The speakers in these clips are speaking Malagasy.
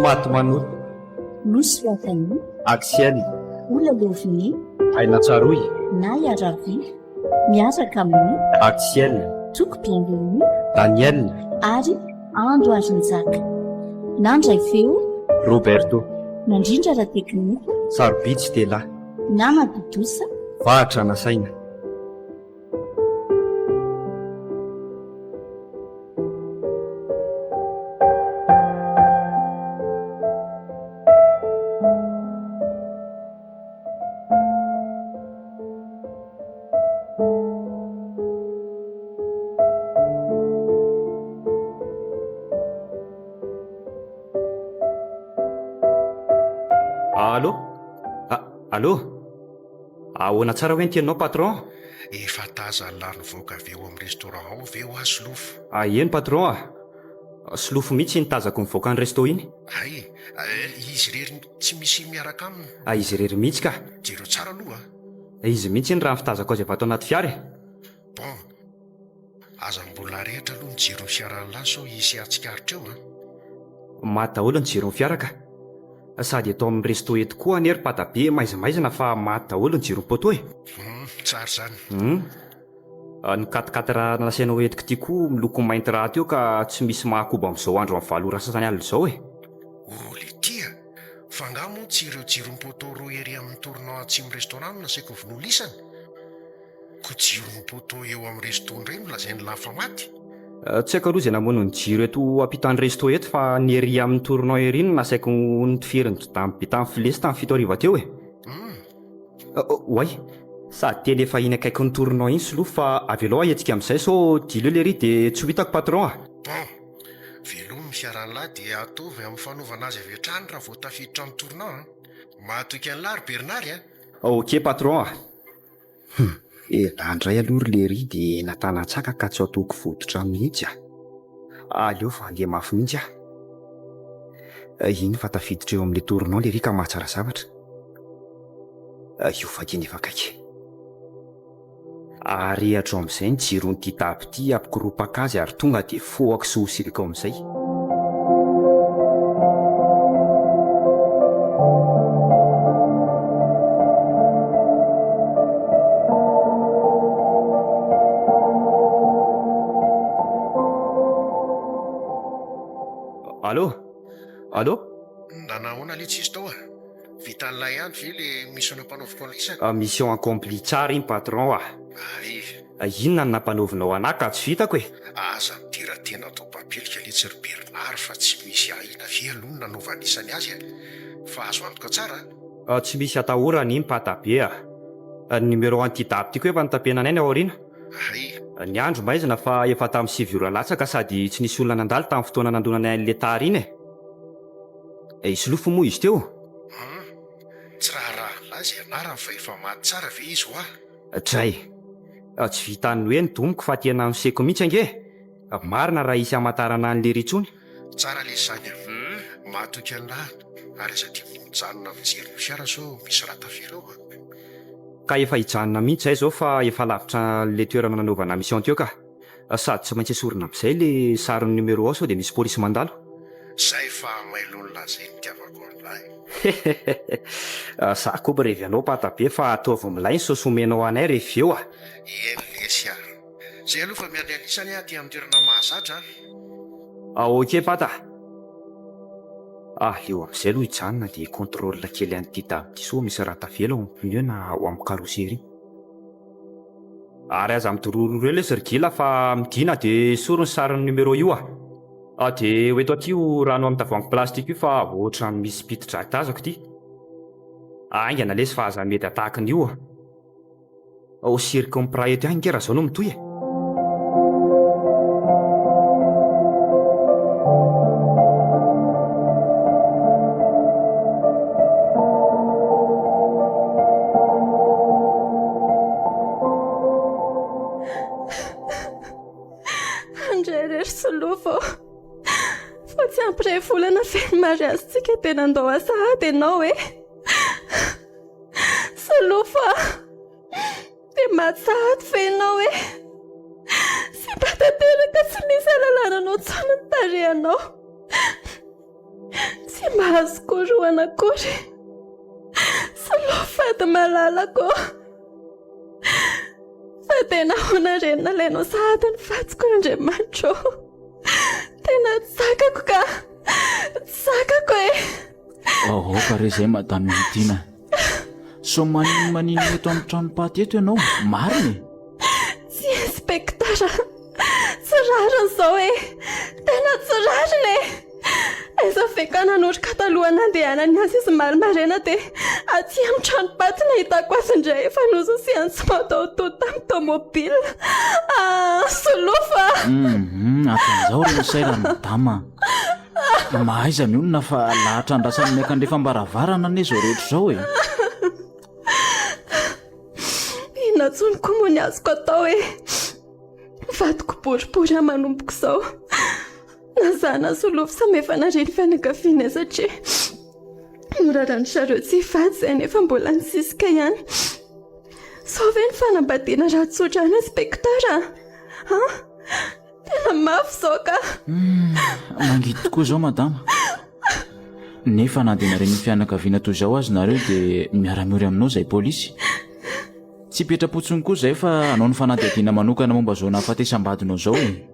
maty manoto nosy latany aksiany olaloviny aina tsaroy na iaravi miaraka amin'ny aksiel toko-piangeny daniel ary andro arinjaka nandray feo roberto nandrindra raha teknika sarobitsy telahy namadodosa vahatra nasaina. Allô? Allô? Ahoana tsara hoe ntenao patron? Efa taza lany voaka avy eo amin'ny restaurant ao ve ho azy lofo? Eny patron Slofo mihitsy nitazako nivoaka ny resto iny. Ay, izy rery tsy misy miaraka aminy. Izy rery mihitsy ka. Jero tsara aloha. Izy mihitsy ny raha fitazako azy avy ato anaty fiara. Bon, aza mbola rehetra aloha ny jiro ny fiaran'ny laso isy atsikaritra eo. Maty daholo ny jiro ny fiara ka. Sady eto amin'ny resto eto koa anery patabe maizimaizina fa maty daholo ny jiro ny poto e. Tsara zany. Ny katikaty raha nasaina hoentiko ty koa miloko mainty raha teo ka tsy misy mahakoba amin'izao andro amin'ny valora sasany alina izao e. Tia, fa nga moa tsy ireo jiro ny poto roa ery amin'ny toronao atsimo restaurant no nasaiko vinolisana. Ko jiro ny poto eo amin'ny resto ndray nolazainy lafa maty. Tsy haiko aloha izay namono ny jiro eto ampitan'ny resto eto fa ny ery amin'ny toronao ery no nasaiko nitiferiny tamin'ny filesy tamin'ny 7 ariva teo e. Oay, sady teny efa iny akaiky ny toronao iny soloa fa avy aloha ahetsika amin'izay so dilo lery dia tsy ho hitako patron Bon, velomy ny fiaran'lahy dia atovy amin'ny fanaovana azy avy hatrany raha vao tafiditra amin'ny toronao. Mahatoky an'lahy Bernard Ok patron andray aloha ry lery dia natana-tsaka ka tsy ataoko fototra mihitsy aleo fa andeha mafy mihitsy iny fa tafiditra eo amin'ilay toronao lery ka mahatsara zavatra io fakiny efa kaiky ary hatro amin'izay ny jiro ny titabo ty ampikiropaka azy ary tonga dia foako sy hosiriko amin'izay. Allô? Nanahoana le tsisy tao vitan'ilay ihany ve le mission nampanaoviko an'isany? Mission accomplie tsara iny patron inona no nampanaovinao anahy ka tsy vitako e. Aza midira tena atao papelika letsy ry Bernard fa tsy misy ahina ve aloha nanaovanisany azy fa azo antoka tsara. Tsy misy atahorana iny patabe numéro antidabo tiako efa nitapena anay ny aoriana. Ny andro maizina fa efa tamin'ny 7 ora latsaka sady tsy nisy olona nandalo tamin'ny fotoana nandonana an'ilay tara iny isolofo moa izy teo. Tsy raha lazy ianarany fa efa maty tsara ve izy ho Dray, tsy vitany hoe ny domiko fa tena miseko mihitsy ange. Marina raha isy amatarana an'le ritsony. Tsara le zany mahatoky an'lahy ary aza dia mijanona mijery ny fiara so misy raha tafelo Ka efa hijanona mihitsy zay zao fa efa lavitra le toerana nanaovana mission teo ka. Sady tsy maintsy esorina amin'izay le sarin'ny numéro ao sao dia misy polisy mandalo. Zay fa mailolona zay nitiavako an'lahy. Za koa revy anao patabe fa ataovy milay ny sosomenao anay revy eo Eny lesy zay aloha fa miandry anisany aty amin'ny toerana mahazatra Ok pata. Leo amin'izay aloha hijanona dia contrôle kely an'ity davy so misy raha tavela ao amin'ny pneu na ao amin'ny karosery. Ary aza midororo eo le sirgila fa midina dia soro ny sarin'ny numéro io dia hoeto aty rano amin'ny tavoahangy plastika io fa ohatran'ny misy pititra tazako ity. Aingana lesy fa aza mety atahaka n'io siriko mipira eto ihany nge raha zao no mitoy Andray rery solofo fa tsy ampiray volana feno mariazintsika tena andao asahady ianao solofo dia matsahady fe ianao sy batateraka tsy misy alalànanao tsony ny tarehanao. Tsy tsy mba azoko roana akory. Salofady malalako. Fa tena hoana reny nalainao sahady ny vatiko Andriamanitra. Tena tsakako ka. Tsakako e. Ka re zay madame Dina. So manino eto amin'ny tranopaty eto ianao, marina e. Tsy inspektara. Tsy rariny zao e. Tena tsy rariny e. Aiza feka nanoroka taloha nandehanany azy izy marimarena dia aty amin'ny tranopaty nahitako azy indray efa nozosiany tsy matao tamin'ny tomobila. Solofa. Akan'izao reny saira madama. Mahaiza mionona fa lahatra andrasany miakandrefa mbaravarana ane zao rehetra zao e. Inantsony koa moa ny azoko atao e. Vadiko boribory amanomboko izao. Nazana Solofo samy efa nareny fianakaviana satria norarany zareo tsy hivady izay nefa mbola nisisika ihany. Sao ve ny fanambadiana rahatsotra any inspektara? Tena mafy izao ka. Mangidy tokoa izao madama. Nefa na dia nareny fianakaviana toy izao azy nareo dia miara-miory aminao izay polisy. Tsy petra-potsiny koa izay fa anao ny fanadihadiana manokana momba izao nahafatesam-badinao izao e.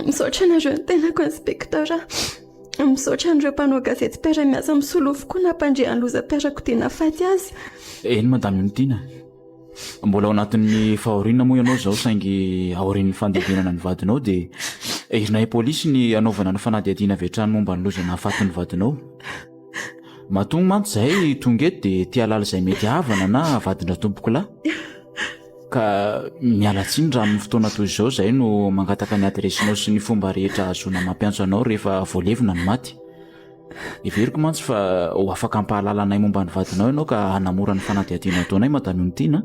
Misaotra anareo ny tenako inspektara. Misaotra an'ireo mpanao gazety mpiara-miasa amin'ny Solofo koa nampandrian'ny lozam-piarakodia faty azy. Eny madame Ntiana. Mbola ao anatin'ny fahoriana moa ianao izao saingy aorian'ny fandihadiana ny vadinao dia irinay polisy ny anaovana ny fanadihadiana avy hatrany momba ny loza nahafaty ny vadinao. Mahatonga mantsy izay tonga eto dia tia halala izay mety havana na vadina tompoko lahy. Ka miala tsiny raha amin'ny fotoana toy izao izay no mangataka ny adresinao sy ny fomba rehetra azona mampiantso anao rehefa voalevina ny maty. Iveriko mantsy fa ho afaka hampahalalanay momba ny vadinao ianao ka hanamora ny fanadihadiana ataonay madame Ntiana.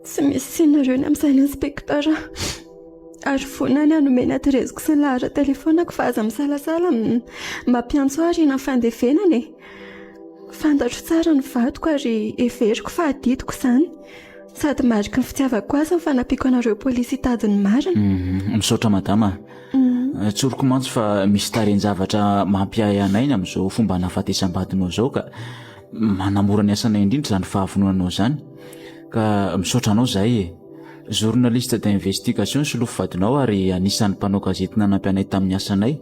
Tsy misy sinareo ny amin'izany inspektara. Ary vonany hanomeny adresiko sy ny lahara telefonako fa aza misalasala mampiantso ary na fandevenana e. Fantatro tsara ny vadiko ary everiko fa adidiko izany. Sady mariky ny fitiavako azy ny fanampiko anareo polisy hitadiny marina. Misaotra madama. Tsoroko mantsy fa misy tarenjavatra mampiahy anay amin'izao fomba nahafatesam-badinao izao ka manamora ny asanay indrindra izany fahavononanao izany. Ka misaotra anao izahay e. Journaliste d'investigation Solofo vadinao ary anisan'ny mpanao gazety nanampy anay tamin'ny asanay.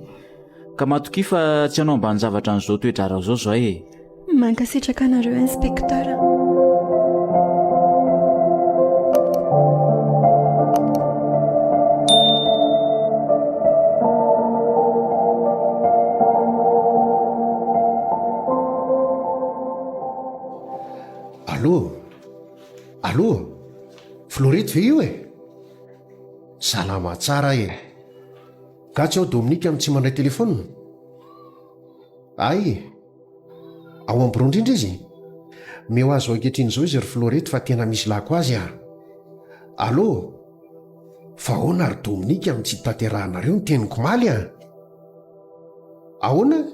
Ka matoki fa tsy hanao ambany zavatra an'izao toedrara izao izahay e. Mankasitraka anareo inspektara. Allô, Florette ve io e? Salama tsara e. Ka tsy ao Dominika amin'ny tsy mandray telefônina? Ay, ao am-biro indrindra izy. Meo azo ankehitriny izao izy ry Florette fa tena misy lako azy a. Allô, fa ahoana ary Dominika amin'ny tsy tanterahanareo ny teniko maly a? Ahoana?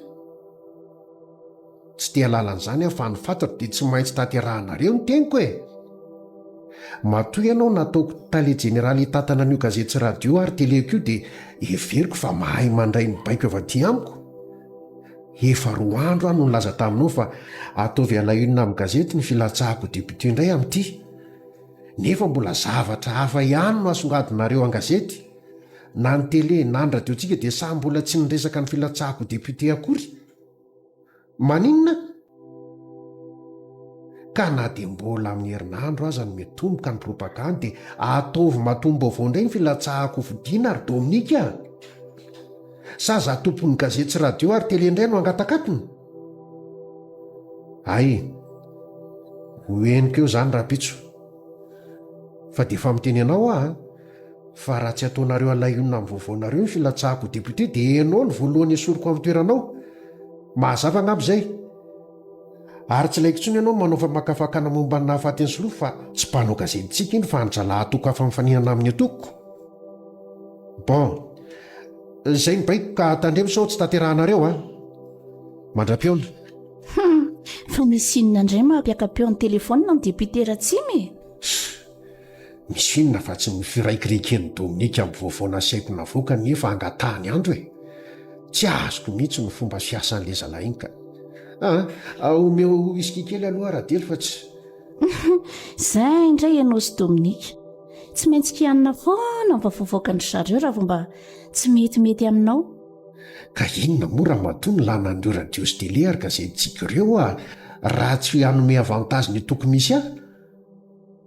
Tsy tia lalan'izany aho fa ny fantatro dia tsy maintsy tanterahanareo ny teniko e. Matoy ianao nataoko tale jeneraly hitatana an'io gazety sy radio ary teleko io dia everiko fa mahay mandray ny baiko avy aty amiko. Efa 2 andro aho no nilaza taminao fa ataovy alahirina amin'ny gazety ny filatsahako député indray amin'ity. Nefa mbola zavatra hafa ihany no asongadinareo an-gazety. Na ny tele na ny radiontsika dia samy mbola tsy niresaka ny filatsahako député akory. Maninona? Ka na dia mbola amin'ny herinandro aza no metomboka ny propagande dia ataovy matombo avao indray ny filatsahako vidiana ary Dominika. Saza tompon'ny gazety sy radio ary tele indray no angatakatony. Ay, hoeniko eo izany rapitso. Fa dia efa miteny anao aho fa raha tsy ataonareo alahionina amin'ny vaovaonareo ny filatsahako député dia ianao ny voalohany esoriko amin'ny toeranao. Mahazava angamba izay. Ary tsy laiko intsony ianao manao famakafakana momba ny nahafaty ny Solofo fa tsy mpanao gazetintsika iny fa anjala atoko afa mifanihana amin'ny atoko. Bon, izay ny baiko ka tandremo sao tsy tanterahanareo a. Mandra-piona. Fa misy inona indray mampiaka-peo ny telefônina ny député Ratsimy? Misy inona fa tsy mifiraikiraiken'ny Dominika amin'ny vaovao nasiaiko navoaka nefa angatahany andro e. tsy azoko mihitsy ny fomba fiasan'la zalahy iny ka omeo iski kely aloha radely fa tsy zay indray ianao sy dominika tsy maintsy kianina foana mivavoavoaka ny zareo raha vo mba tsy metimety aminao. ka inona mora mato ny lanan'ireo radio sy tele ary gazetintsika ireo raha tsy hanome avantazy ny toko misy ahy.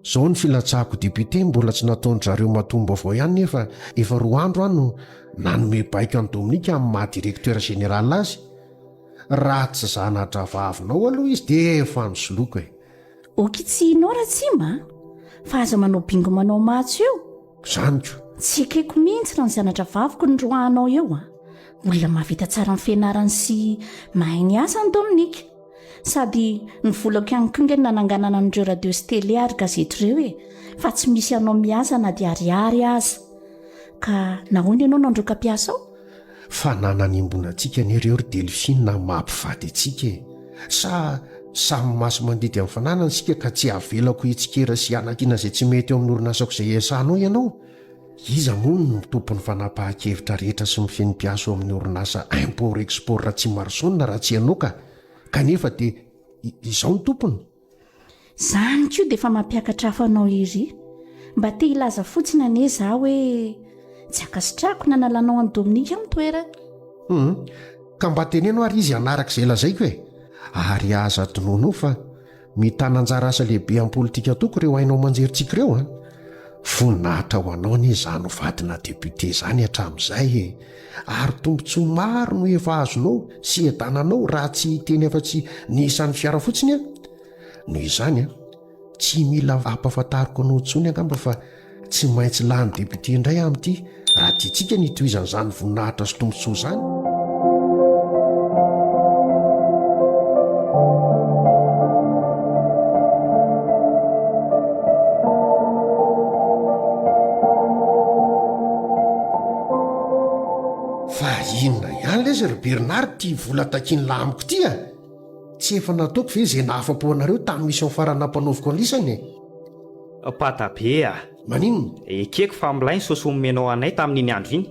Zao ny filatsahako depute mbola tsy nataony zareo matombo avao ihany nefa efa 2 andro any no nanome baiko any dominika amin'ny mahadirekteur général azy. Raha tsy zanatra vavinao aloha izy dia efa nosoloako e. oky tsy inao raha tsy ma fa aza manao bingo manao matso eo Zaniko tsy ekeko mihitsy raha ny zanatra vaviko ny roahanao eo olona mahavita tsara ny fianarany sy mahay ny asa ny dominika sady ny volako ihany koa nge nananganana n'ireo radio sy tele ary gazety ireo fa tsy misy anao miasa na dia ariary aza ka nahoana ianao nandroka mpiasa ao fa nananimbona antsika nyreo ry Delphine na mampivady antsika sa samy maso mandidy amin'ny fananana sika ka tsy avelako hitsikera sy anakina izay tsy mety eo amin'ny orinasako izay esanao ianao. Iza moa no tompon'ny fanapahan-kevitra rehetra sy mifeny mpiaso ao amin'ny orinasa import export raha tsy marsona raha tsy ianao kanefa dia izao ny tompony. Zany koa dia efa mampiakatra hafanao iry mba te hilaza fotsiny ane za hoe tsy akasitrako na nalanao any dominika amin'ny toerana. Ka mba teneno ary izy anaraka izay lazaiko ary aza tonono fa mitana anjara asa lehibe amin'ny politika toko ireo hainao manjerintsika ireo voninahitra ho anao ny izany vadina depute izany hatramin'izay ary tombontsoa maro no efa azonao sy edananao raha tsy teny afa-tsy niisan'ny fiara fotsiny noho izany tsy mila ampahafantariko anao ntsony angamba fa tsy maintsy lany depute indray amin'ity raha tiantsika nitohizan'izany voninahitra sy tombontsoa izany. Inona ihany lezy ry Bernard ty vola takiany lamiko ty tsy efa nataoko ve izay nahafa-po anareo tamin'ny mission farany nampanaoviko anisany patabe maninona ekeko fa milay ny sosomenao anay tamin'iny andro iny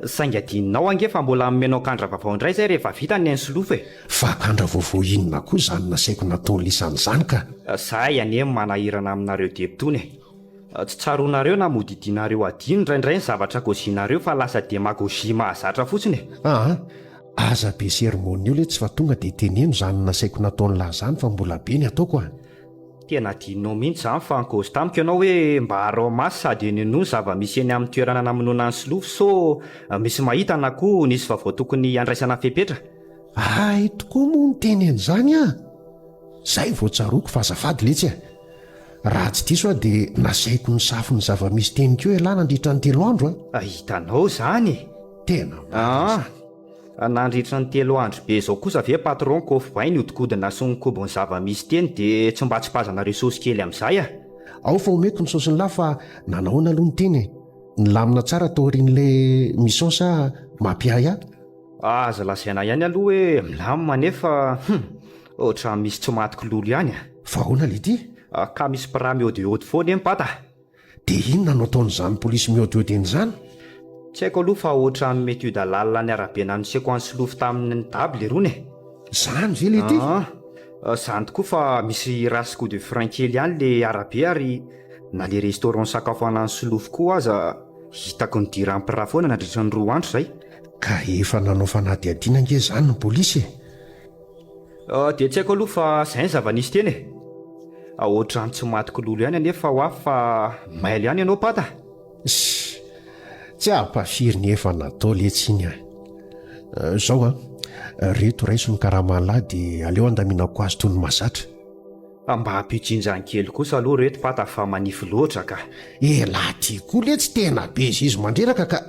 saingy adinonao ange fa mbola menao kandra vavao indray zay rehefa vita ny ansolofo fa kandra vaovao inona koa izany nasaiko nataony lisan'izany ka zahay ane manahirana aminareo debitony tsy tsaroanareo na modidinareo adino indraindray ny zavatra gôzinareo fa lasa demagogie mahazatra fotsiny aza be sermonio le tsy fa tonga dia teneno izany nasaiko nataony lahazany fa mbola be ny ataoko tena dinonao mihitsy zany fa nygôzy tamiko ianao hoe mba harao masy sady ninono zava-misy eny amin'ny toerana namonona ny solofo so misy mahita na koa nisy vaovao tokony andraisana fepetra tokoa moa ny teny an'izany zay vao tsaroako fa azafady letsy raha tsy diso dia nasaiko ny safo ny zava-misy teniko ela nandritra ny 3 andro hitanao zany tena nandritra ny 3 andro be zao kosa ve patron kofo vai ny odikodina sy nykobony zava-misy teny dia tsy mba tsy pazanareo sosy kely amin'izay ao fa omeko ny sosiny lahy fa nanahoana aloha ny teny nilamina tsara taorian'lay mission sa mampiay aza lasaina ihany aloha hoe milamina nefa ohatra misy tsy matiko lolo ihany fa ahoana le ty ka misy pra miodiody foana empata dia inona no ataon'izany polisy miodiodeny izany tsy haiko aloha fa ohatra mety iodalalina ny arabe nanoseko any solofo tamin'ny dable rony zany ve le ty zany tokoa fa misy rasiko de frein kely ihany le arabe ary na le restaurant sakafo anany solofo koa aza hitako ny dirampira foana nandritra ny 2 andro zay ka efa nanao fanadiadiana nge zany ny polisy dia tsy haiko aloha fa zay ny zava-nisy teny ohatra ny tsy matiko lolo ihany anefa ho afy fa maily ihany ianao pata tsy ampafiry ny efa natao letsiny zao reto raiso ny karahamalahy dia aleo andaminako azy toy ny mazatra mba hampijinjany kely kosa aloha reto pata fa manify loatra ka laha ty koa le tsy tena be izy mandreraka ka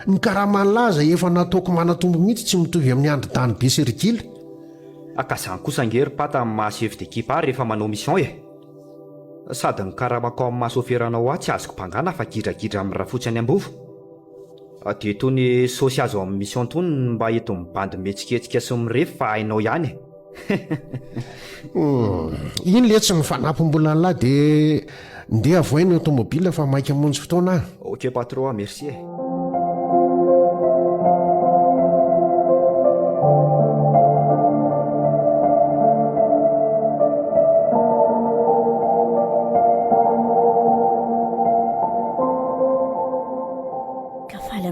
ny karahamalaza efa nataoko manatombo mihitsy tsy mitovy amin'ny andro-tany be serikily ka zany kosa ngery pata mahasevy d'ekipa ary rehefa manao mission sady ny karamako amin'ny mahasoferanao tsy azoko mpangana fa gidragidra amin'ny raha fotsy any ambovo dia tony sosy azo amin'ny mission tony mba eto mibandy metsiketsika sy mirefy fa hainao ihany iny le tsy mifanapom-bola nylahy dia ndeha avoainy automobile fa maika monjy fotoana ok patron merci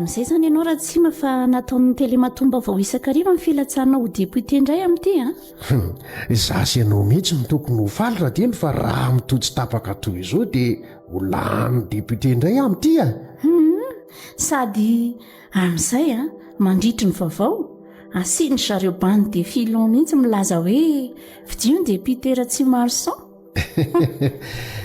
amin'izay zany ianao raha tsy mafa nataon'ny telematomba vao isan-kariva ny filatsahana ho député indray amin'ity a zasy ianao mihitsy ny tokony ho faly raha dieny fa raha mitody tapaka toy izao dia ho lany député indray amin'ity a sady amin'izay a mandritry ny vaovao asiny zareo bande de filon mihitsy milaza hoe vidio ny député raha tsy maro san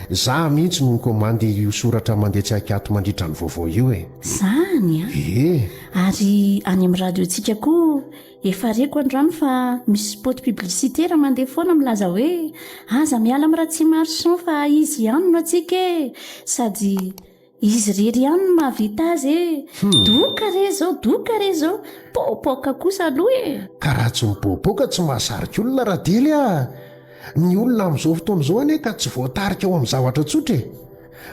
za mihitsy no komandy io soratra mandeha tsy akato mandritra ny vaovao io e zany a ary any amin'ny radiontsika koa efa reko andrano fa misy spot publicitaire mandeha foana milaza hoe aza miala amin'ny raha tsy maro san fa izy ihany no atsika e sady izy rery ihany no mahavita azy e doka re zao popoka kosa aloha e ka raha tsy mipopoka tsy mahasarika olona raha dely a ny olona amin'izao fotoana izao ane ka tsy voatarika ao amin'ny zavatra tsotra e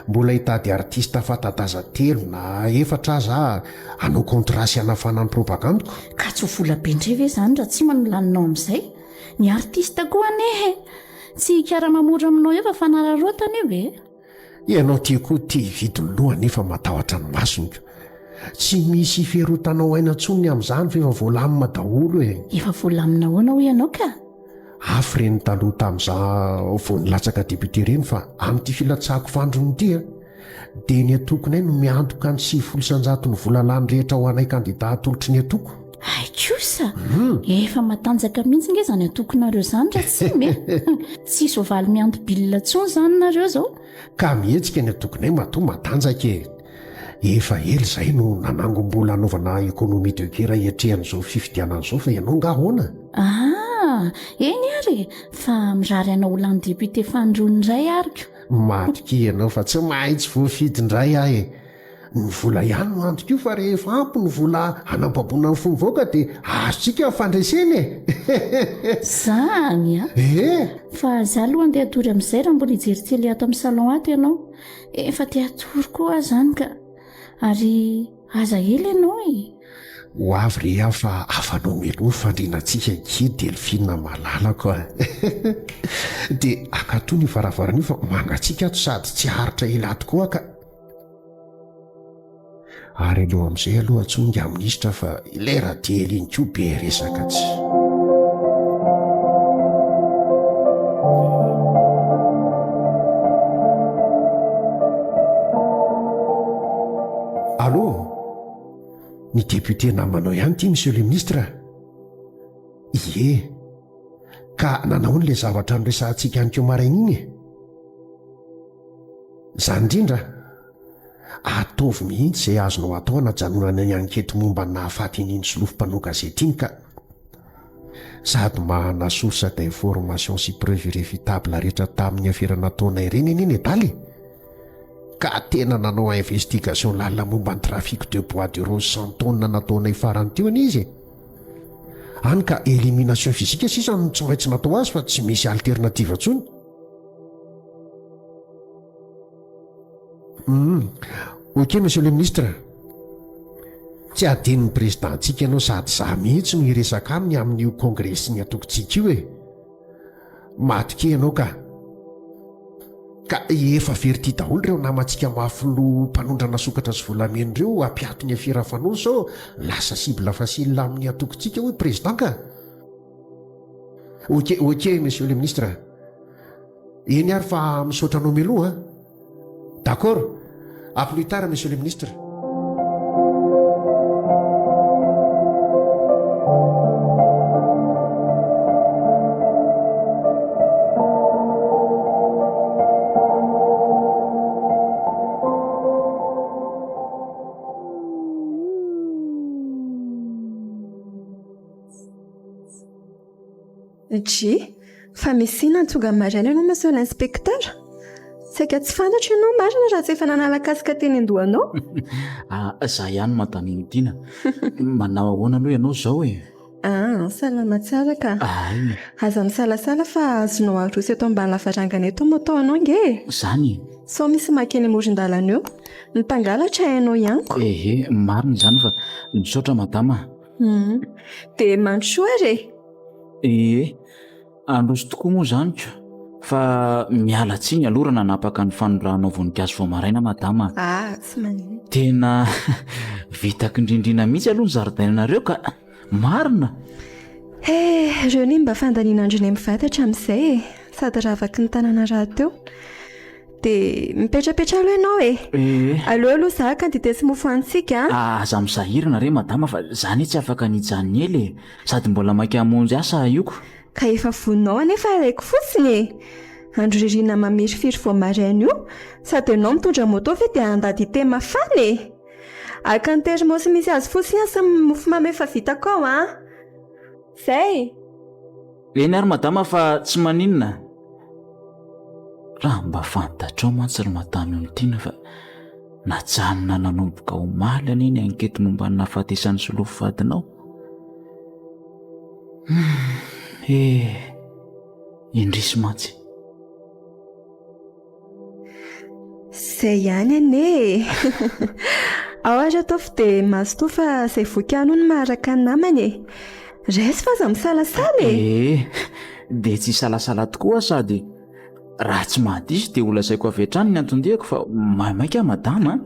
mbola hitady artista fatadaza telo na efatra aza hanao kontrasy hanafanany propagandiko ka tsy ho vola bendre ve zany raha tsy manolaninao amin'izay ny artista koa anehe tsy hikara-mamora aminao eo fa fanararotana eo e ianao tia koa tia vidiny loha nefa matahotra ny masoniko tsy misy fiarotanao aina ntsony amin'izany fa efa voalamina daholo e efa voalamina hoanao ianao ka afy reny taloha tamin'iza vao nilatsaka député reny fa amin'ity filatsahako fandrony ity a dia ny atokonay no miantoka ny 700 ny volalany rehetra ho anay kandida atolotry ny atoko aikosa efa matanjaka mihitsy nge zany atokonareo zany raha tsy me tsy soavaly mianto bilina tsony zany nareo zao ka mihetsika ny atokonay matoa matanjaka e efa ely izay no nanangom-bola hanaovana économie de guerre iatrehan'izao fifidianan'izao fa ianao nga hoana eny ary fa mirary anao olany député fandrony iray ariko marika ianao fa tsy mahitsy voafidy indray ah e ny vola ihany no antoko io fa rehefa ampy ny vola hanam-babona ny fomivoaka dia azotsika fandraiseny e zany a fa za aloha andeha atory amin'izay raha mbola hijeritely ato amin'ny salon ato ianao efa te atory koa zany ka ary aza ely ianao e ho avy re aho fa afanao meloa fandrinantsika kely delphine malalako a dia akato ny varavaran'io fa mangatsika ato sady tsy haritra ela ato koa ka ary aloha amin'izay aloha atsonga minisitra fa ilay radely iny koa be resaka tsy allô ny député namanao ihany ity monsieur le ministre ie ka nanao n'ilay zavatra nyresantsika any keo maraina iny e zany indrindra ataovy mihitsy izay azonao atao anajanonana ny ankety momba ny nahafaty n'iny solofom-panao gazety iny ka sady mahana source d'information sy preuve irréfutable rehetra tamin'ny aferana taonay ireny eny eny edaly ka tena nanao investigation lalina momba ny trafic de bois de rose 100 tonnes nataonay farany teo any izy any ka élimination physique sisa no tsy maintsy natao azy fa tsy misy alternative ntsony ok monsieur le ministre tsy adenin'ny présidentsika ianao sady za mihitsy no hiresaka aminy amin'io congrès sy ny atokontsika io e matike ianao ka efa verity daholo ireo namantsika mafilo mpanondrana sokatra sy volamena ireo ampiato ny afirafanono sao lasa sibla fasila amin'ny atokontsika hoe président ka ok monsieur le ministre eny ary fa misaotranao meloa d'accord à plus tard monsieur le ministre fa misina tonga maraina ianao monsieur l'inspecteur saika tsy fantatra ianao marina raha tsy efa nanalakasika teny andohanao za ihany mataniny tiana manao ahoana aloha ianao zao e salama tsara ka aza misalasala fa azonao arosy eto ambany lavarangana eto mo atao anao nge zany sao misy makeny amoron-dalana eo nitangalatra hainao ihaniko marina zany fa nisaotra madama dia mandrosoa re androso tokoa moa zany ko fa miala tsiny alorana napaka ny fanoranao voninkazo vao maraina madama. Tsy manino. Tena vitakindrindrina mihitsy aloha ny zaridainanareo ka marina. Ireo ny mba fandaninan-dreny mivantatra amin'izay sady raha avaky ny tanàna raha teo dia mipetrapetra aloha ianao aleo aloha za ka dite sy mofo antsika. Aza misahirana re madama fa zany tsy afaka nijanony ely sady mbola mainka hamonjy asa ioko. Ka efa voninao anefa araiko fotsiny andro ririna mamirifiry vao maraina io sady ianao mitondra moto ve dia andady ite mafana aka ny termosy misy azy fotsiny sy mofo mamy efa vitako ao zay. Eny ary madama fa tsy maninona raha mba fantatrao mantsy ry madama tiontiana fa najanona nanomboka omaly aneny ankety momba ny nahafatesan'ny solofo vadinao. Indrisy mantsy zay ihany ane ao aza ataofy dia mazotoa fa izay vokiano ny maharaka ny namany resy fa za misalasala dia tsy salasala tokoa sady raha tsy mahadisy dia olazaiko avy hatrany ny antondihako fa maimaika madama.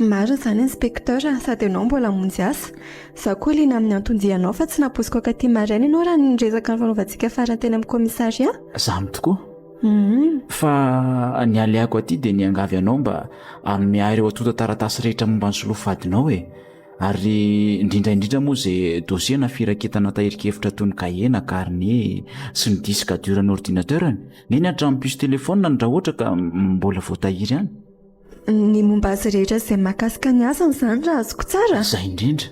Maro izany inspekteur sady ianao mbola monjy asa za koa liana amin'ny antondianao fa tsy naposiko akaty maraina ianao raha nyresaka ny fanaovantsika faranteny amin'ny komisaria. Zany tokoa fa ny aleako aty dia niangavy anao mba anome ahy ireo atota taratasy rehetra momba ny solofo vadinao ary indrindraindrindra moa izay dosie nafiraketana tahirikevitra toy ny kahie carnet sy ny disque dur ny ordinateur neny hatramin'ny puce téléphone ny raha ohatra ka mbola voatahiry ihany. Ny momba azy rehetra izay mahakasika ny asany izany raha azoko tsara. Zay indrindra.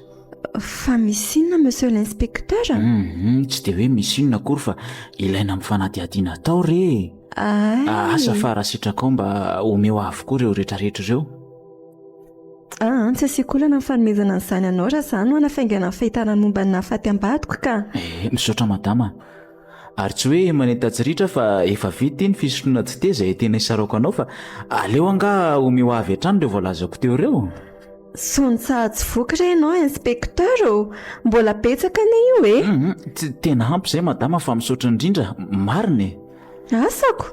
Fa misy inona monsieur l'inspecteur? Tsy dia hoe misy inona akory fa ilaina amin'ny fanadihadiana tao re. Asa fara sitraka mba omeo avokoa ireo rehetrarehetra ireo. Tsy asiako olana ny fanomezana an'izany anao raha izany no hanafaingana ny fahitana ny momba ny nahafaty ambadiko ka. Misaotra madama. Ary tsy hoe manentajiritra fa efa vita ny fisotroana tsy teza tena isaroko anao fa aleo anga omeo avy hatrany ireo voalazako teo ireo. Sontsahajy voky re ianao inspekteur mbola betsaka ne io tena ampy izay madama fa misaotra indrindra marina asako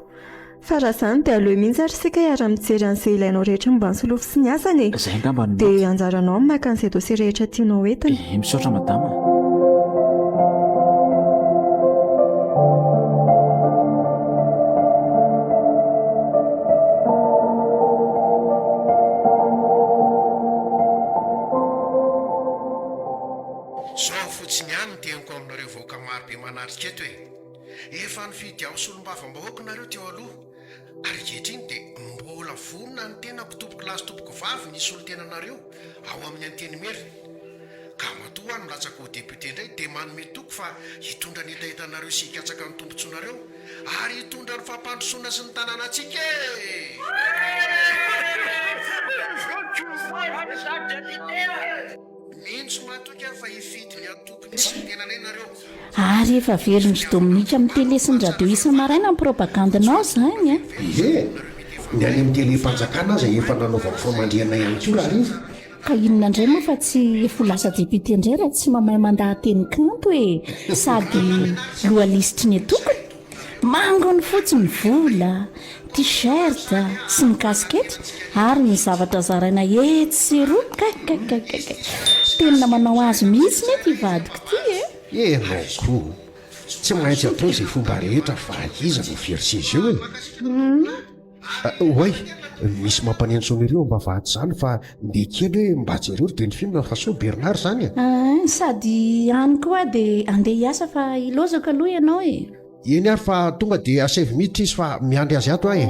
fa raha izany dia aleo mihitsy ary sika hiara-mijery an'izay ilainao rehetra momba ny solofo sy ny asany zay ngamba dia anjaranao maka an'izay dosie rehetra tianao entiny. Misaotra madama. Zao fotsiny ihany ny teniko aminareo vahoaka marobe manatrika eto efa nifidy aho solom-bava-mbahoaka nareo teo aloha ary ankehitriny dia mbola vonona ny tenako tompoko lasy tompoko vavy ny solo-tenanareo ao amin'ny anteny mery ka matoa ny latsaka ho député indray dia manome toko fa hitondra ny etaetanareo sy hikatsaka ny tombontsoanareo ary hitondra ny fampandrosoana sy ny tanànatsika mihitsy matoka fa hifidy ny atokony sy ny tenanay nareo. Ary efa verindry Dominika amin'ny télé sy ny radio isa-maraina amin'ny propagandinao izany ny any amin'ny télé-panjakana aza efa nanaovako famandriana ihany koa raha riva. Ka inona indray moa fa tsy efa lasa député indray raha tsy mamay mandahateny kanto sady loalisitry ny atokony mangony fotsiny vola t-shirt sy ny kaskety ary ny zavatra zaraina etsy sy roa tena manao azy mihitsy nety ivadiko ty enao koa tsy maintsy atao izay fomba rehetra fa iza no fierisaizy eo oay misy mampanentson'ireo mba vahaty izany fa ndia kely hoe mba jereo dia ny filma fa so Bernard izany sady any koa dia andeha hiasa fa ilozako aloha ianao eny ary fa tonga dia asevy miditra izy fa miandry azy ato ahy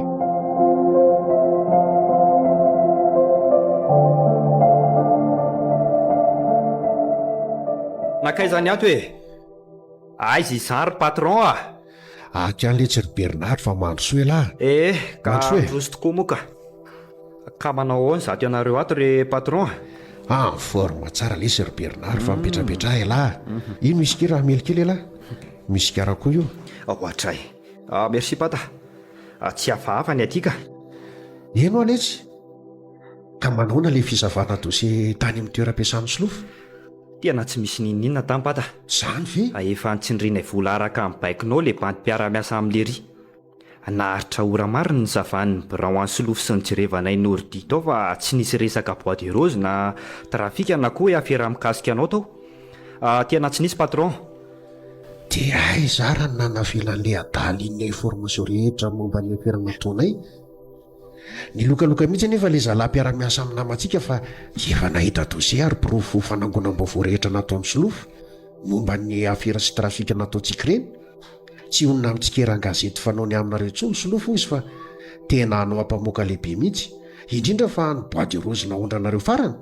nakaizany ato aizy izary patron aky an'le tsy ry Bernard fa mandrosoe lahy ka roso tokoa moa ka manao ahoany zato ianareo ato re patron forma tsara le sy ry Bernard fa mipetrapetrahy lahy ino misy ke raha melikely lahy misy kara koa io ohatray merci pata tsy hafahafa ny aty ka eno aletsy ka manaona le fizavana dosie tany amin'ny toeram-piasan'ny solofo tena tsy misy nininona tampata zany ve efa nitsindrinay vola araka amin'ny baikinao le bandy mpiara-miasa amin'le ry naharitra ora mariny ny zavan'ny Braon Solofo sy ny jirevanay Nordi tao fa tsy nisy resaka bois de rose na trafika na koa hoe afera mikasika anao tao. Tena tsy nisy patron. dia ay zara ny nanavelan'le adaly ny information rehetra momba ny aferana taonay. Ny lokaloka mihitsy anefa le zalahy mpiara-miasa amin'ny namantsika fa efa nahita dosie ary pirofo fanangonam-baovao rehetra nataon'ny Solofo momba ny afera sy trafika nataontsika ireny. Tsy onona mitsikeran-gazety fanao ny aminareo tsony Solofo izy fa tena hanao ampamoaka lehibe mihitsy, indrindra fa ny bois de rose naondranareo farana.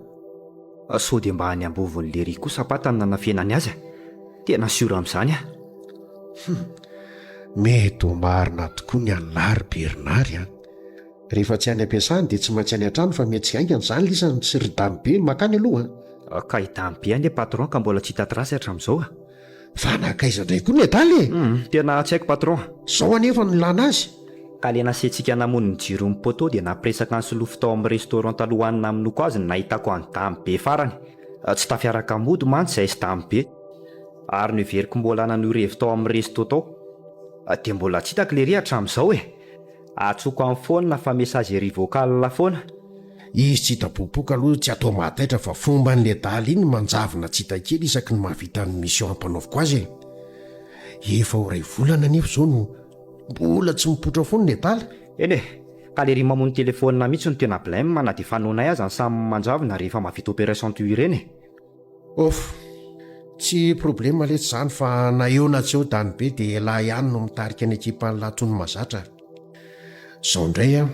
Sao dia mba any ambovon'le ry kosa patany nanafenany azy. Tena siora amin'izany a. Mety ho marina tokoa ny anylary Bernard a. Rehefa tsy any ampiasany dia tsy maintsy any an-trano fa mety tsy aingana izany lisany tsy ry-damy be makany aloha. Ka hidamy be any patron ka mbola tsy hita trasy hatramin'izao a. Fa nakaiza indray koa ny adaly e. Tena tsy haiko patron. Zao anefa ny lana azy. Ka le nasentsika namono ny jiro ny poto dia napresaka ny Solofo tao amin'ny restaurant talohanina aminoko azy ny nahitako any damy be farany. Tsy tafiaraka mody mantsy izay sy damy be. Ary ny veriko mbola nanorievy tao amin'ny resto tao. Dia mbola tsy hitako le ry hatramin'izao e. Atsoko amin'ny foana fa mesagerie vocale foana. Izy tsy hita popoka aloha tsy atao mataitra fa fomba n'le daly iny manjavona tsy hita kely isaky ny mahavita ny mission ampanaoviko azy. Efa ho ray volana nefa izao no mbola tsy mipotra foana le daly. Eny e, ka le ry mamono telefona mihitsy no tena blème na dia fanoanay azy ny samy manjavona rehefa mahavita opération toy ireny e. Tsy problema letsy izany fa na eo na tsy eo dany be dia lahy ihany no mitarika ny ekipa nylatony mazatra. Izao indray a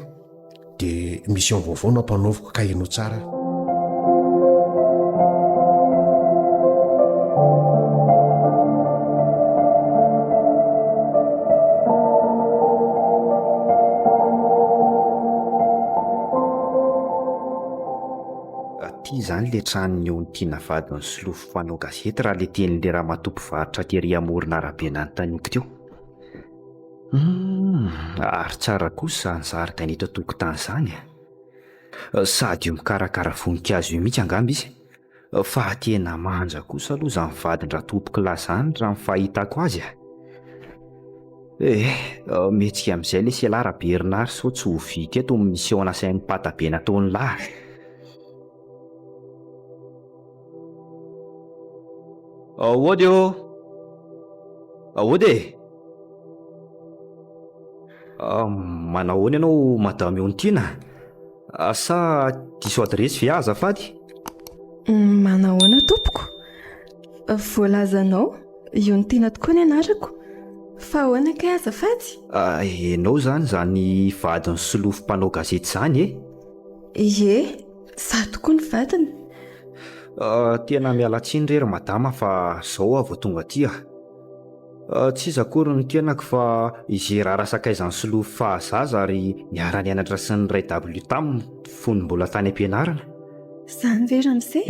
dia mission vaovao no ampanaoviko ka hainao tsara. Ty izany le tranony eo ny tiana vadiny Solofo fanao gazety raha le tenin'le raha matompo varotra tery amoron'arabe nanontaniako teo. Ary tsara kosa ny zaridaina eto an-tokotany izany. Sady io mikarakara voninkazo io mihitsy angamba izy. Fa tena manja kosa aloha izany vadin-draha tompo-kilasy izany raha ny fahitako azy. Metsika amin'izay le Selara Bernard sao tsy ho vity eto ny mission nasain'ny patabe nataon'ny lahy. Ody ô! Ody e! Manao ahoana ianao madame Ontina? Sa diso adresy ve azafady? Manao ahoana tompoko? Voalazanao io ny tena tokoa ny anarako. Fa ahoana kay azafady? Ianao zany vadiny Solofo mpanao gazety izany e? Ie, za tokoa ny vadiny. Tena miala tsiny rery madama fa izao avy tonga aty a. Tsy izy akory ny tenako fa izy rara sakaizan'ny Solofo fahazaza ary niara-nianatra sy ny ray W taminy fony mbola tany am-pianarana. Izany ve ramose?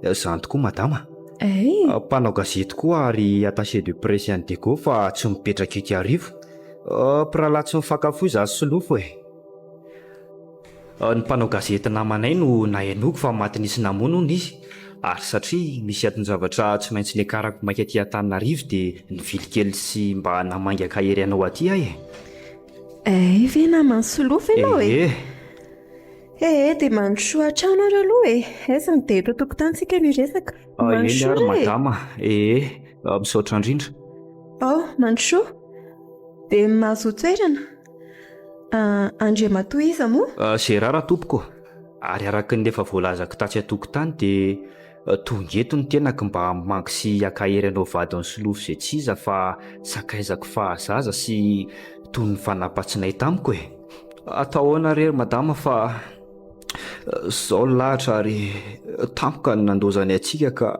Izany tokoa madama. Mpanao gazety koa ary attaché de presse any Dego fa tsy mipetraka eky arivo. Mpirahalahy tsy mifankafo izaho Solofo e. Ny mpanao gazety namanay no nahenoko fa maty nisy namono hono izy. Ary satria misy aton-javatra tsy maintsy niakarako maika aty Antananarivo dia nivily kely sy mba namangaka hery anao aty ahy e. Ve namany Solofo ianao e? Dia mandrosoa hatrano ary aloha e. Aiza ny dia eto an-tokotanintsika no resaka. Eny ary madama. Misaotra indrindra. Mandrosoa. Dia mahazo toerana. Andriamatoa iza moa? Zay rara tompoko. Ary araka ny efa voalazako tatsy an-tokotany dia tonga eto ny tenako mba mangy sy hakahery anao vadiny Solofo izay tsy iza fa sakaizako fahazaza sy toy ny fanapatsinay tamiko e. Atao ahoana rery madama fa izao lahatra ary tampoka ny nandozany atsika ka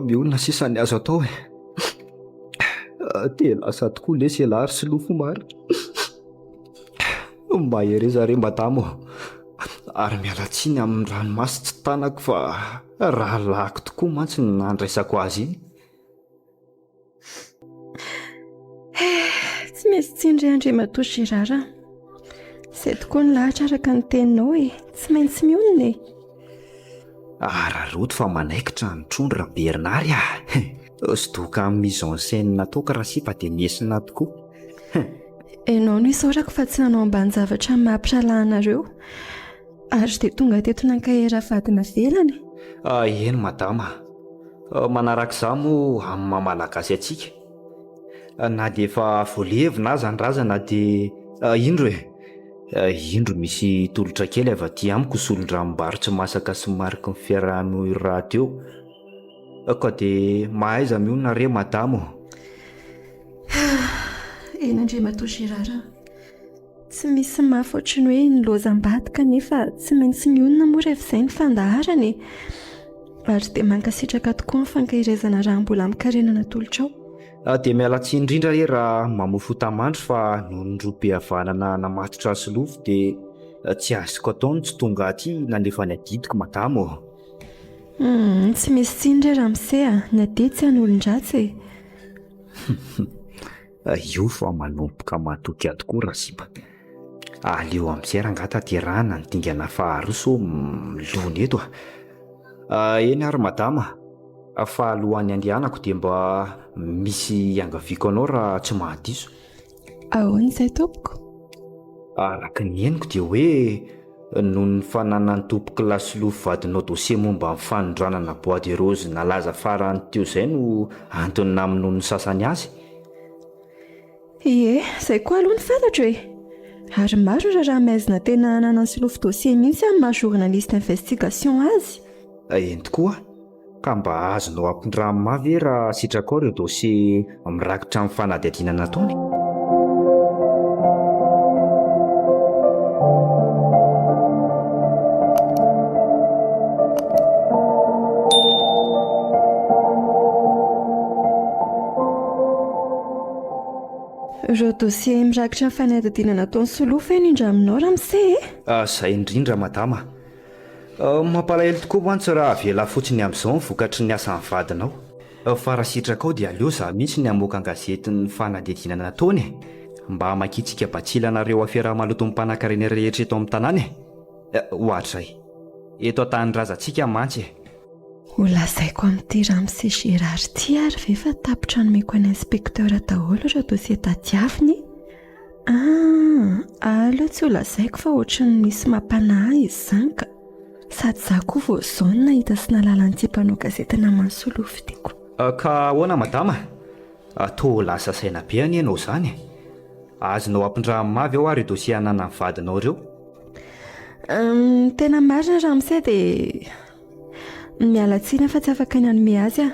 miolona sisa ny azo atao e. Dia lasa tokoa le Selara Solofo mary. Mahereza re madama ary miala tsiny amin'ny ranomasy tsy tanako fa raha lako tokoa mantsy ny nandraisako azy iny. Tsy maintsy tsindry Andriamatoa Gérard. Izay tokoa ny lahatra araka ny teninao e. Tsy maintsy mionona e. Raroto fa manaikitra ny trondra Bernard a. Sy doka amin'ny mise en scène nataoko raha sy fa dia miesina tokoa. Ianao no isaorako fa tsy nanao ambany zavatra mampisalahanaareo ary dia tonga teto nankahera vadina velany. Eny madama, manarak'izao moa amin'ny mahamalagasy atsika, na dia efa voalevina aza ny razana dia indro indro misy tolotra kely avy aty amiko solon-dranom-barotra masaka sy mariky ny fiaraha-mon'ny raha teo ka dia mahaiza mionona re madamo. Eny Andriamatoa Gérard, tsy misy mafy ohatry ny hoe ny lozam-bato nefa tsy maintsy mionona moa rehefa izay ny fandaharany ary dia mankasitraka tokoa ny fankahirezana raha mbola mikarenana tolotra ao. Dia miala tsiny indrindra re raha mamofo tamandro fa noho ny roa-pihavanana namatotra solofo dia tsy azoko ataony tsy tonga aty nanefa ny adidiko madamo. Tsy misy tsindry ramose, ny adidy tsy an'olon-dratsy. Io fa manomboka matoky tokoa raha sipa. Aleo amin'izay raha ngata terahana ny dingana faharoso milony eto. Eny ary madama, fa alohan'ny andehanako dia mba misy angaviako anao raha tsy mahadiso. Ahoana izay tompoko? Araka ny henoko dia hoe noho ny fananany tompoky lasolofo vadinao dosie momba amin'ny fanondranana bois de rose nalaza farany teo izay no antony naminono ny sasany azy. Ie, izay koa aloha ny fantatro e. Ary maro raha maizina tena hanana ny solofo dosie mihitsy amin'ny maha-journaliste investigation azy. Eny tokoa, ka mba azonao ampindramavy raha sitraka ao ireo dosie mirakitra amin'ny fanadihadiana nataony. Ireo dosie mirakitra ny fanadihadiana nataony solofo eny indraminao ramose e? Izay indrindra madama. Mampalahelo tokoa mantsy raha avela fotsiny amin'izao ny vokatry ny asan'ny vadinao. Fa raha sitraka ao dia aleo za mihitsy ny hamoaka ny gazety ny fanadihadiana nataony mba hamakitsika batsilanareo afiarahamaloton'ny mpanankarena rehetra eto amin'ny tanàna. Ohatra izay, eto an-tanin-drazantsika mantsy. Ho lazaiko amin'ity ramose Gérard ity ary ve fa tapitra nomeko any inspekteur daholo ireo dosie tadiaviny? Aleo tsy ho lazaiko fa ohatran'ny misy mampanahy izy izany ka. Sady za koa vao zao no nahita sy nahalala an'ity mpanao gazety namany solofo tiako. Ka ahoana madama? Toa lasa saina be any ianao izany. Azonao ampindramavy ao ary dosie hanana ny vadinao ireo? Tena marina ramose dia miala tsiny fa tsy afaka ny hanome azy aho.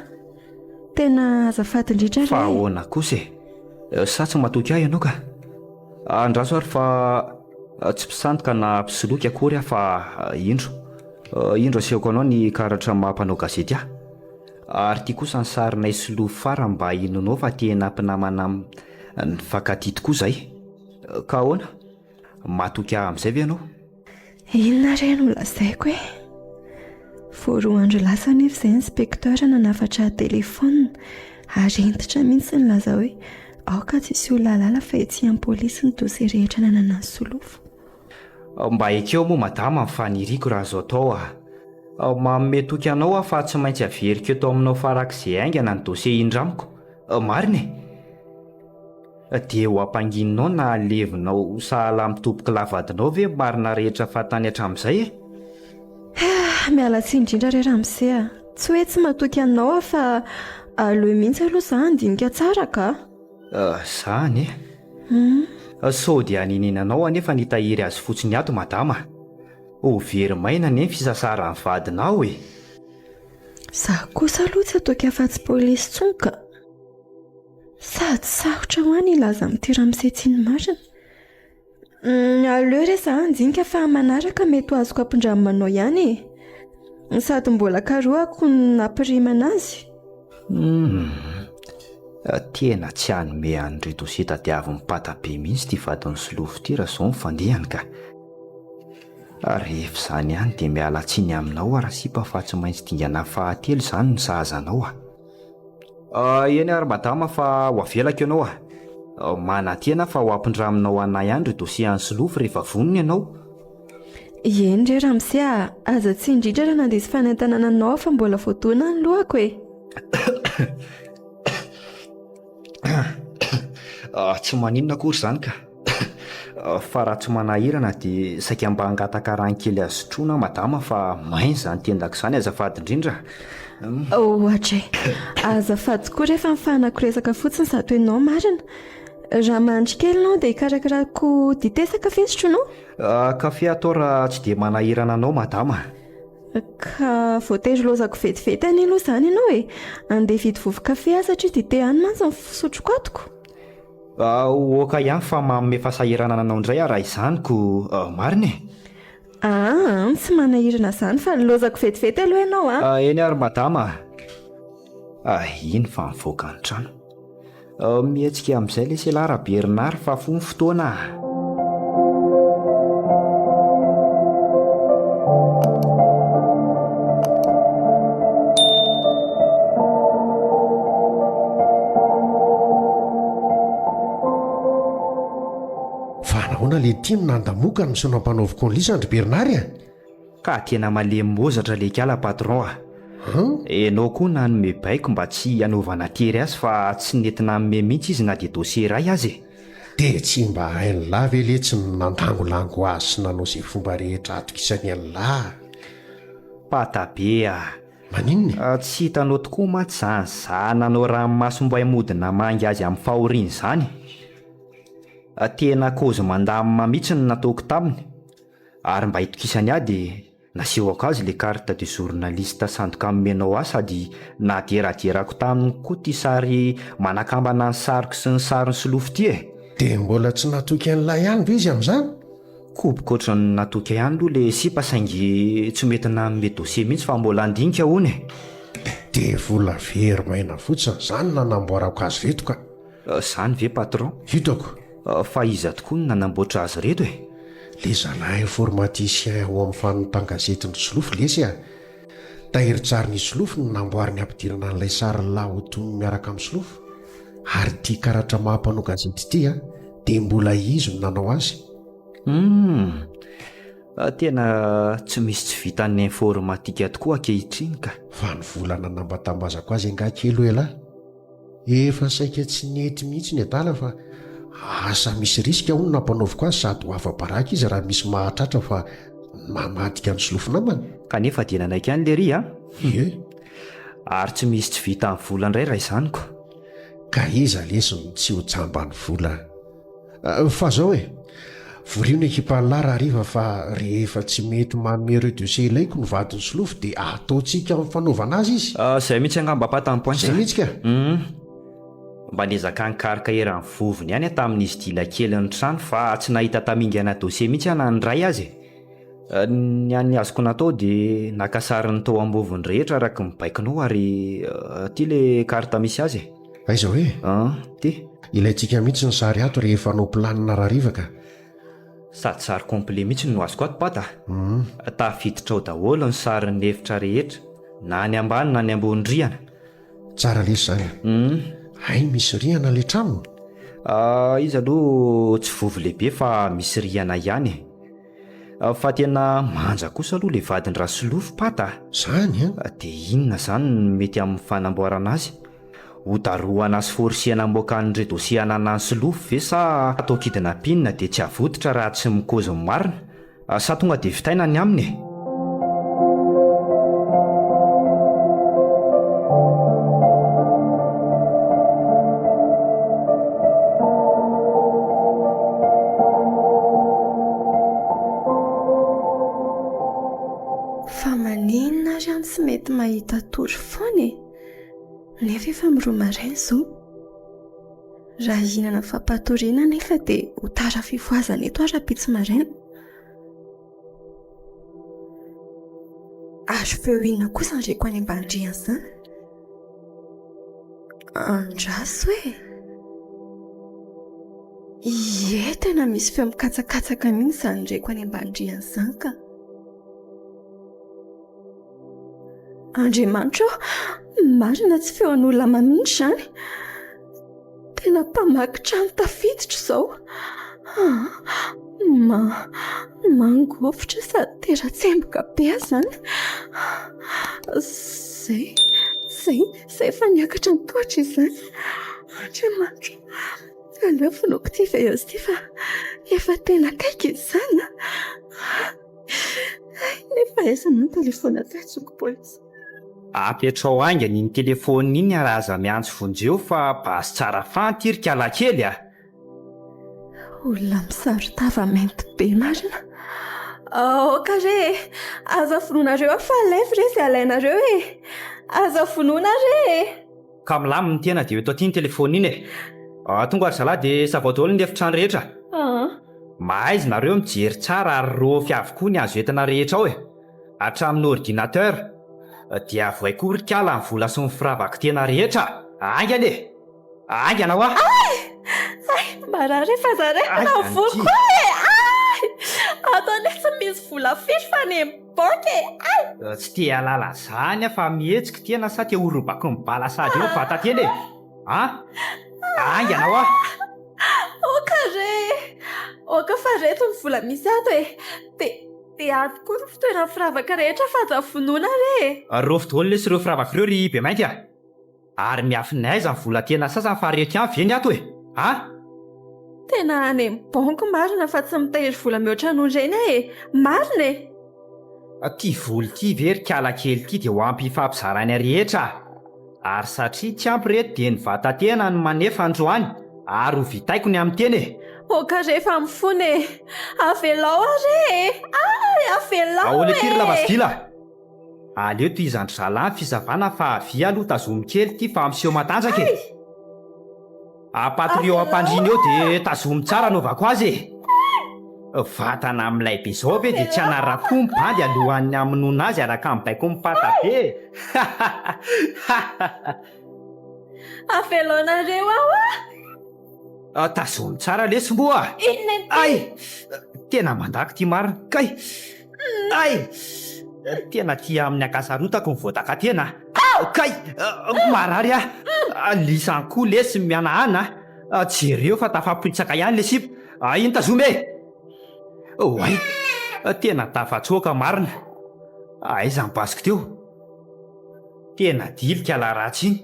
Tena azafady indrindra re. Fa ahoana kosa e? Sa tsy matoky ahy ianao ka? Andraso ary fa tsy mpisandoka na mpisoloky akory aho fa indro asehoko anao ny karatra mampanao gazety aho. Ary ity kosa ny sarinay solofo fara mba hinonao fa tena mpinamana ny fankaty tokoa izay. Ka ahoana? Matoky ahy amin'izay ve ianao? Inona re no lazaiko e? Voaroa andro lasa nefa izay inspekteur nanafatra telefona ary entitra mihitsy ny laza hoe aoka tsisy olona lala fa etsy amin'ny polisy ny dosie rehetra nanana ny solofo. Mba ekeo moa madama ny faniriako raha zao atao manome toky anao fa tsy maintsy averiko eto aminao farak'izay aingana ny dosie indramiko. Marina e? Dia ho ampangininao na levinao sahala mitompoky lavadinao ve marina rehetra fantany hatramin'izay e? Miala tsiny indrindra re ramose, tsy hoe tsy matoky anao fa aleo mihitsy aloha za handinika tsara ka. Zany e? Sao dia haninenanao anefa nitahiry azy fotsiny ato madama. Ho very maina ny fisasara ny vadinao e. Za kosa aloha tsy atoky afa-tsy polisy tsonka. Sady sarotra ho any ilaza amin'ity ramose tsiny marina. Aleo re za handinika fa manaraka mety ho azoko ampidramanao ihany e. Sady mbola karoako ny nampirimana azy. Tena tsy hanome an'ireo dosie tadiavin'ny patabe mihitsy ty vadin'ny solofo ty raha izao ny fandehany ka. Rehefa izany ihany dia miala tsiny aminao raha sipa fa tsy maintsy dingana fahatelo izany ny sahazanao eny ary madama fa ho avelako ianao manantena fa ho ampindraminao anay ihany ireo dosie an'ny solofo rehefa vonona ianao. Eny re ramose, aza tsy indrindra raha nandesy fanentanana anao fa mbola voadoana ny lohako e. Tsy maninona kory izany ka. Fa raha tsy manahirana dia saika mba hangatakaran-kely azy sotroina madama fa mainy izany tendako izany azafady indrindra. Ohatra azafady koa rehefa mifanako resaka fotsiny zato ianao marina. Raha mandry kely ianao dia hikarakarako dite sa kafe sotroinao? Kafe atao raha tsy dia manahirana anao madama. Ka voatery lozako vetivety any aloha izany ianao e. Andeha vidy vovo-kafe satria dite any mantsy ny fisotroko atoko. Oka ihany fa manome fasahirana anao indray raha izaniko marina e. Tsy manahirana izany fa lozako vetivety aloha ianao eny ary madama. Iny fa mivoaka ny trano. Mihetsika amin'izay ilay Selara Bernard fa fony fotoana. Nahoana le tia nandamoka ny sonam-panaoviko ny Lisandry Bernard Ka tena malemy mozatra le kala patron Enao koa nanome baiko mba tsy hanaovana tery azy fa tsy nentina hanome mihitsy izy na dia dossier iray azy. Dia tsy mba hainy lahy ve le tsy nandangolango azy sy nanao izay fomba rehetra atokisany an'lahy. Patabe Maninona? Tsy hitanao tokoa matsy izany za nanao ranomasombo haimodina mangy azy amin'ny fahoriana izany. Tena kozy mandamina mihitsy ny nataoko taminy. Ary mba hitokisany ahy dia nasehoko azy le carte de journaliste sandoka amenao ahy sady naderaderako taminy koa ty sary manakambana ny sariko sy ny sariny solofo ty e. Dia mbola tsy natoky an'ilay ihany ve izy amin'izany? Koboka oatra ny natoky ihany aloha le sipa saingy tsy mety nanome dossier mihitsy fa mbola andinika hono e. Dia vola very maina fotsiny izany nanamboarako azy veto ka. Izany ve patron? Hitako. Fa iza tokoa ny nanamboatra azy reto e. Le zalahy informaticien ao amin'ny fanontan-gazetiny solofo lesy tahiry tsara ny solofo no namboary ny ampidirana n'ilay sary lahotoniny miaraka amin'ny solofo. Ary tia karatra mahampanao gazety ity dia mbola izy no nanao azy. Tena tsy misy tsy vitan'ny informatika tokoa ankehitriny ka. Fa ny volana nambatambazako azy angaha kely lahy. Efa saika tsy nety mihitsy ny adala fa asa misy risika hono nampanaoviko azy sady ho afa-baraka izy raha misy mahatratra fa mamadika ny solofo namany. Kanefa dia nanaiky any le ry Ie. Ary tsy misy tsy vita ny vola indray raha izaniko. Ka iza lesiny tsy ho jamba ny vola. Fa zao voriana ekipa lara hariva fa rehefa tsy mety manome ireo dossier ilaiko ny vadiny solofo dia ataontsika amin'ny fanaovana azy izy. Izay mihitsy angamba patany point. Izay mihitsy ka. Mba niezaka nikaroka eran'ny vovony ihany tamin'izy dila kely ny trano fa tsy nahita tamingana dossier mihitsy ana ndray azy. Ny any azoko natao dia nakasary ny tao ambovony rehetra araka ny baikinao ary ty le karta misy azy. Aiza hoe? Ty. Ilayntsika mihitsy ny sary ato rehefa anao planina rariva ka. Sady sary complet mihitsy no azoko ato pata. Tafiditra ao daholo ny sarin'ny efitra rehetra na ny ambany na ny ambony rihana. Tsara lesy zany. Hay misy rihana le trano? Izy aloha tsy vovo lehibe fa misy rihana ihany. Fa tena manja kosa aloha le vadiny Rasolofo pata. Zany dia inona zany mety amin'ny fanamboarana azy? Hodaroana azy forsiana moka an'ireo dossier ananan'ny solofo ve sa atao kidnapina dia tsy avototra raha tsy mikozy ny marina? Sa tonga dia vitaina ny aminy e? Fa maninona ary any tsy mety mahita tory foana nefa efa miroa maraina izao. Raha hihinana fampatoriana nefa dia ho tara fifoazana eto ary pitsy maraina. Azo feo inona kosa nireko any ambandriana izany? Andraso tena misy feo mikatsakatsaka mihitsy izany nireko any ambandriana izany ka. Andriamanitra marina tsy feon'olona manintra izany. Tena mpamaky trano tafiditra izao. Mangofitra sady tera-tsemboka be izany. Zay efa niakatra ny tohatra izany. Andriamanitra aleo fonoako ty ve izy ty fa efa tena kaiky izy izany nefa aizany no telefona tatsoko polisy. Apetrao aingany ny telefony iny raha aza miantso vonjeo fa basy tsara fantirika alakely a. Olona misarotava mainty be marina. Kare, aza fononareo fa lefy re sy alainareo e. Aza fononare. Ka milaminy tena dia eto aty ny telefony iny e. Tonga ry zalahy dia sava daholo ny efitrano rehetra. Mahay izy nareo mijery tsara ary rofy avokoa ny azo entana rehetra ao e. Hatramin'ny ordinateur dia voaikorikala ny vola sy ny firavaka tena rehetra. Aingana e. Aingana ho a. Marary fa zareo na vola koa e. Atao nefa misy vola firy fa ny banky e. Tsy tia halala zany fa mihetsika tena sa tia horobako ny bala sady eo vata teny e. Aingana ho a. Kare. Ka fa reto ny vola misy ato e. Dia ato koa ny fitoerany firavaka rehetra fa aza fonona re. Rofy daholo lesy ireo firavaka ireo ry be mainty a. Ary miafinay aza ny vola tena sasany fa rehetra ihany veny ato e. Tena any amin'ny banky marina fa tsy mitahiry vola mihoatra noho ireny e. Marina e. Ty voly ty very kala kely ty dia ho ampy fampizarany rehetra. Ary satria tsy ampy reto dia ny vata tena no manefa androany ary ho vitaiko ny amin'ny teny e. Kare fa mifony e. Avelao are. Avelao e. Ahoana ty ry lavasivila. Aleo toy izany zalahy ny fizavana fa avia aloha tazomy kely ty fa miseho matanjaka e. Apatrio ampandriny eo dia tazomy tsara novako azy e. Vatana amin'ilay be zao be dia tsy hanarakoa mibandy alohan'ny hamonoana azy araka mibaiko mipata be. Avelanareo aho tazomy tsara lesy mboa. Ay, tena mandako ty marina. Kay. Ay, tena tia amin'ny akasarotako ny voataka tena. Kay, marary lisan'ny koa lesy mianahana. Jereo fa tafampitsaka ihany le sipa. Iny tazomy e. Ay, tena tafatsoaka marina. Aiza mibasiko teo. Tena dilika laharatsy iny.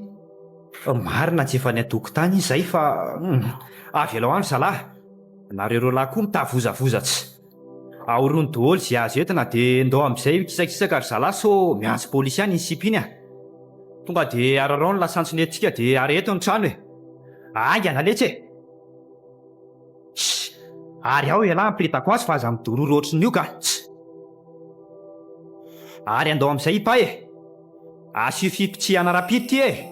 Marina tsy efa ny atokotany izay fa avy alao andro zalahy. Nareo reo lahy koa mitavozavozatsy. Ahorony daholo zay azo entana dia ndao amin'izay kisakisaka ry zalahy so miantso polisy ihany iny sipa iny a. Tonga dia ararao ny lasantsony etontsika dia areto ny trano e. Aingana letsy e. Ary aho ialahy mipiritako azy fa aza midororo ohatriny io ka. Ary andao amin'izay ipa e. Asio fipitsiana rapity ty e.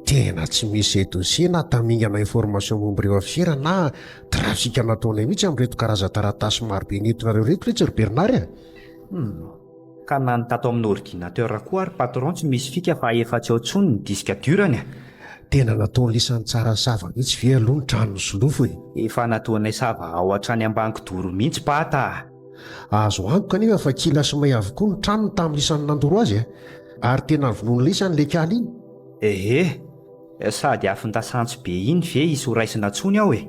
Tena tsy misy eto sy na tamingana information momba ireo afisera na trafika nataonay mihitsy amin'reto karaza-taratasy marobe nentinareo reto rehetra ry Bernard Ka na nitato amin'ny ordinateur koa ary patron tsy misy fika fa efa tsy ao tsony ny diska durany. Tena nataony lisan'ny tsara sava mihitsy ve aloha ny trano solofo e. Efa nataonay sava ao hatrany ambanky doro mihitsy pata. Azo anko kanefa fa kila sy may avokoa ny tranony tamin'ny lisan'ny nandoro azy ary tena vonono lisany le kaly iny. Sady afintasantso be iny ve isy ho raisina tsony aho e.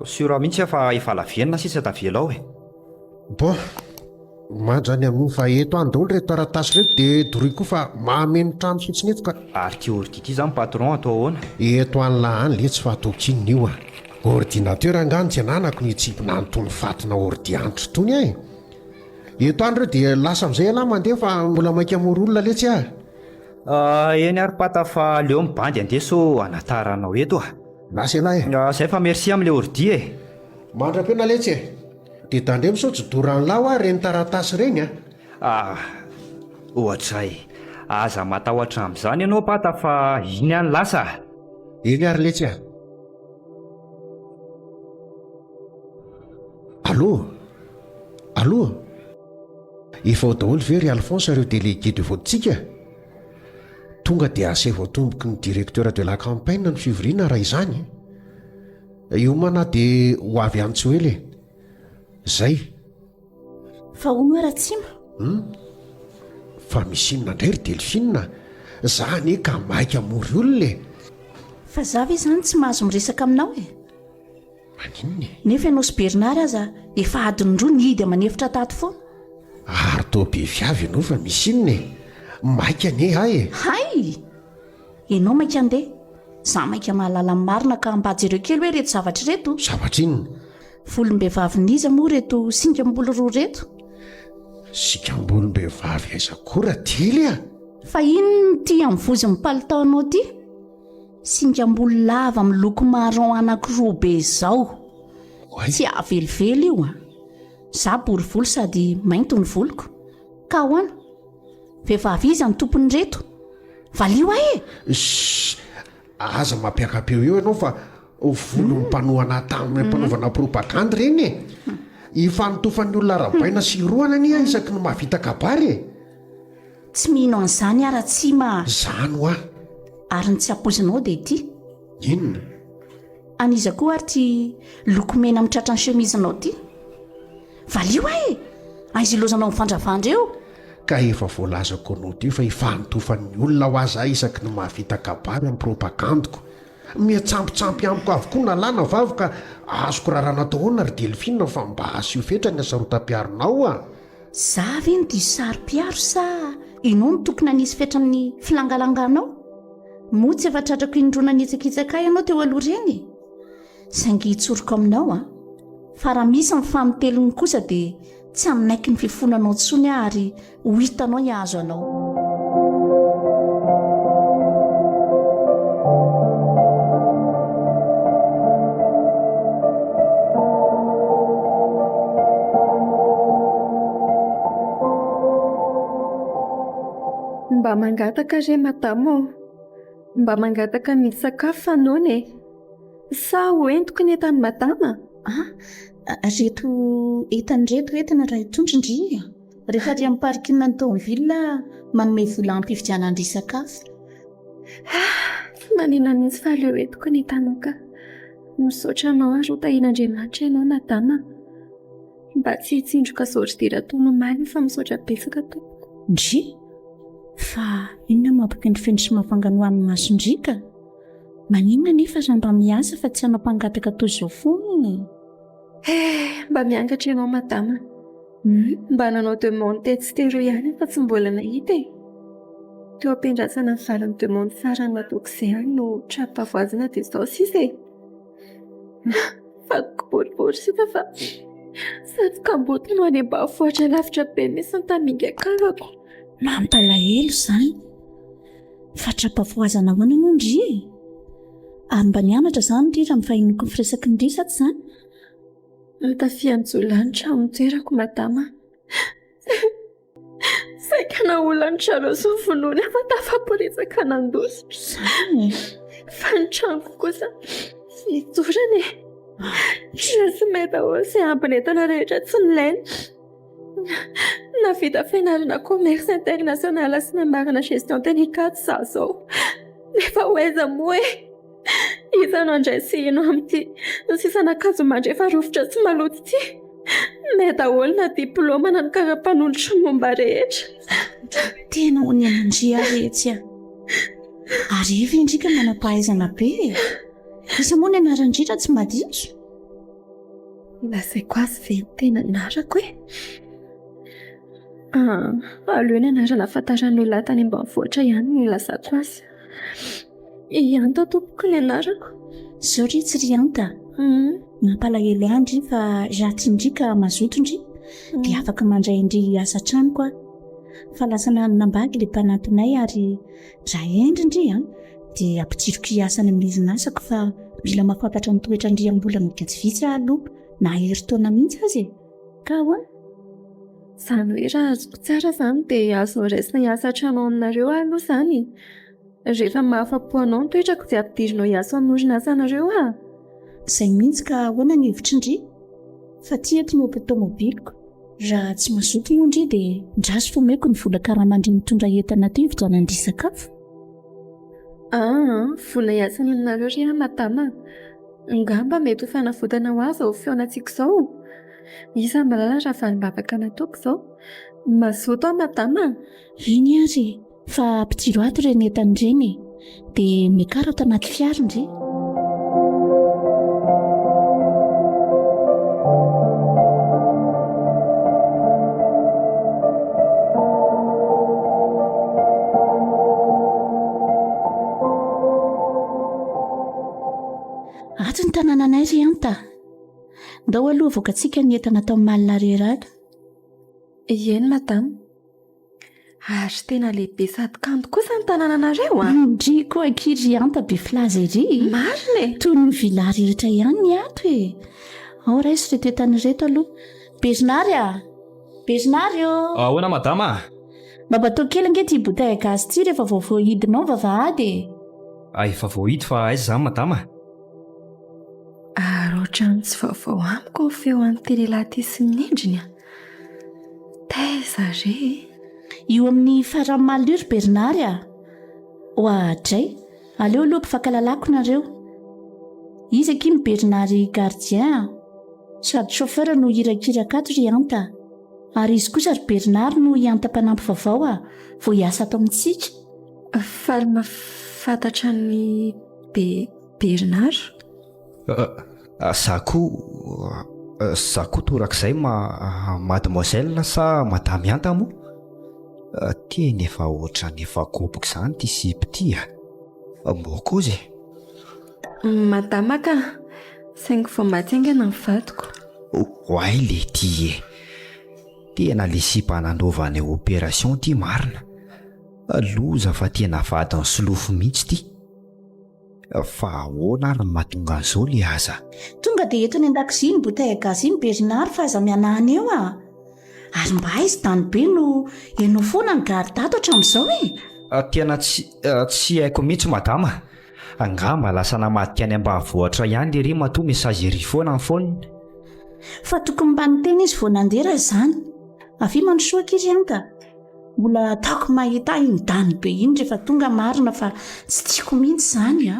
Sura mihitsy fa efa lavenina sisa tavelao e. Mandrany amin'ny fa eto any daholo reto taratasy reto dia doroy koa fa mahameny trano fotsiny eto ka. Ary ty ordi zany patron atao ahoana? Eto an'la any le tsy fa atao kinina io ordinateur angano tsy ananako ny tsipina antony fatina ordi antro tony ahy. Eto any reo dia lasa amin'izay alahy mandeha fa mbola mainka moro olona letsy eny ary pata fa leo mibandy andeso anataranao eto Lasa alahy zay fa merci amin'le ordi e. Mandra-pena letsy dia tandre misaotsy doran'ny lahy ho reny taratasy reny Ohatray aza matahotra amin'izany ianao pata fa iny any lasa. Eny ary letsy Allô efa ao daholo ve ry Alphonse ireo délégué de vote-tsika? Tonga dia asay voatomboky ny directeur de la campagne ny fivoriana raha izany. Io mana dia ho avy any Tsoele. Zay. Fa hono Ratsima? Fa misy inona indray ry Delphine? Zany ka maika mory olona. fa za ve izany tsy mahazo miresaka aminao e. maninony nefa ianao sy Bernard aza efa adinindroa ny hidy amanefitra tato foana. ary to be viavy ianao fa misy inona e maika ane ay e. Hay ianao maika andeha za maika mahalala ny marina ka ambady ireo kely hoe reto zavatra reto. zavatra inona? Volom-behivaviniza moa reto singamboly roa reto. Sikambolombehivavy aiza kora tely a? Fa ino ty amin'ny vozin'ny palitaonao ty? Singamboly lava miloko marron anankiroa be izao. Tsy avelively io a. Za borivolo sady mainty ny voloko. Ka hoana vehivavy iza ny tompony reto. Valio ahy e. Aza mampiakapeo eo ianao fa volo mpanohana tamin'ny mpanaovana propagande reny e. Ifanotofan'ny olona rabaina sy roana ania isaky ny mahavita kabary e. Tsy mino an'izany ara tsy ma. Zany ho a. Ary ny tsy apozinao dia ity. Inona? Aniza koa ary ty lokomena mitratra ny chemisenao ty. Valio ahy e. Aizy ilozanao ny fandravandra eo. Ka efa voalazako anao ty fa ifanotofan'ny olona ho aza isaky ny mahavita kabary amin'ny propagandiko. Miatsampitsampy amiko avokoa na lana vavy ka azoko rarana tahoana ry Delphine fa mba asio fetra ny asarotam-piaronao a. Za ve ny diso sary-piaro sa ianao no tokony anisy fetrany filangalanganao? Moa tsy efa tratrako indrona nitsakitsaka ianao teo aloha reny. Saingy hitsoroko aminao a. Fa raha misy ny famitelony kosa dia tsy aminaiky ny fifonanao tsony ary ho hitanao hiazo anao. Mba mangataka re madamo, mba mangataka misy sakafo fanaony e. Sa hoentiko ny entany madama? Reto entan'reto entina raha hitondrindria. Rehefa ry amin'ny parkina ny Tonville manome vola ampy fividianana ny sakafo. Tsy manina mihitsy fa leo entiko ny entanoka. Misaotra anao ary ho tahian'Andriamanitra ianao madama. Mba tsy hitsindroka saoridira tono maly fa misaotra betsaka tompoko. Ndry? Fa inona mampikendrifendry sy mafangano amin'ny masondrika? Maninona nefa raha mba miasa fa tsy hanao mpangataka toy izao foana? Mba miangatra ianao madama. Mba nanao demande tety tero ihany fa tsy mbola nahita e. Teo ampiandrasana ny valan'ny demande farany nataoko izay ihany no trapavoazina dia izao sisa e. Fakoko boribory sika fa sady kamboty no any ambanivohitra lavitra be misy ny taminga kavako. Mampalahelo izany. Fa trapavoazana ahoana moa ndry e? Ary mba nianatra izany ndry raha mifahinoko ny firesaky ny ndry sa tsy izany? Mitafianjolanitra amin'ny toerako madama. Saika na olanitra roso vonoana fa tafaporizaka nandoso. Izany fa ny tranoko kosa sy torana e. Tsy mety daholo izay ambin'entana rehetra tsy nilaina. Navita fianarana commerce international sy namarina gestion délicate za zao. Nefa hoaiza moa e. Iza no andraisino amin'ity ny sisana akanjo mandrefa rovitra tsy maloto ty. Mety daholo na diplôma na ny kara-panondro momba rehetra. Tena ho ny anandria rehetra a. Ary efa indrika manam-pahaizana be e. Isa moa ny anaran-dritra tsy maditro. Lazaiko azy ve ny tena anarako e. Aleo ny anarana fantaran'ny olona tany ambanivohitra ihany ny lazako azy. Ianta tompoko ny anarako. Zao ry tsy ry anta. Mampalahelo andry fa raty indrika mazoto indry dia afaka mandray indry asa tranoko a. Fa lasa nanambagy ilay mpanatonay ary raha endry indry dia ampitiroko hiasa ny amin'ny asako fa mila mahafantatra ny toetra indry amin'ny mbola migajivitsy aloha na herintaona mihitsy azy e. Ka hoana? Izany hoe raha azoko tsara izany dia azo raisina hiasa an-trano aminareo aloha izany. Rehefa mahafa-po anao ny toetrako dia ampidirinao hiasa amin'ny orinasa anareo a. Izay mihitsy ka ahoana ny hevitra indry? Fa ty eto ny tomobiko. Raha tsy mazoto moa indry dia ndraso fomeko ny vola karamandry mitondra entana teo hividianana indry sakafo. Vola hiasa ny aminareo ry madama. Ngamba mety ho fanafodana ho azy ao feonantsika izao. Isa malala raha vanim-bavaka nataoko izao. Mazoto aho madama. Iny ary fa ampitiro ato ireny entana ireny. dia miakara ato anaty fiara indre. Ato ny tanànanay ry anta. Ndao aloha voakatsika ny entana tao amin'ny malina reraka. Eny madama, ary tena lehibe sady kanto kosa ny tanànanareo a. Ndry koa ankiry anta be filaza iry. Marina e. Toy ny vilary rehetra ihany ny ato e. Ao raiso reto entany reto aloha. Berinary a. Berinary o. Ahoana madama? Babatao kely ange ty bouteille gaz ty rehefa voahidinao vavahady. Efa voahidy fa aiza izany madama? Ary ohatrany tsy vaovao amiko ny feo an'ny télé-laty sy ny endriny a. Taiza re? Io amin'ny farany malure Bernard a. Ohatray, aleo aloha mpifakalalako nareo. Izy aky ny Bernard gardien, sady chauffeur no hirakiraka ato ry anta. Ary izy kosa ry Bernard no ianta-panampy vaovao a, vao hiasa ato amintsika. Faly mahafantatra ny Bernard? Za koa torak'izay mademoiselle sa madame anta moa? Teny efa ohatrany efa kopiko izany ty sipy ty a. Mokozy. Madama ka, saingy vao matengana ny vadiko. Oay le ty e. Tena le sipy anandaovana opération ty marina. Loza fa tena vadiny solofo mihitsy ty. Fa ahoana ary mahatonga an'izao le aza? Tonga dia eto ny an-dakozia ny bouteille gaz iny Bernard fa aza mianahany eo a. Ary mba izy tany be no ianao foana ny gardato hatramin'izao e. Tena tsy haiko mihitsy madama. Angamba lasa namadika any ambanivohitra ihany le ry matoa mesagery foana ny foniny. Fa tokony mba niteny izy vao nandera izany. Afy mandrosoa kiry anta. Mbola ataoko mahita iny dany be iny rehefa tonga marina fa tsy tiako mihitsy izany a.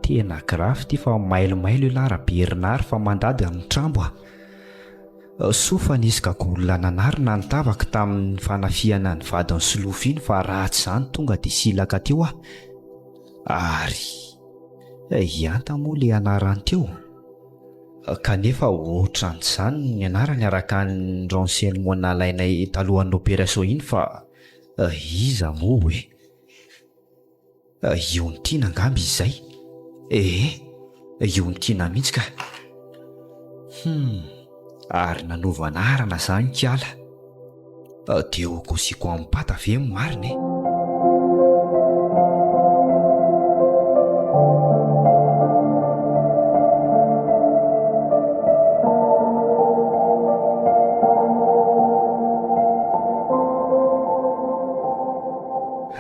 Tena grafy ty fa mailomailo ilara Bernard fa mandady amin'ny trambo a. Sofa nisy olona nanarina nitavaka tamin'ny fanafiana ny vadiny solofo iny fa ratsy izany tonga dia silaka teo a. Ary ianta moa le anarany teo. Kanefa ohatran'izany ny anarany araka ny renseignement nalainay talohan'ny opération iny fa iza moa hoe? Io ny tiana angamba izay. Io ny tiana mihitsy ka. Ary nanova anarana izany kiala. Dia okosiko amin'ny pata ve marina e?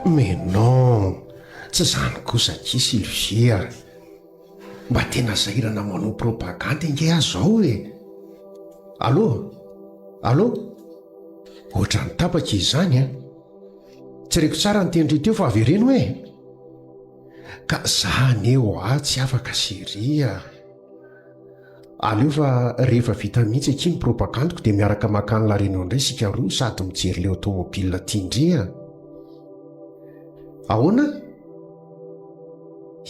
Mais non, tsy izany kosa ki Sylvia. Mba tena zahirana manao propagande inge aho zao e. Allô? Ohatra ny tapaka izany a. Tsy reko tsara ny tendry teo fa avereno e. Ka zany eo tsy afaka Syria. Aleo fa rehefa vita mihitsy aky ny propagandiko dia miaraka makany la réunion indray sika roa sady mijery le automobile tindria. Ahoana?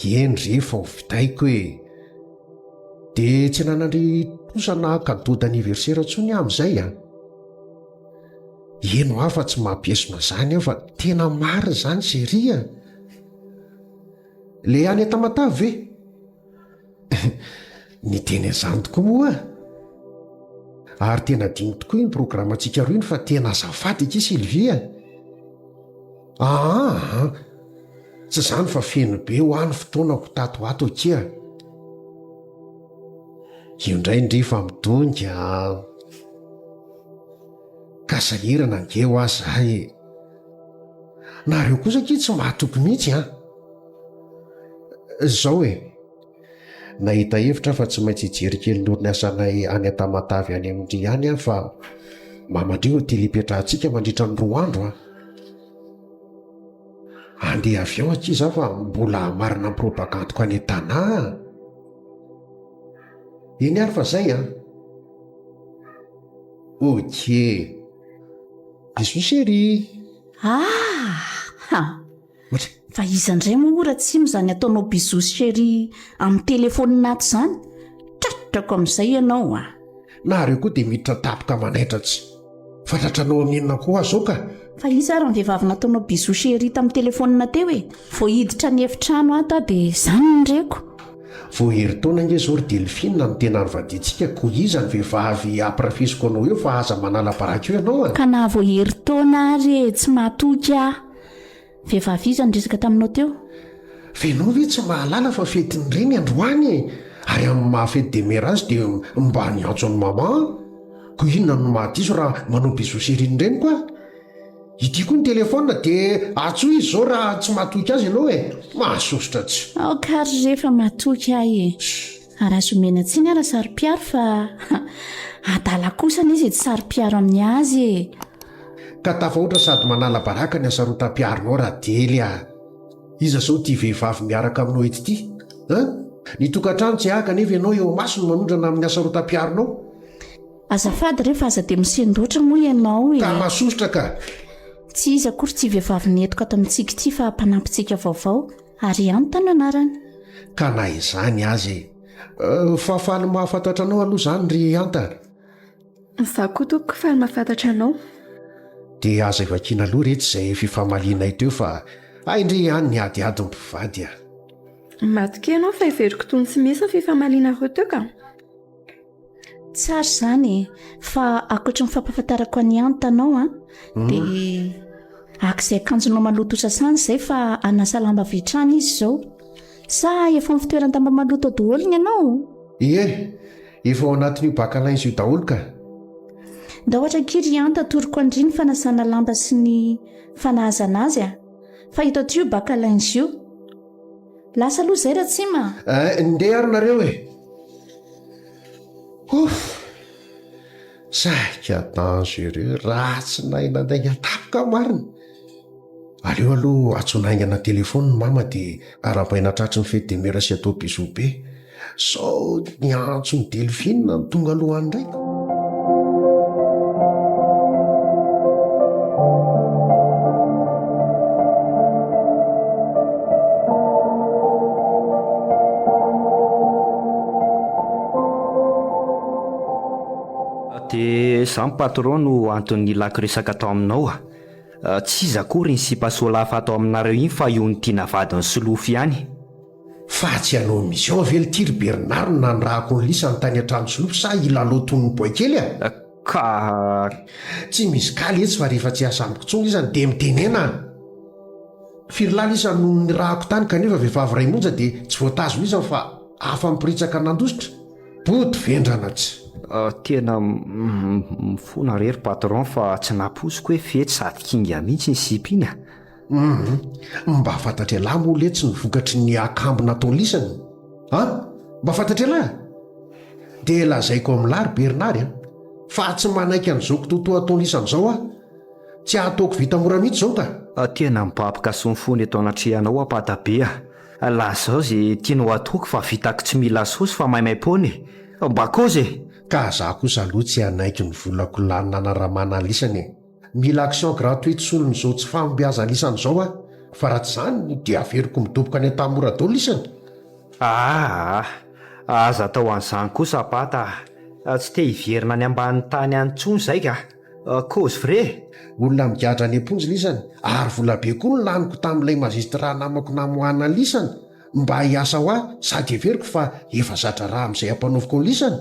Eny rehefa ho vitaiko e. Dia tsy nanandry tosana cadeau d'anniversaire intsony amin'izay a. Eno afa tsy mahabiesona izany aho fa tena mary izany Syria. Le any Tamatavy ve? Ny teny izany tokoa moa. Ary tena diny tokoa iny programantsika roa iny fa tena azafady aky Sylvia. Tsy izany fa feno be ho any fotoana ho tato ato akia. Io indray ndrefa midonga. Ka sahirana ange ho azy zahay. Nareo kosa aky tsy mahatoky mihitsy a. Zao e. Nahita hevitra fa tsy maintsy hijery kely ny orinasa-nay any Tamatavy any amin'indry ihany aho fa mamandreo telipetrahantsika mandritra ny 2 andro a. Andeha avy ao aky za fa mbola marina ny propagandiko any an-tanà. Eny ary fa zay a. Ok. Bisous chérie. fa izandray moa ora tsimo zany ataonao bizou chéri amin'ny telefoninaty zany tratrako amin'izay ianao a. nareo koa dia miditra tapoka manaitratsy fantatranao amin'inona koa azao ka. fa iza ary ny vehivavy nataonao bizou chéri tamin'ny telefonina teo e voahiditra ny efitrano ata dia izany nyreko. vo heri-taona nge zao ry delphine no tena nyvadintsika ko iza ny vehivavy ampirafisiko anao eo fa aza manala baraka io ianao a. ka na voaheri-taona ary tsy mahatoky ah. vehivavy iza nyresaka taminao teo. fenao ve tsy mahalala fa fetiny reny androany ary amin'ny mahafety demerazy dia mba niantso any mama ko inona no mahadiso raha manao bizou chéri reny koa. ity koa ny telefona dia atso izy zao raha tsy mahatoky azy ianao e mahasositra tsy. kary rehefa mahatoky ahy e ary azo mena tsiny ara sary-piaro fa adala kosana izy tsy sary-piaro amin'ny azy e. ka tafahoatra sady manala baraka ny asarotam-piaronao raha dely a. iza zao tia vehivavy miaraka aminao ety ity ny tokantrano tsy ahaka nefa ianao eo maso no manondrana amin'ny asarotam-piaronao. azafady rehefa aza dia misendoatra moa ianao e. ka mahasositra ka. tsy iza kory tsy vehivavy netoko ato amintsika ity fa mpanampintsika vaovao ary antany anarany. ka na izany azy fa faly mahafantatra anao aloha zany ry anta. za koa toko faly mahafantatra anao. dia aza ivakiana aloha rehetra izay fifamalianay teo fa aindry any ny adiady mpivady a. matoka ianao fa iveriko tony tsy misy ny fifamaliana ro teo ka. tsara izany fa akoatra ny fampahafantarako any antanao a dia akizay akanjonao maloto sasany izay fa anasa lamba vetrany izy izao sa efa amin'ny fitoeran-damba maloto daholo ny ianao. ie efa ao anatin'io bakalainzy io daholo ka. da ohatra kiry anta toroko andriny fanasana lamba sy ny fanahazana azy a fa hito atrio bakalainzy io lasa aloha izay raha tsy ma. ndeha ary nareo e. saika dangereux raha tsy nainandainga tapoka marina. aleo aloha atsonaingana telefony ny mama dia arapaina tratry ny fety demera sy atao bizou be sao ny antso ny delphine ny tonga alohany ndraiky. dia za patron no antony lako resaka atao aminao tsy iza kory ny sipasola fa atao aminareo iny fa io ny tiana vadiny solofy ihany. fa tsy anao mission vely tiry bernard na ny rahako ny lisa ny tany an-trano solofy sa ilalotony ny boakely a. ka tsy misy kaly etsy fa rehefa tsy asambokitsonga izany dia mitenena firila lisa no ny rahako tany kanefa vehivavy ray monja dia tsy voatazo izany fa afa mipiritsaka nandositra body vendrana tsy. tena mifona rery patron fa tsy naposiko hoe fety sady kinga mihitsy ny sipiny a. mba fantatra lahy moa letsy ny vokatry ny akambo nataony lisany mba fantatra lahy dia lazaiko amin'lary bernard fa tsy manaiky an'izao kototoa ataony lisany izao tsy ahataoko vita mora mihitsy zao ka. tena mibabika sy mifony eto anatrehanao apatabe laha zao zay tianao atoko fa vitako tsy mila sosy fa maimay-pony mba kozy ka za kosa aloha tsy hanaiky ny volako lanina naramana lisany mila action gratuite solony zao tsy fambiaza lisany izao fa raha tsy zany dia averiko midoboka any an-tamora-dao lisany. aza atao an'izany kosa apata tsy te hiverina ny ambany tany antsony zay ka kozy vre olona migadra ny amponjy lisany ary volabe koa ny laniko tamin'ilay mazistra namako namohana lisany mba hiasa ho sady everiko fa efa zatra raha amin'izay ampanaoviko ny lisany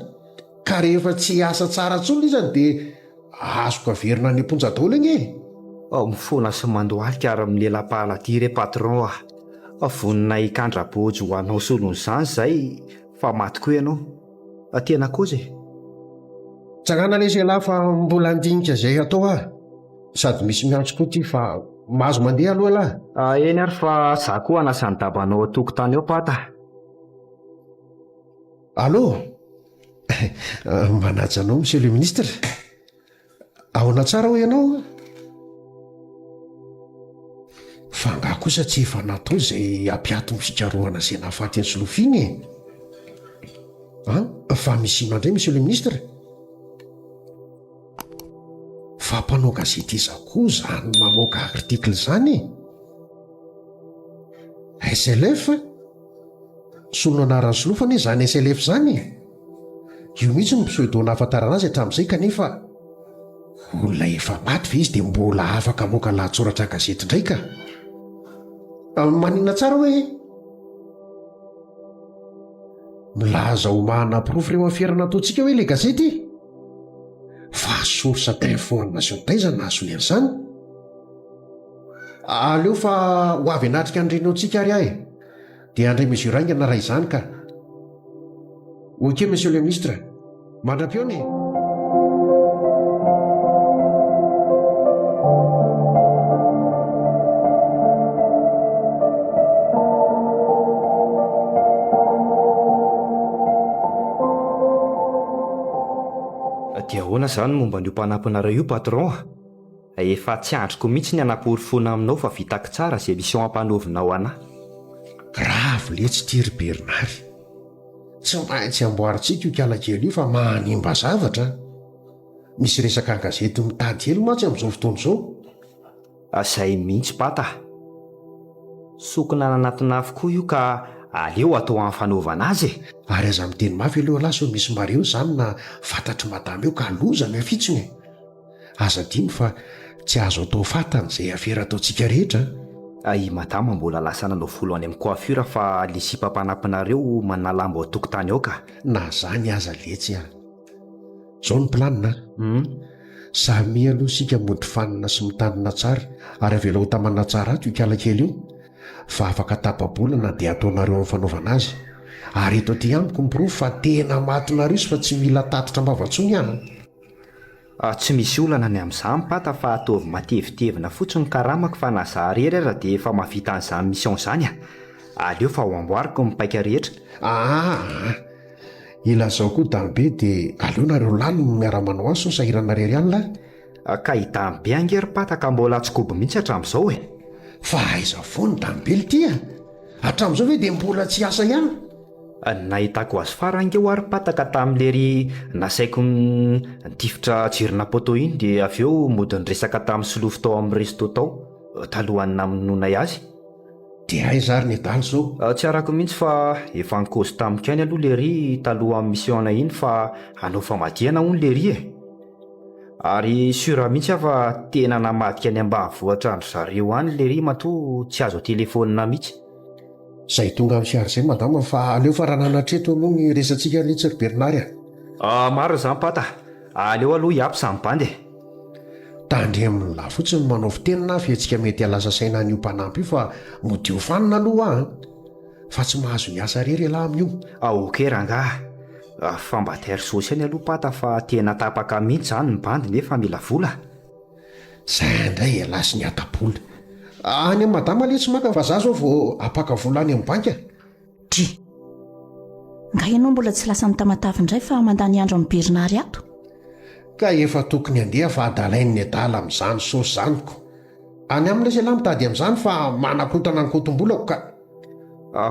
ka rehefa tsy asa tsara ntsony lisany dia azoko averina ny amponja daholo iny mifona sy mandohalika ary amin'ny lela-pahalady patron vonina hikandrabojy ho anao solon'izany zay fa maty koa ianao tena kozy tsangana leselahy fa mbola andinika zay atao sady misy miantso koa ty fa mahazo mandeha aloha lahy eny ary fa za koa anasany dabanao atokotany eo pata. allo manaja anao monsieur le ministre ahona tsara ho ianao fa ngah kosa tsy efa natao zay ampiato ny fikarohana zay nahafaty ny solofiny fa misy ino andray monsieur le ministre fa mpanao gazety izakoa zany mamoaka artikle zany SLF solona anarany solofana zany SLF zany io mihitsy ny pseudo nahafantarana azy hatramin'izay kanefa olona efa maty ve izy dia mbola afaka moka lahatsoratra gazety indraika manina tsara hoe milaza homahana pirofo ireo afierana ataontsika hoe ilay gazety fa source d'information taizana azony an'izany aleo fa ho avy anatrika andreny aotsika ary ahy dia andray mesure aingana raha izany ka ok monsieur le ministre mandram-piony dia ahoana izany momba an'io mpanampinareo io patron efa tsy andriko mihitsy ny anapory-fona aminao fa vitako tsara izay mission ampanovinao anahy grave letsy tiry Bernard tsy maintsy amboarintsika io kialakely io fa manimba zavatra misy resaka gazety mitady helo matsy amin'izao fotoana izao izay mihitsy pata sokona nanatina avokoa io ka aleo atao amin'ny fanaovana azy ary aza miteny mafy aloha laso misy mareo izany na fantatry madama eo ka lozana fitsiny aza dimy fa tsy azo atao fatana izay afera ataontsika rehetra i madama mbola lasa nanao folo any amin'ny coiffure fa lisipam-panampinareo manalamba ao tokotany ao ka na zany aza letsy zao ny planina samy aloha sika mody fanina sy mitandina tsara ary avela ho tamana tsara ato ikalakely io fa afaka tapabolana dia ataonareo amin'ny fanaovana azy ary eto aty amiko mipirofo fa tena matinareo sy fa tsy mila tatitra mbavantsony any tsy misy olana ny amin'izany pata fa ataovy matevitevina fotsiny karamako fa na za rery ara dia efa mavita an'izany mission izany aleo fa ho amboariko mipaika rehetra ilazao koa dambe dia aleo nareo lany miara-manao azy so sahirana rery any lahy ka hidambe angery pata ka mbola tsykobo mihitsy hatramin'izao fa aiza foany dambely tya hatramin'izao hoe dia mbola tsy asa ihany nahitako azy farangeo ary pataka tamin'lery nasaiko nitifitra jirina poto iny dia avy eo mody nyresaka tamin'ny solofo tao amin'ny resto tao talohan'ny namononay azy dia aiza ary ny adaly izao tsy arako mihitsy fa efa nikozy tamiko any aloha lery taloha amin'ny mission iny fa hanao famadihana hono lery ary sura mihitsy afa tena namadika any ambanivohitra andro zareo any lery matoa tsy azo telefonina mihitsy izay tonga amin'ny fiary izay madama fa aleo fa raha nanatreto aloha ny resantsika litsy Bernard maro izany pata aleo aloha hiapy izany bandy tandre amin'ny lahy fotsiny manao fitenina fihetsika mety halasa saina an'io mpanampy io fa modio fanina aloha fa tsy mahazo ny asa rery lahy amin'io ok rangahy fa mba tery sosiany aloha pata fa tena tapaka mihitsy izany ny bandy nefa mila vola izay indray alasy ny atapola any amin'ny madama le tsy maka fa za zao vao apaka volany amin'ny banka dry nga ianao mbola tsy lasany tamatavy indray fa mandany andro amin'ny Bernard ato ka efa tokony andeha fa adalainy ny adala amin'izany sosy zaniko any amin'ilay zay lahy mitady amin'izany fa manakontana ny kotom-bolako ka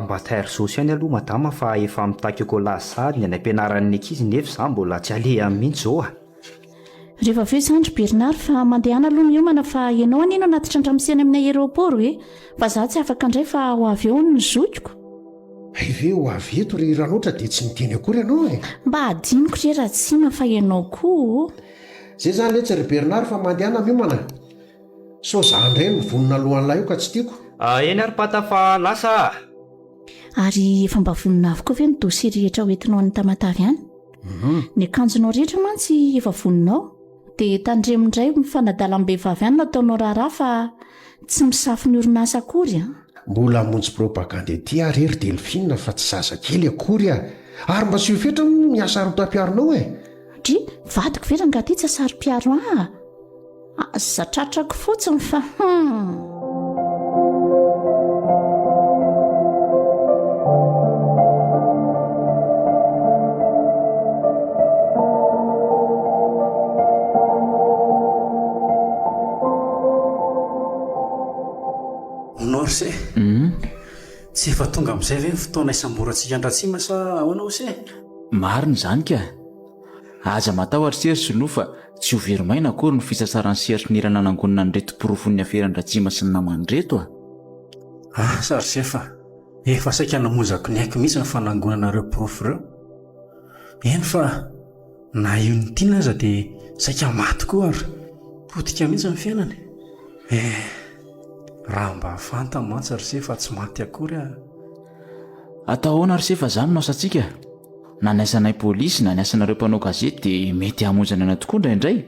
mba tery sosiany aloha madama fa efa mitaky kolasady ny any ampianaran'ny ankizy nefa izany mbola tsy aleha mihitsy zao rehefa aveo izandry Bernard fa mandehana aloha miomana fa ianao anino anatitra andramisiany amin'ny aéroport fa za tsy afaka indray fa ho avy eo ny zokiko ve ho avy eto ry ranoatra dia tsy miteny akory ianao mba adiniko re raha tsy mafa ianao koa zay zany letsy ry Bernard fa mandehana miomana so za indray mivonona alohan'lahy io ka tsy tiako eny ary pata fa lasa ary efa mba vonona avokoa ve ny dosie rehetra hoentinao any tamatavy any ny akanjonao rehetra mantsy efa voninao dia tandremindray mifanadalam-behivavy any nataonao raharaha fa tsy misafy ny orinasa akory mbola monjy propagande ty arery Delphine fa tsy zaza kely akory ary mba sy hofetra miasa rotam-piaronao dry vadiko vera ngaty tsy asary-piaro zatratrako fotsiny fa norse tsy efa tonga amin'izay ve ny fotoana isamborantsika andratsima sa ahoana ose marina izany ka aza matahotra seritry no fa tsy ho verimaina akory no fisasarany seritry nirana nangonina ny reto-porofon'ny aferan-dratsima sy ny namany reto sary zefa efa saika namozako ny haiko mihitsy ny fanangonanareo prof ireo. Eny fa na io ny tiana aza dia saika maty koa ary potika mihitsy ny fiainany. Raha mba fantany mantsy ry se fa tsy maty akory a. Atao ahoana ry se fa zany no asantsika. Na ny asanay polisy na ny asanareo mpanao gazety dia mety hamonjana ana tokoa indraindray.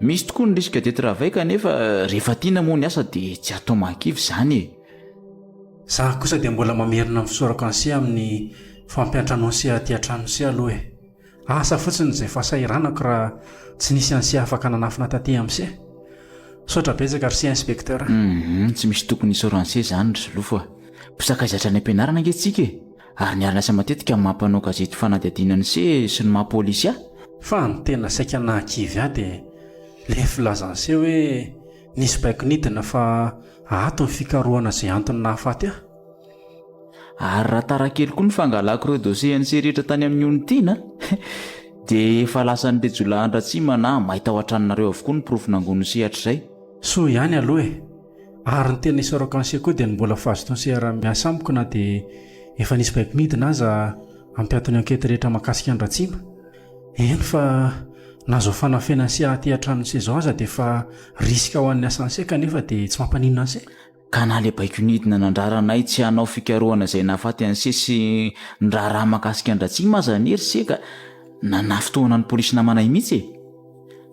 Misy tokoa ny risque de travail kanefa rehefa tiana moa ny asa dia tsy atao mahakivy izany e. Zaho kosa dia mbola mamerina misorako anse amin'ny fampiantra anonse aty an-trano se aloha e. Asa fotsiny izay fahasahiranako raha tsy nisy anse afaka nanafina taty amin'se. Saotra betsaka ry se inspecteur. Tsy misy tokony isoranse izany ry solofo a. Mpisakaizatra ny ampianarana ankehtsika e. Ary ny arina matetika amin'ny mampanao gazety fanadihadiana ny se sy ny mahapolisy ahy. Fa ny tena saika nahakivy ahy dia le filazanse hoe nisy baiko nidina fa ato ny fikarohana izay antony nahafaty ahy. Ary raha tara kely koa ny fangalako ireo dosie an'se rehetra tany amin'ny onitiana dia efa lasan'ny lejolahandratsima na mahita ao an-tranonareo avokoa ny profo nangony sehatra izay. So ihany aloha e. Ary ny tena isorako anse koa dia ny mbola fahazotoanse ara-miasa amiko na dia efa nisy baiko midina aza ampiatony ankety rehetra mahakasika andratsima. Eny fa nazo fanafena se aty an-trano se zao aza dia efa risika ho an'ny asanse kanefa dia tsy mampaninona anse. Ka na le baiko nidina nandraranay tsy hanao fikarohana izay nahafaty an'se sy ndraraha mahakasika andratsima aza nery se ka nanafitohana ny polisy namanay mihitsy e.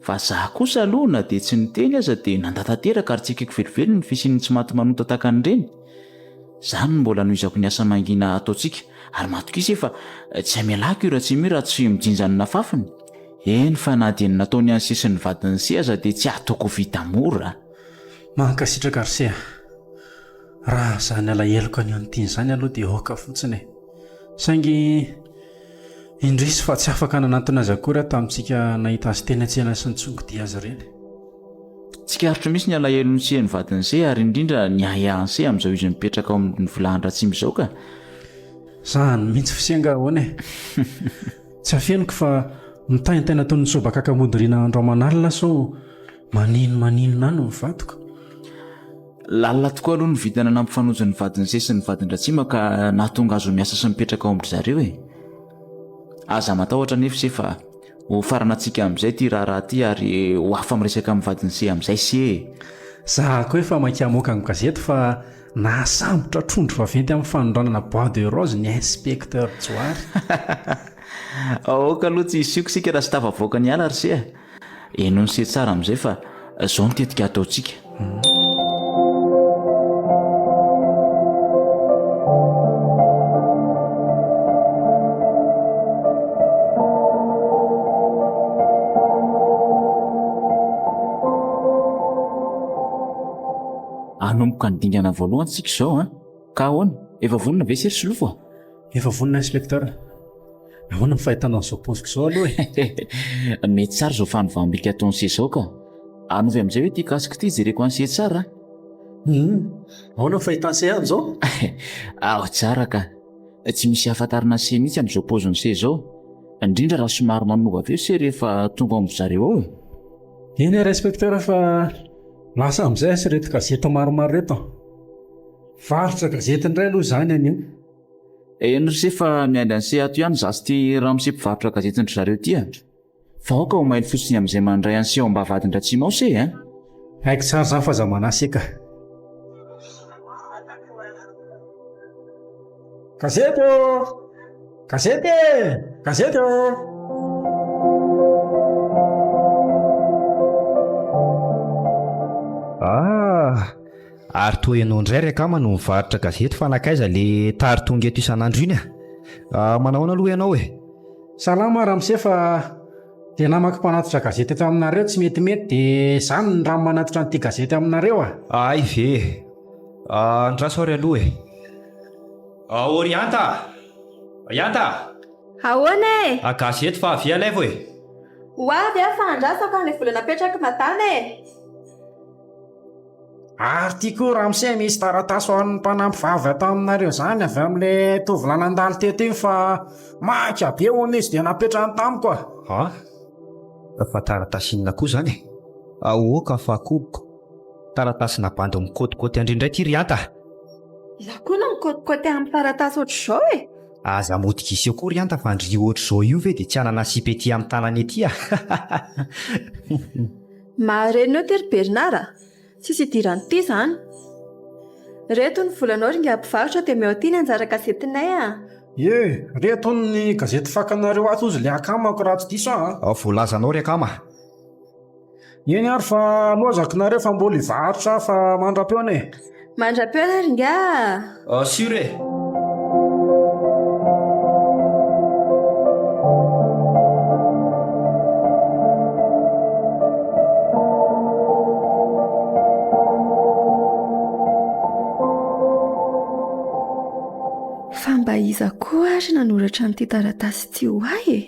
Fa zaho kosa aloha na dia tsy niteny aza dia nandatanteraka ary tsy ekeko velively ny fisian'ny tsy maty manota tahaka an'ireny. Izany mbola nohizako ny asa mangina ataontsika ary matokisa efa tsy hamelako io raha tsy mira tsy mijinjany nafafiny. Eny fa na dia nataony any se sy ny vadiny se aza dia tsy ataoko vita mora. Mankasitraka ry se. Raha izany alaheloko any an'itiny izany aloha dia oka fotsiny e. Saingy indrisy fa tsy afaka nanantona azy akory aho tamintsika nahita azy teny an-tsena sy nitsongodia azy ireny. Tsikaritro misy ny alahelo ny se ny vadiny se ary indrindra ny ahiahanse amin'izao izy mipetraka ao amin'ny volahan-dratsimy izao ka. Zany mihitsy fisenga ahoana e. Tsy afeniko fa mitaintaina toy ny sobaka kakamodorina andro aman'alina so maninona no mivadiko. Lalina tokoa aloha ny vidana nampifanojo ny vadiny se sy ny vadin-dratsima ka nahatonga azo miasa sy mipetraka ao amin'ny zareo e. Aza matahotra nefa se fa ho faranantsika amin'izay ty raharaha ty ary ho afa miresaka amin'ny vadiny se amin'izay se. Zaho koa efa maikamoaka amin'ny gazety fa nahasambotra trondro vaventy amin'ny fanondranana bois de rose ny inspecteur Joary. Aoka aloha tsy isioko sika raha sy tafavoaka ny ala ry se. Eno ny se tsara amin'izay fa izao no tetika ataontsika. Anomboka ny dingana voalohany tsika izao a. Ka ahoana? Efa vonona ve sery solofo a? Efa vonona inspecteur. Ahoana ny fahitana an'izao paoziko izao aloha e. Mety tsara izao fanovambika ataon'ny se izao ka. Anovy amin'izay hoe ty kasiko ty jereko an'se tsara. Ahoana ny fahitan'se any izao? Ao tsara ka. Tsy misy ahafantarana se mihitsy amin'izao paozin'ny se izao. Indrindra raha somary manova aveo se rehefa tonga amin'ny zareo ao. Eny ary inspecteur fa lasa amin'izay sy reto gazety maromaro reto. Varotra gazety indray aloha izany anio. Eny ry se fa mialy an'se ato ihany zasy ty raha mise mpivarotra gazetindry zareo ty a. Fa aoka ho maily fotsiny amin'izay mandray an'se ao mba vadin-dratsima ao se a. Haiko tsara zany fa zamana seka. Gazety ô! Gazety! Gazety ô! Ary toa ianao indray rakama no mivarotra gazety fa nakaiza le tary tonga eto isan'andro iny a. Manahoana aloha ianao e? Salama ramose fa dia namaky mpanatitra gazety eto aminareo tsy metimety dia izany ny raha manatitra an'ity gazety aminareo a. Ay ve. Ndrasary aloha e. Orianta! Orianta! Ahoana e? Gazety fa avy alaivo e. Ho avy a fa andrasako an'ilay vola napetraka madama e. Ary tia koa ramose misy taratasy ho an'ny mpanampy vavy ato aminareo izany avy amin'ilay tovolahy nandalo teto iny fa maika be hono izy dia napetrahany tamiko a. Fa taratasy inona koa izany e? Aoka fa koboko. Taratasy nabandy mikôtikôty andrindray ty Rianta. Lakona mikotikôty amin'ny taratasy ohatr'izao e. Aza modikisy eo kory anta fa ndry ohatr'izao io ve dia tsy hanana sipety amin'ny tanany ety Mahareny eo tery Bernard, sisy idirany ity izany. Reto ny volanao ringa mpivarotra dia meo ity ny anjara gazetinay reto ny gazety fakanareo ato ozy le akamako raha tsy diso voalazanao ry akama. eny ary fa loazakinareo fa mbola hivarotra fa mandra-peona e. Mandra-peona ringa. Sure. Fa mba iza koa ary nanoratra n'ity taratasy ty ho ahy e.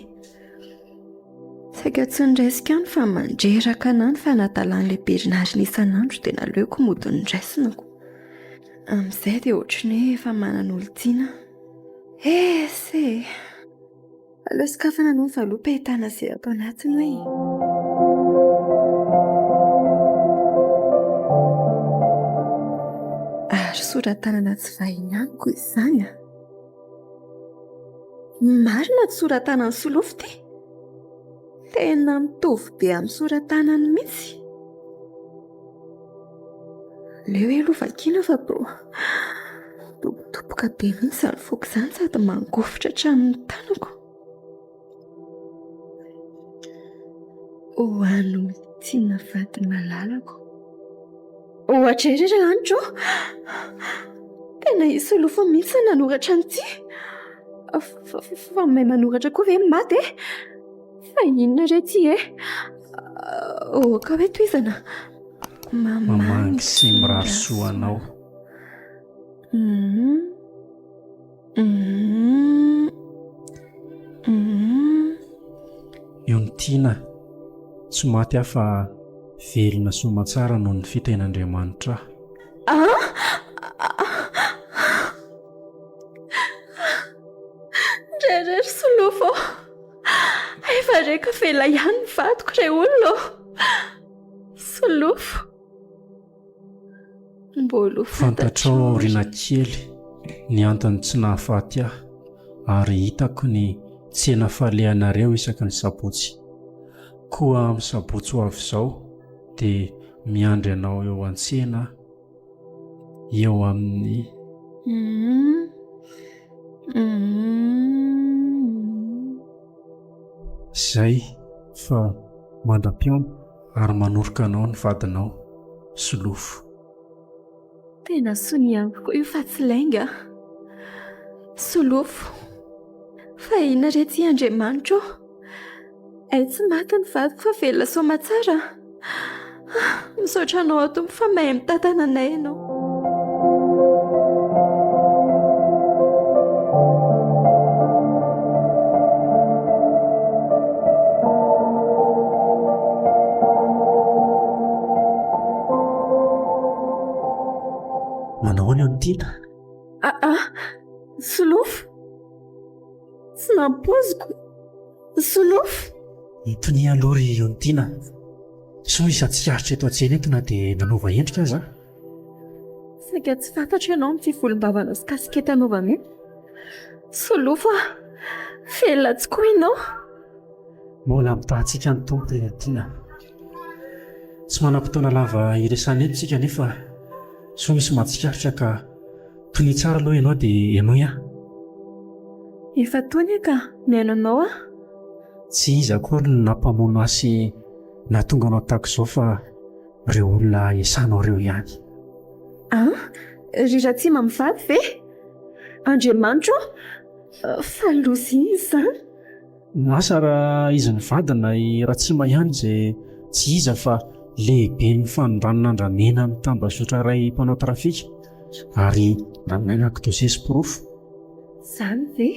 Saika tsy niraisika any fa mandreraka anany fa natalan'ilay Bernard isan'andro dia naleoko mody niraisinako. Amin'izay dia ohatrany hoe efa manana olon-tiana. Aleo sokafana no mivalopa ahitana izay ato anatiny hoe. Ary soratanana tsy vahiny amiko izany a. Marina tsy soratanany solofo ty. Tena mitovy be amin'ny soratanany mihitsy. Leo hoe lovakina fa topotopoka be mihitsy izany foko izany sady mangofotra hatramin'ny tanako. Ho an'ny olon-tiana vady malalako. Ohatra irery lanitro. Tena isolofo mihitsy nanoratra an'ity. Fa mahay manoratra koa ve maty e? Fa inona re ty e? Ka hoe toizana. Mamangy sy mirary soanao. Io ny tiana tsy maty aho fa velona somatsara noho ny fitain'Andriamanitra. Rery solofo. Efa reka vela ihany ny vadiko ray olona. Solofo. Mbolo fantatrao aoriana kely ny antony tsy nahafaty aho ary hitako ny tsena falehanareo isaky ny sabotsy. Koa amin'ny sabotsy ho avy izao dia miandry anao eo an-tsena eo amin'ny zay fa mandra-piona ary manoroka anao ny vadinao solofo. Tena soniako koa io fa tsy lainga. Solofo. Fa inona re ty Andriamanitra? Ay tsy maty ny vadiko fa velona somatsara. Misaotra anao ato fa mahay mitantana anay ianao. Manao any tiana. Solofo. Tsy nampoziko. Solofo. Itony alory io ny tiana. So isatsiaritra eto an-tsena eto na dia nanova endrika aza. Saika tsy fantatra ianao ny fivolombavana sy kasikety anaovana io. Solofo velona tsy koa ianao. Mbola mitahantsika ny tompo tena tiana. Tsy manam-potoana lava iresana eto tsika nefa so misy mahatsikaritra ka tony tsara aloha ianao dia ianao ia. Efa tony ka miaino anao a. Tsy iza koa ny nampamono asy natonga anao tahaka izao fa ireo olona esanao ireo ihany. Ry Ratsima mivady ve? Andriamanitra fa lozy izany. Asa raha izy ny vadina i Ratsima ihany izay tsy iza fa lehibe ny fanondranon'Andramena amin'ny tambazotra iray mpanao trafika ary nanangako dosie sy porofo. Izany ve?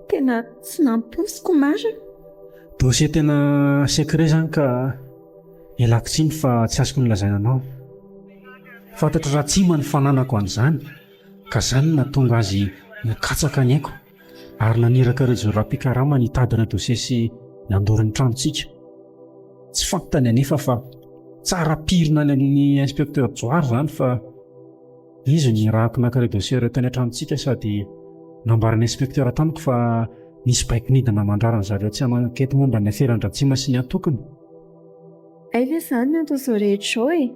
Tena tsy nampoziko marina. Dosie tena sekre zany ka ialako tsiny fa tsy azoko nilazaina anao. Fantatra Ratsima ny fananako an'izany ka izany natonga azy nikatsaka ny aiko ary naniraka ireo rapikarama nitadina dosie sy nandoriny tranontsika. Tsy fantany anefa fa tsara pirina ny inspekteur Joary izany fa izy ny rahako nankare dossier ireo tany an-tranontsika sady nambarany inspektera tamiko fa nisy baikinidina mandrarany zareo tsy hamakety momba ny aferan-dratsima sy ny antokony. Ay ve izany ny atao izao rehetra izao e?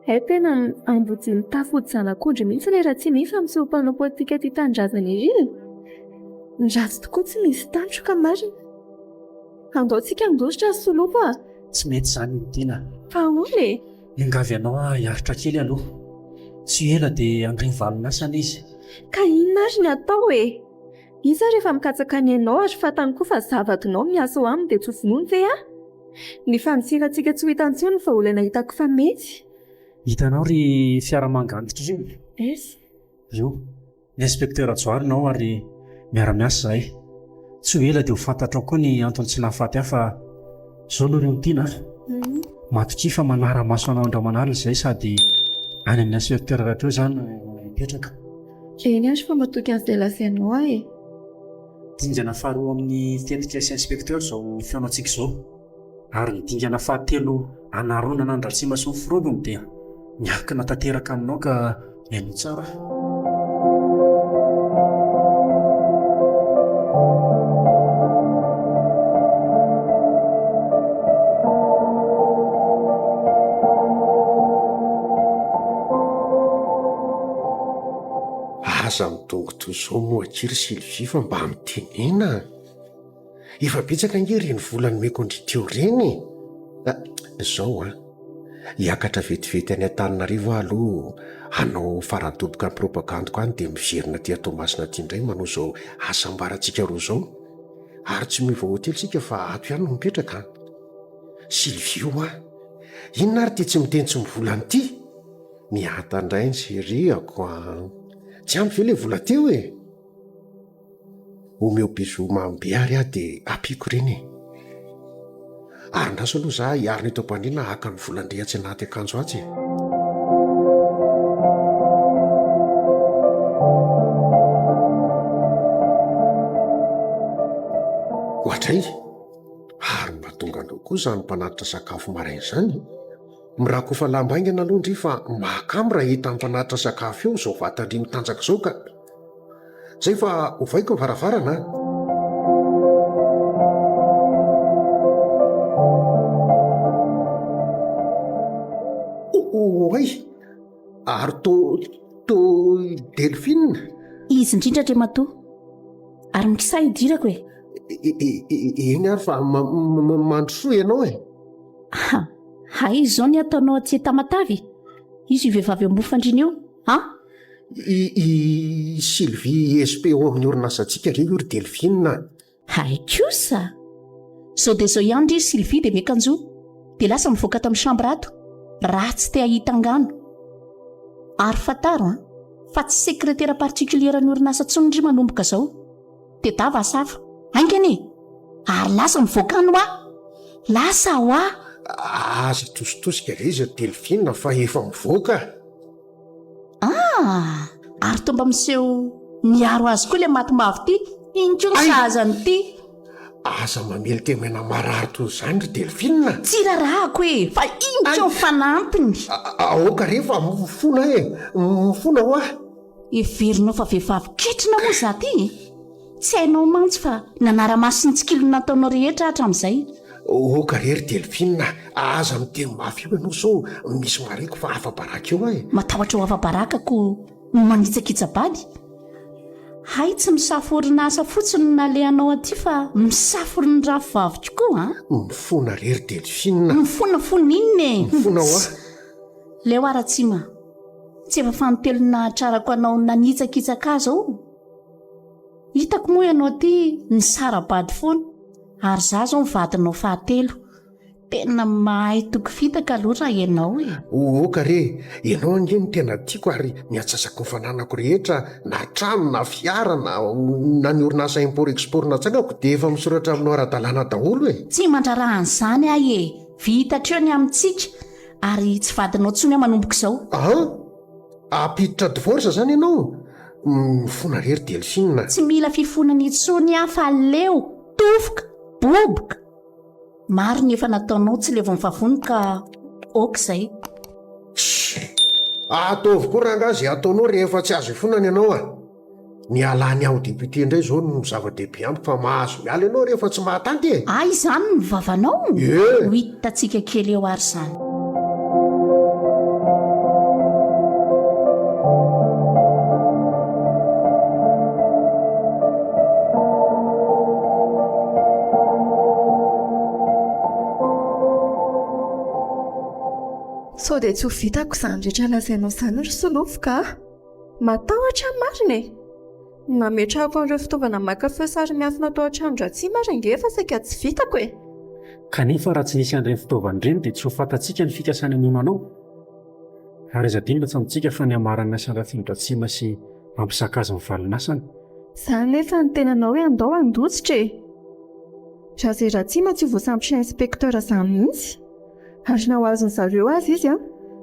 Ay tena ambodiny tafody zanak'ondry mihitsy ilay Ratsima fa miseho mpanao politika tia tanindrazana izy. Ny ratsy tokoa tsy misy tantroka marina. Andaontsika andositra sy solopo a. Tsy mety izany ny tiana. Fa hono e? Engavy ianao hiaritra kely aloha. Tsy ela dia andriny valonasana izy. Ka inona ary ny atao e? Iza rehefa mikatsaka ny ianao ary fantany koa fa zavadinao miasa ho aminy dia tsofinony ve a? Ny fanisiratsika tsy ho hitantsony fa olana hitako fa mety. Hitanao ry fiara-mangantitra io? Esy. Io. Ny inspektera Joarinao ary miara-miasa zahay. Tsy ho ela dia ho fantatrao koa ny antony tsy nahafaty aho fa izao aloha reo tiana. Matoki fa manara-maso anao andra-manala izay sady any amin'ny inspektera rahatreo izany mipetraka. Eny azy fa matoky an'izay lazainao aho e. Dingana faharoa amin'ny fentika sy inspektera izao feonantsika izao. Ary ny dingana fahatelo anaronana ny Ratsima sy ny Frobiny dia miankina tanteraka aminao ka miaino tsara. Aza midongoto izao moakiry Sylvie fa mba mitenena. Efa betsaka ngery ny volany meko ndry teo reny. Izao hiakatra vetivety any Antananarivo aloha hanao faratoboka ny propagandiko any dia miverina tia Tomasina tia indray manao izao asambarantsika roa izao. Ary tsy miova hotelsika fa ato ihany no mipetraka. Sylvie inona ary tia tsy miteny tsy mivolany ity? Miata indray ny seriako tsy ampy ve ilay vola teo e? Omeo biso mambe ary aho dia apiako ireny e. Ary ndaso aloha za hiary ny eto am-pandriana haka ny volan-drehatsy anaty akanjo atsy. Ohatray, ary mba tonga andao koa izany mpanatitra sakafo maraina izany. Mirakofa lamba aingana aloha ndry fa mahakamo raha hita mpanatitra sakafo eo izao vatandry mitanjaka izao ka. Zay fa ovaiko ny varavarana. Oay, ary to Delphine. Izy indrindra Andriamatoa. Ary mikisa idirako e. Eny ary fa mandrosoa ianao e. Hay izao ny ataonao atsy tamatavy. Izy io vehivavy ambofandrina io, I Sylvie SPO amin'ny orinasantsika reo io ry Delphine. Hay kosa. Sao dia izao ihany ry Sylvie dia miakanjo dia lasa mivoaka tamin'ny chambre ato. Ratsy te ahita angano. Ary fataro fa tsy sekretera particuliera ny orinasa tsony ry manomboka izao. Dia dava safa. Aingany ary lasa mivoaka any lasa aza tositosika re izy Delphine fa efa mivoaka. Ary tomba miseho miaro azy koa ilay maty mavo ity. Inko ny sahazany ity. Aza mamely temena marary toy izany ry Delphine. Tsy rarahako e, fa inko ny fanampiny. Aoka rehefa mifona mifona ho aho. Everinao fa vehivavy ketrina moa za ty. Tsy hainao mantsy fa nanara-maso ny tsikilo nataonao rehetra hatramin'izay. Oka rery Delphine, aza miteny mafy io ianao sao misy mareko fa afa-baraka eo e. Matahotra ho afa-barakako manitsakitsabady. Hay tsy misaforina asa fotsiny nalehanao aty fa misaforiny ravivavy tokoa Mifona rery Delphine. Mifonafona inona e? Mifona ho Leo Ratsima, tsy efa fanotelona trarako anao nanitsakitsaka azy ao. Hitako moa ianao aty ny sarabady foana. Ary za zao mivadinao fahatelo. Tena mahay toko fitaka aloha raha ianao e. Oka re, ianao angeny tena tiako ary miatsasako ny fananako rehetra na trano na fiara na ny orinasa import export natsangako dia efa misoratra aminao ara-dalàna daholo e. Tsy mandraraha an'izany ahy e. Vita treo ny amintsika ary tsy vadinao tsony aho manomboka izao. Apiditra divorce zany ianao? Mifona rery Delphine. Tsy mila fifonana itsony aho fa leo tofoka boboka. Maro ny efa nataonao tsy levo mivavony ka oka izay. Ataovy koa rangazy ataonao rehefa tsy azo ifonana ianao a. Ny alany aho depite indray zao no zava-dehibe amiko fa mahazo miala ianao rehefa tsy mahatanty e. ay izany no vavanao E ho hitatsika kely eo ary izany. sao dia tsy ho vitako izany rehetra lazainao izany ry solofo ka matahotra marina e. nametrahako an'ireo fitaovana maka feo sary miafina tao an-trano ratsy marina nge fa saika tsy vitako e. kanefa raha tsy nisy an'ireny fitaovana ireny dia tsy ho fantatsika ny fikasany anonanao. Ary izadino tsy amintsika fa ny amarana asandrafindratsima sy mampisakazo ny valonasany. Izany nefa ny tenanao hoe andao andotsitra e. Raha izay ratsima tsy ho voasambotra inspektera izany mihitsy ary na ho azony zareo azy izy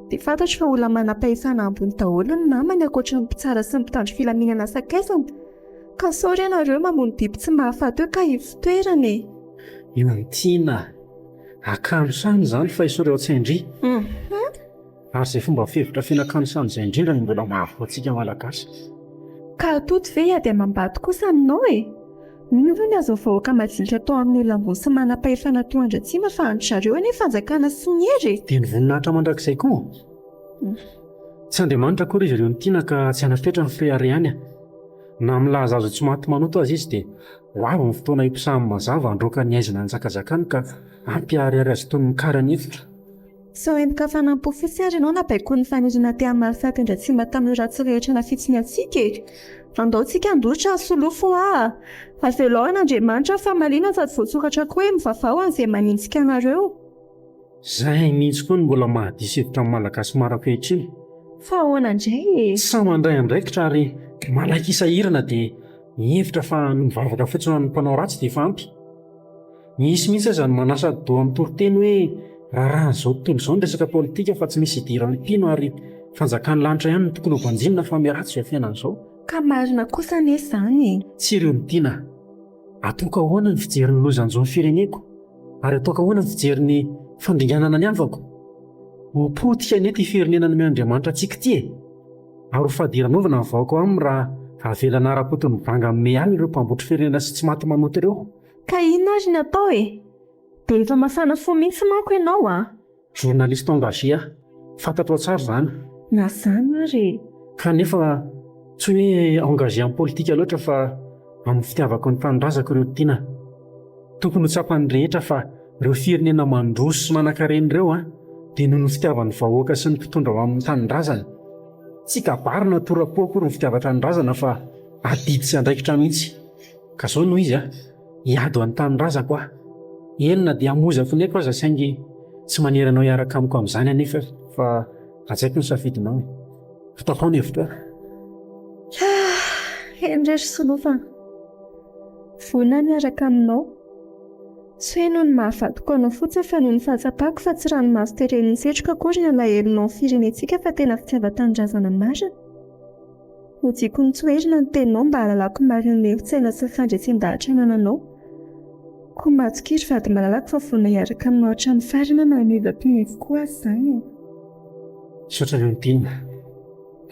dia fantatro fa olona manam-pahefana ambony daholo ny namany ankoatra ny mpitsara sy ny mpitandro filaminana sakaizana ka sao ry ianareo mamono biby tsy mahafaty hoe ka hivitoerana e. Io antiana akano sany izany fa isoreo an-tsaindry ary izay fomba fihevitra fianakano sany izay indrindra ny mbola mahavoantsika malagasy. Ka atoto ve iady amam-bato kosa aminao e. Nino ny azo vahoaka madinika tao amin'ny olona ambony sy manam-pahefana toan-dratsima fa andry zareo anie fanjakana sy ny hery. Dia ny voninahitra mandrakizay koa. Tsy Andriamanitra koa ry zareo ny tiana ka tsy hanafetra ny fehary ihany na milaza azo tsy maty manoto azy izy dia ho avy ny fotoana himpisahan'ny mazava androaka ny aizina ny zakazakany ka hampiariary azy toy ny karany hevitra. sao endrika fanampo-fotsy ary ianao nabaiko ny fanirina te amin'ny marifatin-dratsima tamin'ny ratsy rehetra nafitsiny antsika e. Andaontsika andotra solofo avelao an'Andriamanitra fa malina sady voatsoratra koa hoe mivavao an'izay manintsika anareo. Izay mihitsy koa ny mbola mahadisy hevitra amin'ny malagasy maro ankehitriny. Fa ahoana indray e. Sa mandray andraikitra ary malaika isahirana dia mihevitra fa ny mivavaka fotsiny ny mpanao ratsy dia efa ampy. Misy mihitsy aza ny manasa do amin'ny toriteny hoe raha izao tontolo izao ny resaka politika fa tsy misy idirany mpino ary fanjakan'ny lanitra ihany no tokony ho banjinina fa miaratsy izay fiainan'izao. Ka marina kosa anie izany. Tsy ireo ny tiana. Atoka ahoana ny fijerin'ny lozanjony fireneko ary atoka ahoana ny fijerin'ny fandringanana ny avako. Hopotika anie ty firenenana ny Andriamanitra antsika ty e. Ary ho fadiranovana ny vahoaka aminy raha avelana ara-potony mivanga amin'ny alina ireo mpambotra firenena sy tsy maty manoto ireo. Ka inona ary ny atao e. Dia efa mafana fo mihitsy manko ianao Journaliste engagé fantatro tsara izany. Na izany ary. Kanefa tsy hoe engagé amin'ny politika loatra fa amin'ny fitiavako ny tanindrazako ireo tiana. Tokony ho tsapan'ny rehetra fa ireo firenena mandroso sy manan-karena ireo dia noho ny fitiavan'ny vahoaka sy ny mpitondra ao amin'ny tanindrazana. Tsy kabarina tora-po akory ny fitiavan-tanindrazana fa adidy sy andraikitra mihitsy. Ka izao noho izy hiady ho an'ny tanindrazako enina dia hamozako ny aiko aza saingy tsy maneranao hiaraka amiko amin'izany anefa fa ratsaiko ny safidinao. Fitaoko ny hevitra. Endrery solofana. Voana niaraka aminao. Tsy hoe noho ny mahavatoko anao fotsiny fa noho ny fahatsapako fa tsy raha ny maso teren'ny setroka akory ny alahelinao ny firenentsika fa tena fitiavan-tanindrazana marina. Hodiako ny tsy hoerina ny teninao mba hahalalako marina ny hevitsaina sy ny fandresin-dahatra anananao. Koa matsokiry vady malalaka fa voana hiaraka aminao hatramin'ny farina na miva-piny avokoa azy izany. Saotra ireo ny tiana.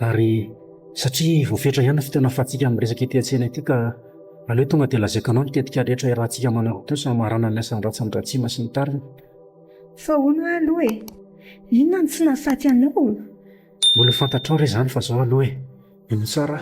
Ary satria voafetra ihany fitena fahatsika amin'ny resaka ety an-tsena ity ka aleo tonga dia lazaiko anao nitetika rehetra iarahantsika manao toy sa marana ny asany ratsy amin'ny ratsima sy ny tariny. Fa hono aloha e. Inona ny tsy nahafaty anao? Mbola fantatrao re izany fa izao aloha e. Ino tsara.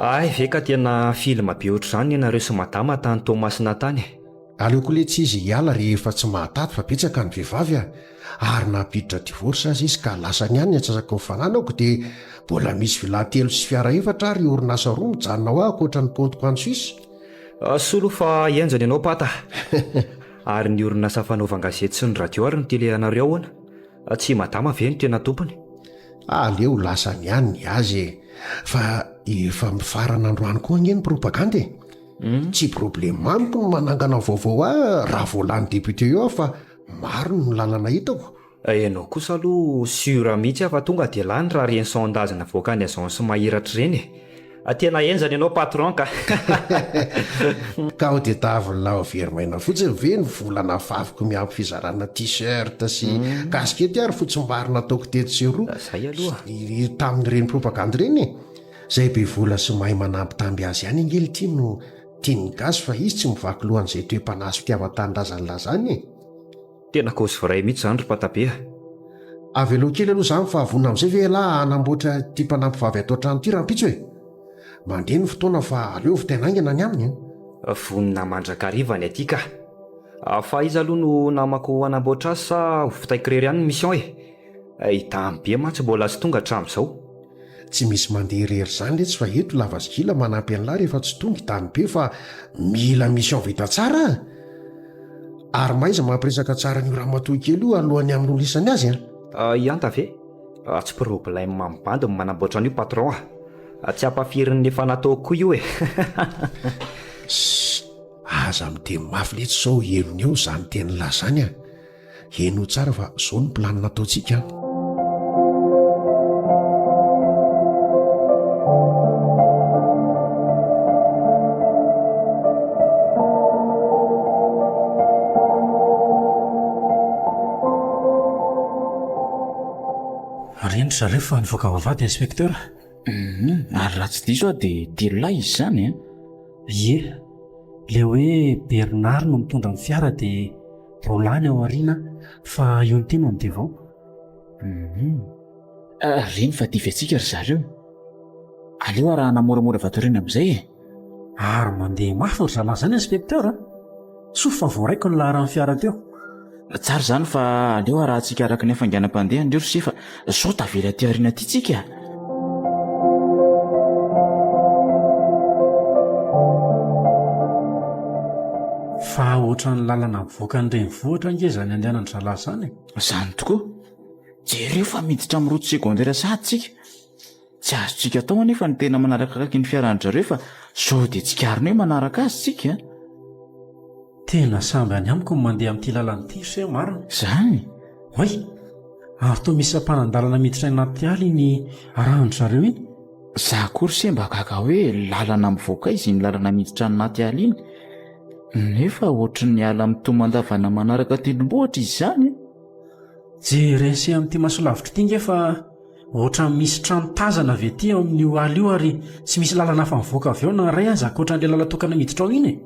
Ay ve ka tena filma be ohatr' izany ianareo sy madama tany Tomasina tany. Aleoko le tsy izy hiala rehefa tsy mahataty fa betsaka ny vehivavy ary nampiditra divorce azy izy ka lasa ny ihany ny atsasako ny fananako dia mbola misy vilahantelo sy fiara efatra ary orinasa roa mijanona ho ankoatra ny pontiko any Suisse. Solo fa ianjany ianao pata. Ary ny orinasa fanaovan-gazety sy ny radio ary ny tele anareo ahoana. Tsy madama ve ny tena tompony? Aleo lasa ny ihany ny azy fa efa mifarana androany koa angeny propaganda e. Tsy problema amiko ny manangana vaovao raha voalan'ny député eo fa maro ny lalana hitako. Ianao kosa aloha siora mihitsy afa tonga dia lany raha reny sondazina voaka ny agence mahiratra ireny. Tena enjany ianao patron ka. Ka ho dia tavolao verimaina fotsiny ve ny volana vaviko miampy fizarana t-shirt sy kaskety ary fotsimbarina ataoko teto sy roa Zay aloha. tamin'ireny propagande ireny zay be vola sy mahay manampy tamby azy ihany angely ity no tiany gasy fa izy tsy mivaky lohan'izay toe-panazy fitiavan-tanindrazany lazany. Tena kaosy voray mihitsy zany ry Patabe. Avy aloha kely aloha zany fa vonona amin'izay ve lahy hanamboatra ty mpanampy vavy ato an-trano ty rahampitso hoe mandeha ny fotoana fa aleo vitainaingana ny aminy. Vonina mandrakarivany aty ka. Fa izy aloha no namako hanamboatra azy sa vitaikirera ihany ny mission e. Hitany be mantsy mbola sy tonga hatramin'izao. Tsy misy mandeha irery zany letsy fa eto lava sikila manampy an'lahy rehefa tsy tonga hitany be fa mila mission vita tsara ary maiza mampiresaka tsara ny ramatoa kely io alohan'ny amin'ny olisany azy Ianta ve? Tsy problème mambandy manamboatra an'io patron. Tsy ampafirin'ny efa nataoko koa io e. Aza miteny mafy letsy zao henony eo zany teny lazany heno tsara fa zao ny plany nataontsika. Reny zareo fa nivoaka vavady inspecteur. Ary raha tsy diso dia delay izy zany Ie, le hoe Bernard no mitondra ny fiara dia Rolany ao aoriana fa io ny tino ny devant. Reny fa diventsika ry zareo. Aleo raha namoramora vatorena amin'izay Ary mandeha mafy ry zalazany inspecteur sofa voaraiko ny laharan'ny fiara teo. Tsara zany fa aleo raha tsika araka ny hafanganam-pandeha ndreo sy fa zao tavela aty aoriana aty tsika. Fa ohatran'ny lalana mivoaka ny renivohitra angezany andehanany zalazany. Zany tokoa. Jereo fa miditra amin'ny route secondaire sady tsika. Tsy azontsika atao anefa ny tena manaraka akaky ny fiarany zareo fa zao dia tsikarina hoe manaraka azy tsika. Tena samby any amiko ny mandeha amin'ity lalana ity se marina. Zany. Hoy, ary toa misy sampanandalana miditra anaty aly ny arahan'ny zareo iny. Za kory se mba gaga hoe lalana mivoaka izy ny lalana miditra anaty aly iny. Nefa ohatry ny ala mitomandavana manaraka tendrombohitra izy zany. Jerensy amin'ity masolavitra ity nge fa ohatra misy trano tazana avy ety ao amin'io aly io ary tsy misy lalana fa mivoaka avy eo na ray aza ankoatran'ilay lala tokana miditra ao iny.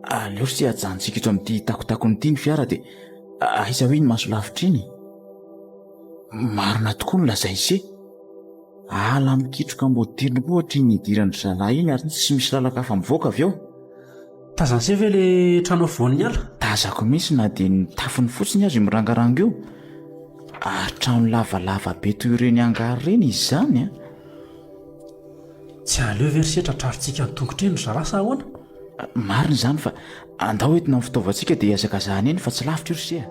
Aleo sy ajantsika ito amin'ity takotakon'ity ny fiara dia aiza hoe ny masolavitra iny. Marina tokoa no lazay se. Ala mikitroka mbo tendrombohitra iny idiran'ny zalahy iny ary tsy misy lalaka fa mivoaka avy eo. Tazany se ve le trano avoan'ny ala? Tazako mihitsy na dia ny tafiny fotsiny azy mirangaranga eo. Ary trano lavalava be toy ireny angary ireny izy zany Tsy aleo verisetra trarintsika ny tongotra eny zalasa ahoana? Marina zany fa andao entina amin'ny fitaovantsika dia hiazaka zany eny fa tsy lavitra io se.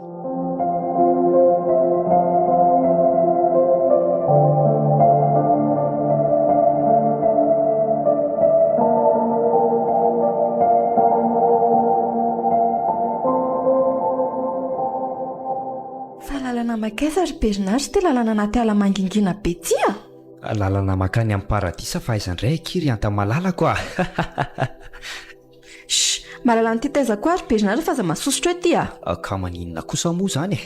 Makaiza ry Bernard sy ty lalana anaty ala mangingina be tsia. Lalana makany amin'ny paradisa fa aizandray kiry anta malala koa. Malala ny ty taiza koa ry Bernard fa za masosotra ety Ka maninona kosa moa zany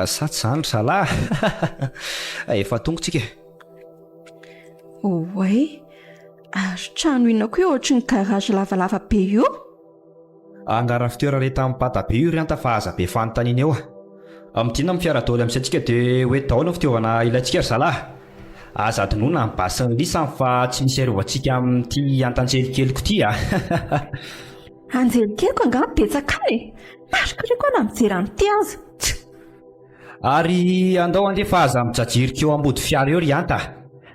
sa tsy zany ry zalahy. Efa tongotsika. Oay, ary trano inona koa io ohatry ny garage lavalava be io. Angara fitoera rehetra amin'ny Patabe io ry anta fa aza be fanontaniana eo Amin'ity na amin'ny fiara daoly amintsika dia hoe daoly ny fitaovana ilaintsika ry zalahy. Aza adinoina ny basy ny lisany fa tsy misy arovantsika amin'ity antanjelikeliko ity Anjelikeliko angamba betsaka e. Marika ry koa na mijery an'ity aza. Ary andao andefa aza mijajirika eo ambody fiara eo ry anta.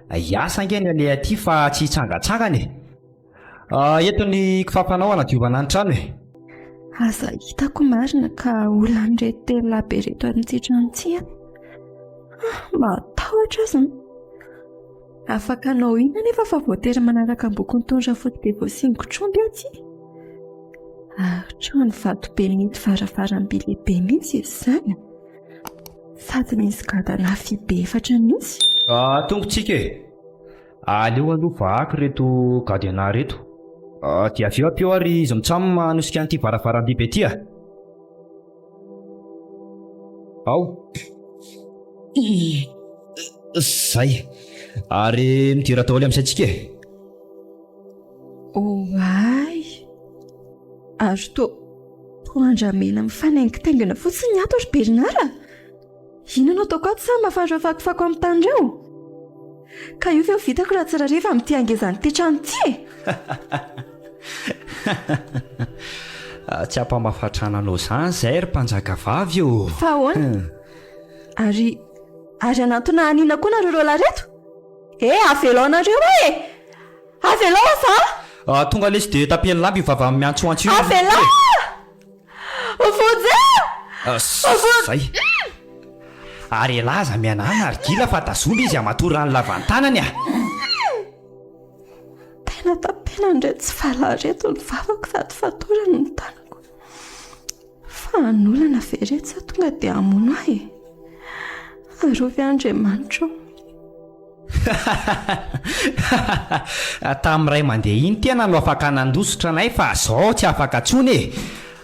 Iasa angeny ale aty fa tsy hitsangatsangany. Eto ny kifampanao anadiovana ny trano e. Aza hitako marina ka olona niretelina be reto an'ity trano. Matahotra aza. Afaka anao ina nefa fa voatery manaraka amboko ny tondra foty be voasingo tromby aty. Ary trano vato be mety varavaram-by lehibe mihitsy izy zany. sady misy gadana fibe 4 misy. Tongotsika e, aleo aloha vaky reto gadiana reto, dia aveo apeo ary izy mitsamo manosika an'ity varavaram-biby ety a. Ao zay, ary midira daholo amin'izay tsika e. Oay, azo toandramena mifanaingitaingina fotsiny ato ry Bernard. Inona ataoko ato sa mahafatrafakofako amin'ny tandreo? Ka io ve ho vitako raha tsara rehefa amin'ity angezany ty trano ty? Tsy ampamafatrana anao izany zay ry mpanjaka vavy io. Fa ahoana? Ary anatona anina koa nareo lareto? Avelao nareo e! Avelao fa! Tonga lesy dia tapiany lamby vava amin'ny antsoantso. Avelao! Ovoje! Zay. Ary laza mianana ary gila fa tazomby izy amatora ny lavan-tanany a. Tena tapena indray tsy valareto ny vavako sady fatorany ny tanako. Fa anolana ve reto sa tonga dia hamono ahy? Arovy Andriamanitra. Tamin'iray mandeha iny tena no afaka nandositra anay fa zao tsy afaka tsony e.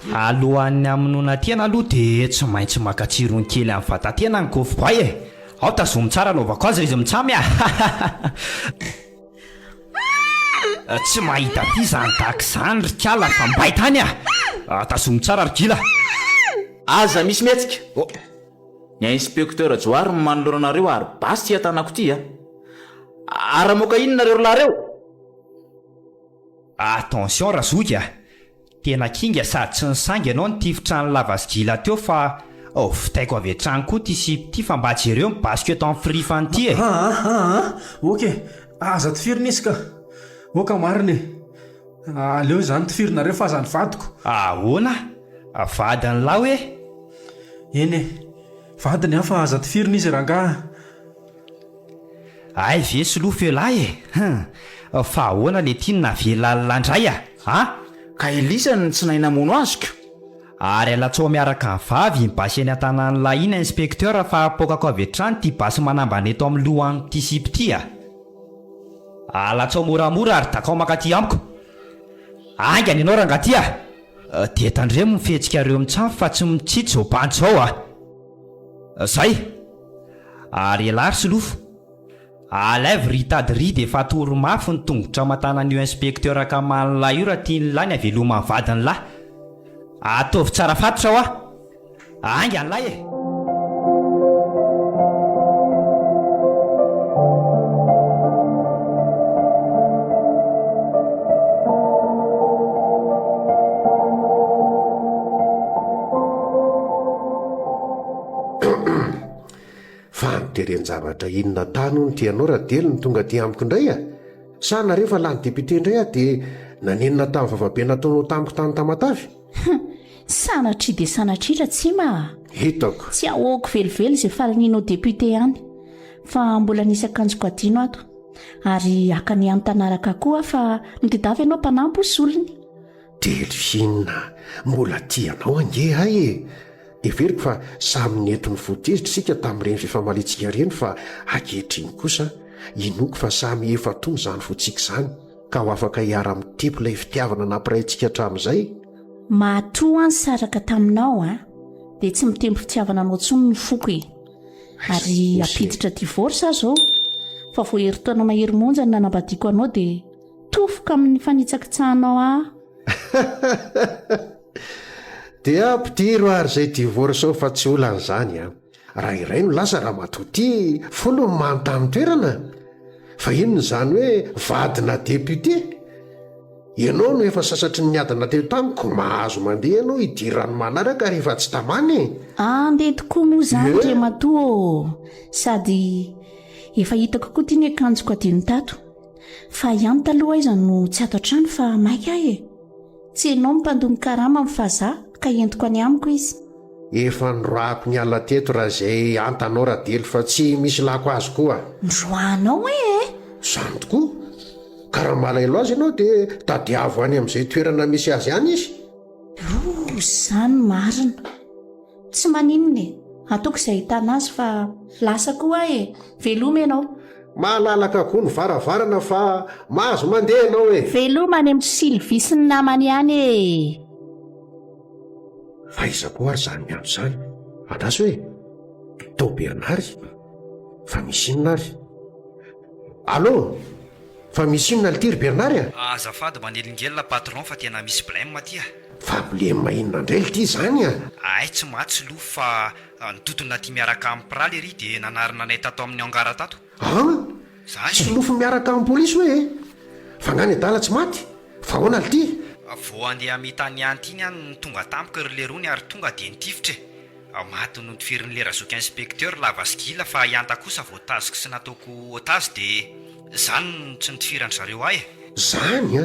Alohan'ny amonoana tena aloha dia tsy maintsy maka tsirony kely amin'ny vatatena ny gofiboay e. Ao tazomy tsara lovako azy izy mitsamy a. Tsy mahita ty zany tahaka izany ry kala fa mbay tany a. Tazomy tsara ry gila. Aza misy mihetsika. Ny inspekteur Joary manoloranareo ary basy tsy atanako ty a. Aramoka inonareo lareo? Attention razoky a. Tena kinga sady tsy nisangy ianao ny tifitra ny lavasygila teo fa fitaiko avy hatrany koa ty sipy ty fa mba jereo mibasika eto amin'ny firifany ty e. Ok, aza tifirina izy ka. Oka marina e. Aleo izany tifirinareo fa aza ny vadiko. Ahoana? Vadiny lahy hoe? Eny e, vadiny fa aza tifirina izy rangaha. Ay ve solofa eo lahy e. Fa ahoana le tiany navelallandray a? Ka elisany tsy nahay namono azoko. Ary alatsao miaraka ny vavy mibasy eny an-tanany lahina inspekteur fa pokako avy hatrany ty basy manambana eto amin'ny lohan'ity sipy ty a. Alatsao moramora ary takao makaty amiko. Angany ianao rangaty a. Dia tandremo mifetsika reo mitsamo fa tsy mitsitsy zao banty zao a. Zay. Ary elary solofo. Alèvre ritadry dia efa toro-mafy ny tongotra aman-tanan'io inspekteur akaman'lahy io raha tiany lahy ny aveloma ny vadiny lahy. Ataovy tsara fatotra ho a. Angany lahy e. Fa niterenjavatra inona tany ny tianao raha dely ny tonga ty amiko indray a. Sa nareo fa lany depite indray a dia nanenina tamin'ny vavabe nataonao tamiko tany Tamatavy? Sanatria dia sanatrira tsy ma. Hitako. Tsy ahoako velively izay falin'inao depite ihany. Fa mbola nisy akanjoko adino ato. Ary akany amin'ny tanaraka koa fa nitedavy ianao mpanampy solony. Delphine, mbola tianao ange hay e. Everiko fa samy netony fotezitra sika tamin'ireny fifamalitsika ireny fa ankehitriny kosa inoko fa samy efa tony zany fotsika izany ka ho afaka hiara mitepo ilay fitiavana nampiraintsika hatramin'izay. Matoa any saraka taminao dia tsy mitempo fitiavana anao tsony ny foko e. Ary apiditra divorce zao fa vo herintaona mahery monja ny nanambadiako anao dia tofoka amin'ny fanitsakitsahanao dia mpitiro ary izay divorce ao fa tsy olan'izany a. Raha iray no lasa raha matoty folo ny manontany toerana. Fa inona izany hoe vadina depute? Ianao no efa sasatry ny niadana teo tamiko mahazo mandeha ianao hidirany manaraka rehefa tsy tamany. Andeha tokoa moa izany re matoa. Sady efa hitako koa ty ny akanjoko adino tato. Fa ihany taloha iza no tsy ato an-trano fa maika ahy e. Tsy ianao mimpandony karama amin'ny fahazaha ka entiko any amiko izy. Efa noroako ny ala teto raha izay antanao raha dely fa tsy misy lako azy koa. Ndroanao e? Zany tokoa. Ka raha malaelo azy ianao dia tadiavo any amin'izay toerana misy azy ihany izy. Izany marina. Tsy maninona e. ataoko izay hitana azy fa lasa koa e veloma ianao. mahalalaka koa ny varavarana fa mahazo mandeha ianao e. Veloma any amin'ny Sylvie sy ny namany ihany e. Faizako ary zany miandro zany anazy hoe tao Bernard fa misy inona ary? Allô, fa misy inona litiry Bernard a? Azafady manelingelina patron fa tena misy blème aty a. Fa blème inona indray lity zany a? Ay tsy matsy lo fa nitotona ty miaraka amin'ny praly ery dia nanarina anay tato amin'ny angara tato. Zany lofo miaraka amin'ny polisy hoe fa ngany adala tsy maty fa hoana lity? Vao andeha mitany anty iny any ny tonga tampoka ry lerony ary tonga dia nitifitra maty no nitiferin'ny lerazoky inspecteur lavaskila fa ianta kosa vao taziko sy nataoko otazy dia zany tsy nitifirany zareo ahy. Zany a?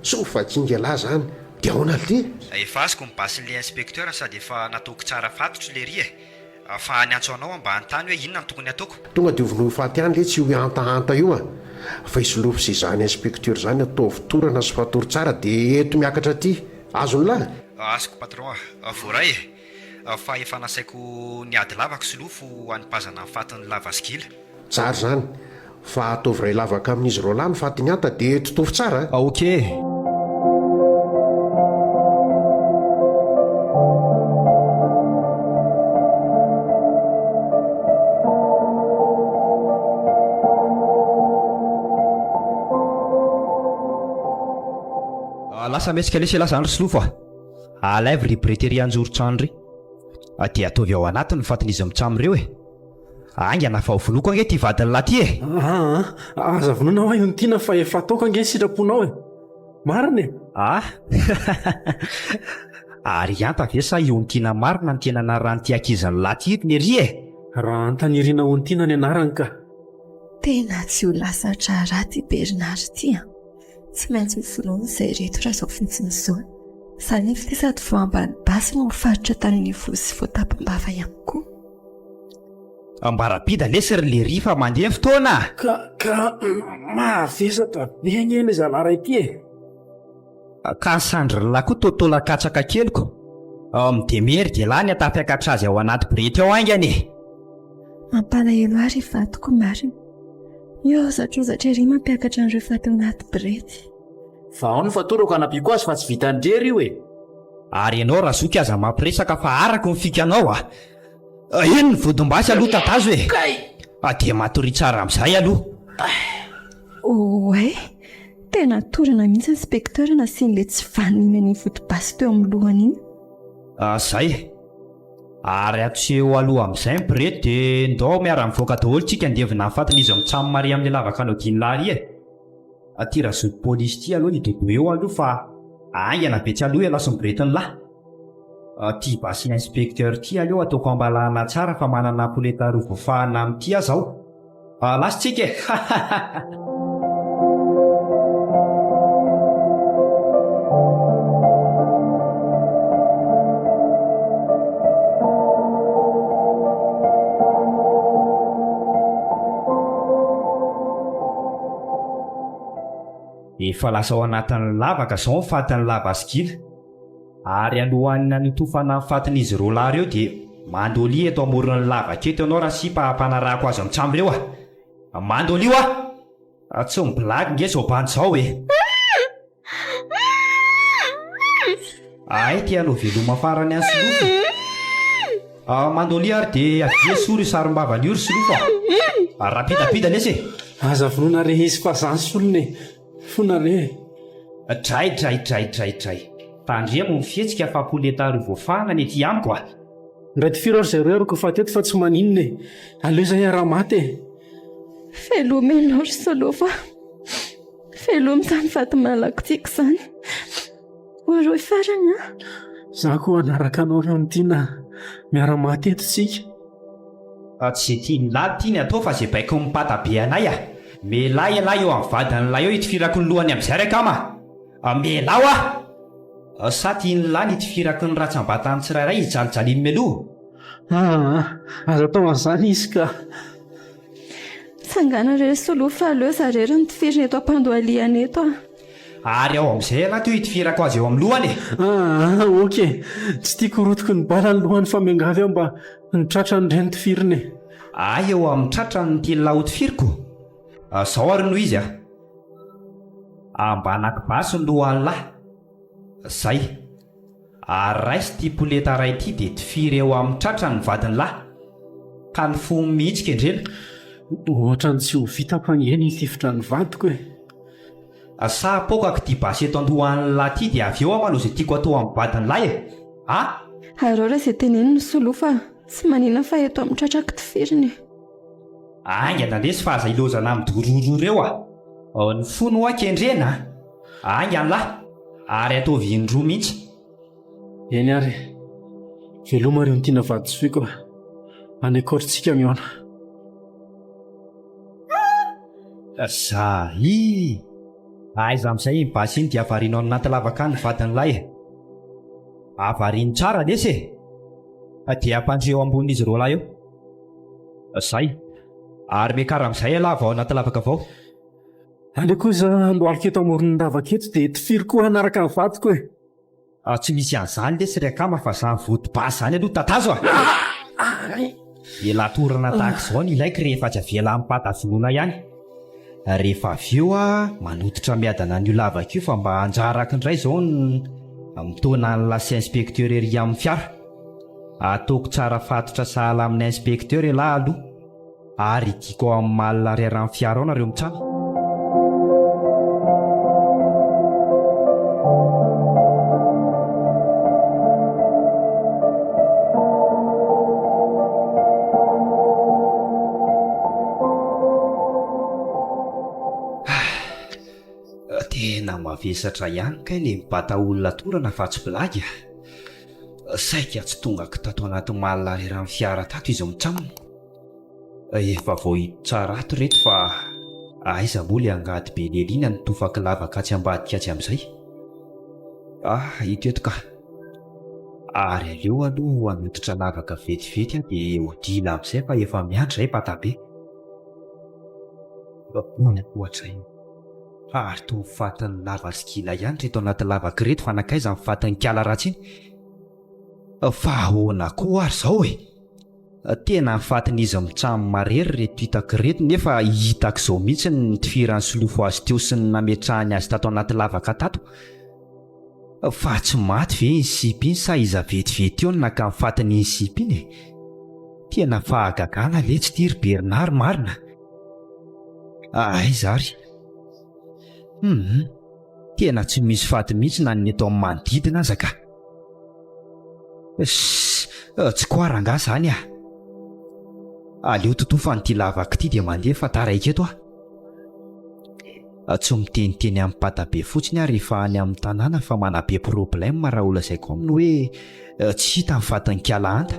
So fa kingala zany dia ahoana lity? Efa azoko mibasin'le inspecteur sady efa nataoko tsara fatotro le ry fa niantso anao mba hanontany hoe inona no tokony ataoko. Tonga dia vonohy faty any le tsy ho antahanta io a fa isolofo izay zany inspecteur zany atao vitorana sy fatory tsara dia eto miakatra aty azony lahy. Azoko patron voaray fa efa nasaiko niady lavaka solofo hanipazana amin'ny fatin'ny lavaskila. Tsara zany fa ataovy ray lavaka amin'izy roa lahy ny faty ny anta dia totovy tsara. Ok. Lasa mesika lesy lasa andro solofo alaive libreterie anjorotrano ry dia ataovy ao anatiny fatin'izy mitsamoreo angana fa ovoloko ange ty vadiny laty aza vonona ho io tiana fa efa ataoko ange sitraponao marina ary anta ve sa io ntiana marina ny tena narany ty akizany laty ety ny ry raha antaniriana ho ntiana ny anarany ka tena tsy ho lasatra raty Bernard ty tsy maintsy mivolohany izay reto raha izao fotsiny izao izany efa sady vao ambany basy no mifaritra tany ny vosy vao tapim-bava ihany koa. Ambarapida lesy ry le ry fa mandeha fotoana ka mavesatra be agneny zalaray ity ka ny sandry lahy koa totola katsaka keliko midemery dia lahy ny atafiakatra azy ao anaty brety ao aingany mampalahelo ary vatoko marina io zatrozatra ery mampiakatra an'ireo faty anaty brety fa ao ny fatorako anabiako azy fa tsy vita ndrery io ary ianao raha zoky aza mampiresaka fa arako mifikanao ino ny vodim-basy aloha tatazo dia matory tsara amin'izay aloha tena torana mihitsy inspecteur nasian'le tsy vanina ny vodim-basy teo amin'ny lohany iny zay ary atseho aloha amin'izay mibirety dia ndao miara-mivoaka daholo tsika ndevina nifatin'izy mitsamo mari amin'le lavaka anao dinilary aty raha zody polisy ty aloha nidodo eo aloha fa aingana be tsy aloha lasa mibiretiny lahy ty basy inspecteur ty aloha ataoko ambalahana tsara fa manana poleta roa voafahana amin'ity azaho lasitsika efa lasa ao anatin'ny lavaka izao mifatin'ny lavaskila ary alohanina nitofana mifatin'izy roa lahy ireo dia mandolia eto amoron'ny lavaka eto ianao raha sipa hampanarahako azy mitsamo ireo mandolio tsy mibilaky nge zao bandy izao ay ty aloha veloma farany any solofo mandolia ary dia avie soro sarim-bavany io ry solofo rapidapida lesy aza vonona re izy fa zany solony fonare dray tandremo mifetsika fa poleta roa voafahana ny ety amiko ndray ty firory zay reroko fa teto fa tsy maninona aleo zay araha maty feloma enao ry solofa feloma zany faty malako tiako zany oaro farany za koa anaraka anao reo nytiana miara-maty eto tsika tsy tiany lahy tiany atao fa zay baiko mipatabe anay melay elahy eo amin'ny vadin'lay eo hitifirako ny lohany amin'izay raikama melao sa tiany lahy nitifirako ny ratsambatany tsirairay hijalijaliany meloha aza tao an'izany izy ka sangana re solofa aleo zarero ny tifirina eto ampandoaliana eto ary ao amin'izay anaty ho hitifirako azy eo amin'ny lohany ok tsy tiako rotoko ny bala ny lohany famiangavy aho mba nitratra nyreny tifiriny ay eo amin'ny tratra ny telona ho tifiriko zao ary noho izy mba anakivaso ny lohany lahy zay ary raisy ty poleta ray ity dia tifiry eo amin'ny tratra ny vadiny lahy ka ny fo mihitsika endrena ohatra ny tsy ho vitako angeny tifitra ny vadiko sa pokako ty basy eto andohan'ny lahy ity dia avy eo aho manao izay tiako atao amin'ny vadiny lahy areo raha izay teneny ny soloa fa tsy manina fa eto amin'ny tratrako tifiriny aingana lesy fa aza ilozana amin'ny dororo ireo ny fono akendrena aingana lahy ary ataovy indroa mihitsy eny ary veloma reo ny tiana vady soiko any akorintsika miona aiza amin'izay mibasy iny dia avariano ao anaty lavaka ny vadiny lahy avariany tsara lesy dia ampandreo ambonin'izy ireo lahy eo zay ary mekara amin'izay lava ao anaty lavaka avao ale koza andoalika eto amorony lavaka eto dia tifiry koa hanaraka ny vadiko tsy misy an'izany lesy riakama fa zany vodibasy zany aloha tatazo elatorana tahaka izao ny ilaiko rehefa tsy avela amin'ny patavinoana ihany rehefa avy eo manotitra miadana an'io lavaka io fa mba anjaraka indray izao mitona ny lasa inspekteur ery amin'ny fiara ataoko tsara fatotra sahala amin'ny inspekteur lahy aloha ary tiako ao amin'ny malina riaran'ny fiara ao nareo mitsana tena mavesatra ihany kay le mibata olona torana fa tsy blagy saika tsy tongako tato anaty malina riaran'ny fiara tato izy mitsamona efa vao hito tsara ato reto fa aiza moa le angady be lelina ny tofaka lavaka tsy ambadika atsy amin'izay hito eto ka ary aleo aloha hanotitra lavaka vetivety dia hodila amin'izay fa efa miandry zay patabe ohatr'izay ary to mifatin'ny lava sikila ihany reto anaty lavaka reto fa nakaiza mifatin'ny kiala ratsy iny fa ahoana koa ary zao tena mifatin'izy mitsamo marery reto hitako reto nefa hitako izao mihitsy ny tifirany solofo azy teo sy ny nametrahany azy tato anaty lavaka tato fa tsy maty ve iny sipy iny sa iza vetivety eo ny naka mifatin'iny sipy iny tena fahagagana le tsy tiry Bernard marina zary tena tsy misy faty mihitsy na ny eto amin'ny manodidina aza ka tsy koaranga zany aleo totofa nyty lavaka ity dia mandeha fa taraika eto tsy miteniteny amin'ny patabe fotsiny rehefa any amin'ny tanàna fa manabe problème raha olazaiko aminy hoe tsy hita ny fatin'ny kiala anta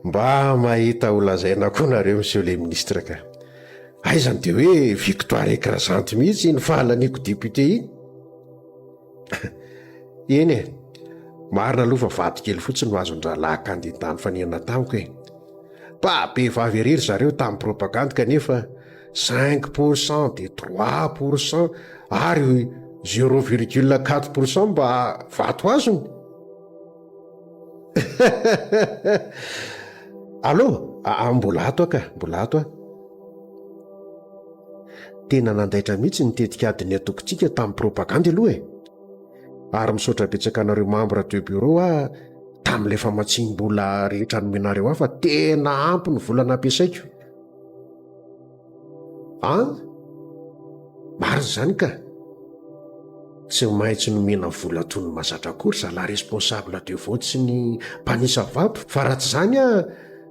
mba mahita olazaina koa nareo monsieur le ministre ka aizany dia hoe victoire écrasante mihitsy ny fahalaniko député iny marina aloha fa vady kely fotsiny no azon-dralahy kandidany fanenana tamiko be vavy erery zareo tamin'ny propagande kanefa 5% de 3% ary 0,4% mba vato azony allo mbola ato tena nandaitra mihitsy nitetika adiny atokontsika tamin'ny propagande aloha ary misaotra betsaka anareo membre de bureau tamin'ilay famatsiam-bola rehetra nomenareo fa tena ampy ny volana ampiasaiko marina zany ka tsy maintsy nomena vola toy ny mazatra akory zalahy responsable de vote sy ny mpanisa vapo fa raha tsy zany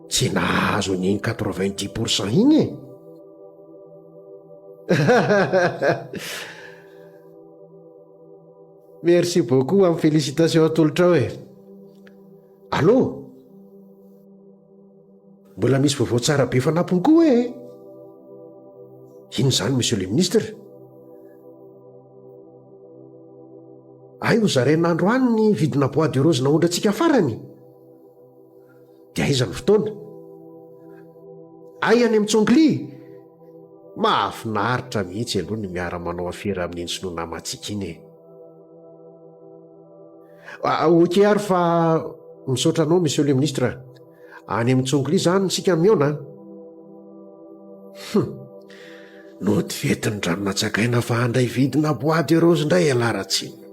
tsy nahazo nyiny 90% iny merci beaucoup amin'ny félicitation atolotra allo mbola misy vaovao tsara be fanampony koa ino zany monsieur le ministre ay ho zaren'andro any ny vidina bois de rose naondratsika farany dia aiza ny fotoana ay any amin'ntsongli mahafinaritra mihitsy aloha ny miara-manao afera amin'ny intsinoa namatsika iny oke ary fa misaotranao monsieur le ministre any amin'ntsongli zany sika miona no ty vetiny dranonatsakaina fa handray vidina bois de rose indray alaratsiny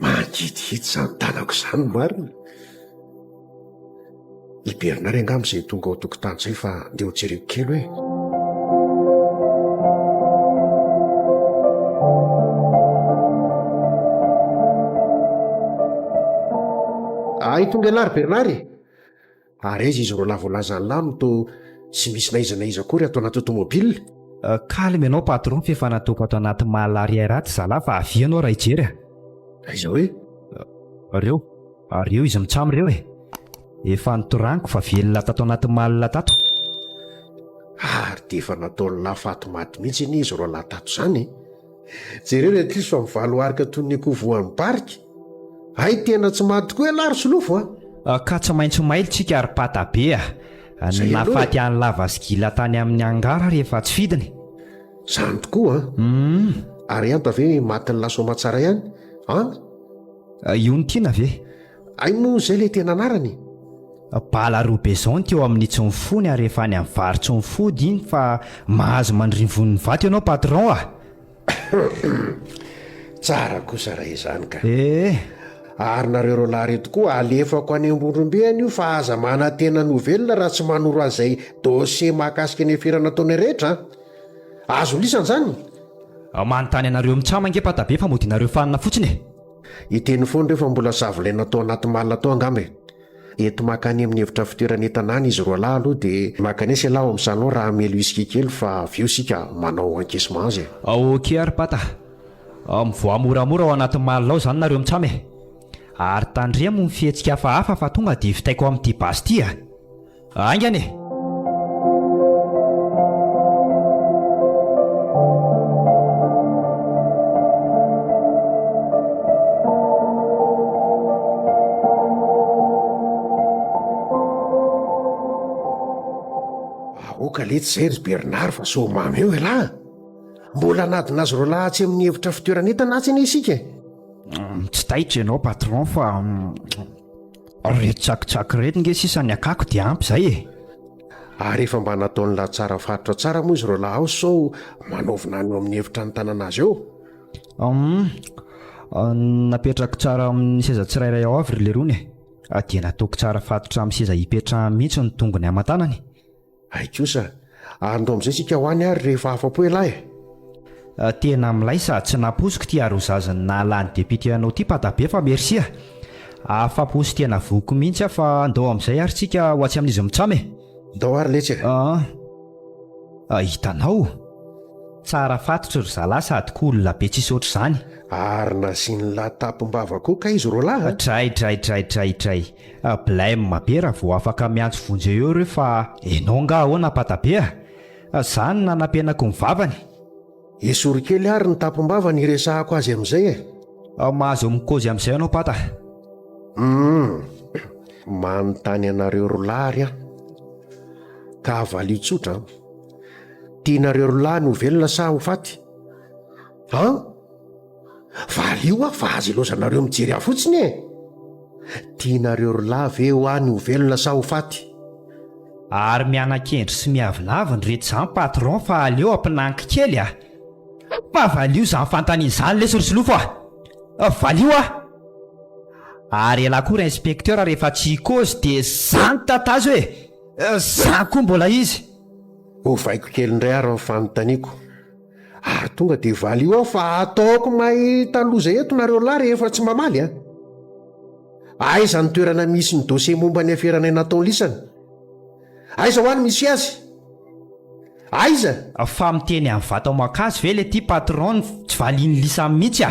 mangidihidy zany tanako izany marina iberinary angamo izay tonga ao tokotany izay fa ndeha ho jereko kely hoe ay tonga alary bernary ary aiza izy ro lavolazany lano to sy misy naizanaiza kory atao anaty automobile kalmy ianao patron fefa nataoko ato anaty malary raty zalahy fa avianao raha ijery aiza hoe reo izy mitsamo reo efa nitoraniko fa velona tato anaty malina tato ary dia efa nataony lafato maty mihitsy iny izy ro latato zany jereo ny atlisy fa mivaloarika toy ny kovoan'ny parika ay tena tsy maty koa alary solofo ka tsy maintsy mailitsika ary patabe nafaty any lava sigila tany amin'ny angara rehefa tsy fidiny zany tokoa ary anto ave matiny lasoma tsara ihany io ny tiana ve ay mo zay le tena anarany bala robezon teo amin'ny tsy mifony ary efa any amin'ny vary tsy mifody iny fa mahazo mandrivon'ny vaty ianao patron tsara kosa raha izany ka ary nareo ro lahy reto koa alefako any ambondrombeany io fa aza mana tena novelona raha tsy manoro an'izay dosie mahakasika ny eferana taony rehetra azo lisany zany manontany anareo mitsamange patabe fa modinareo fanina fotsiny iteny foany rehefa mbola zavolaina tao anaty malina tao angamba eto makany amin'ny hevitra fitoerana entanany izy roa lahy aloha dia makanesy alao amin'izanao raha melo isika kely fa aveo sika manao encaissement azy oke ary pata mivoamoramora ao anaty malina ao zany nareo mitsamy ary tandremo mifihetsika hafahafa fa tonga dia vitaiko amin'ity basy ity angany aoka lety zay ry bernard fa so mamy eo lahy mbola anadinazy ro lahatsy amin'ny hevitra fitoerana entana atsy isika tsy taitra ianao patron fa reto tsakitsaky reto nge sisany akako dia ampy izay ary efa mba nataony lahy tsara faritra tsara moa izy ro lahy ao sao manaovina any eo amin'ny hevitra ny tananazy eo napetrako tsara amin'ny seza tsirairay ao avy ry le rony dia nataoko tsara fatotra amin'ny seza hipetra mihitsy ny tongony aman-tanany aikosa andro amin'izay sika ho any ary rehefa afa-po elahy tena milay sady tsy naposiko ty ary ho zazany nalany depite anao ty patabe fa merci afa-posy tena voko mihitsy fa andao amin'izay ary tsika ho atsy amin'izy mitsamy dao ary letsy hitanao tsara fatotra ry zalahy sady koa olona be tsisy oatra izany ary na sy ny latapom-bava koa ka izy ro lahy tray blame be raha vao afaka miantso vonjy eo reo fa enao nga ahoana patabe zany nanampianako ny vavany esory kely ary ny tapom-bava ny resahako azy amin'izay mahazo mikozy amin'izay anao pata manontany anareo ro lahy ary ka avalio tsotra tianareo ro lahy no velona sa ho faty valio fa azy ilozanareo mijery aho fotsiny tianareo ro lahy ve ho any ho velona sa ho faty ary mianan-kendry sy miavinaviny rehetra izany patron fa aleo ampinanky kely fa valio zany fantanian'izany lesy ry silofo valio ary ela koa ra inspekteur rehefa tsy ikozy dia zany tatazo zany koa mbola izy hovaiko kely indray ary ny fanontaniako ary tonga dia valio fa ataoko mahita loza eto nareo lahy rehefa tsy mamaly aiza ny toerana misy ny dosie momba ny aferana nataony lisany aiza ho any misy azy aiza fa miteny amin'ny vatao makazo ve le ty patron tsy valiany lisany mihitsy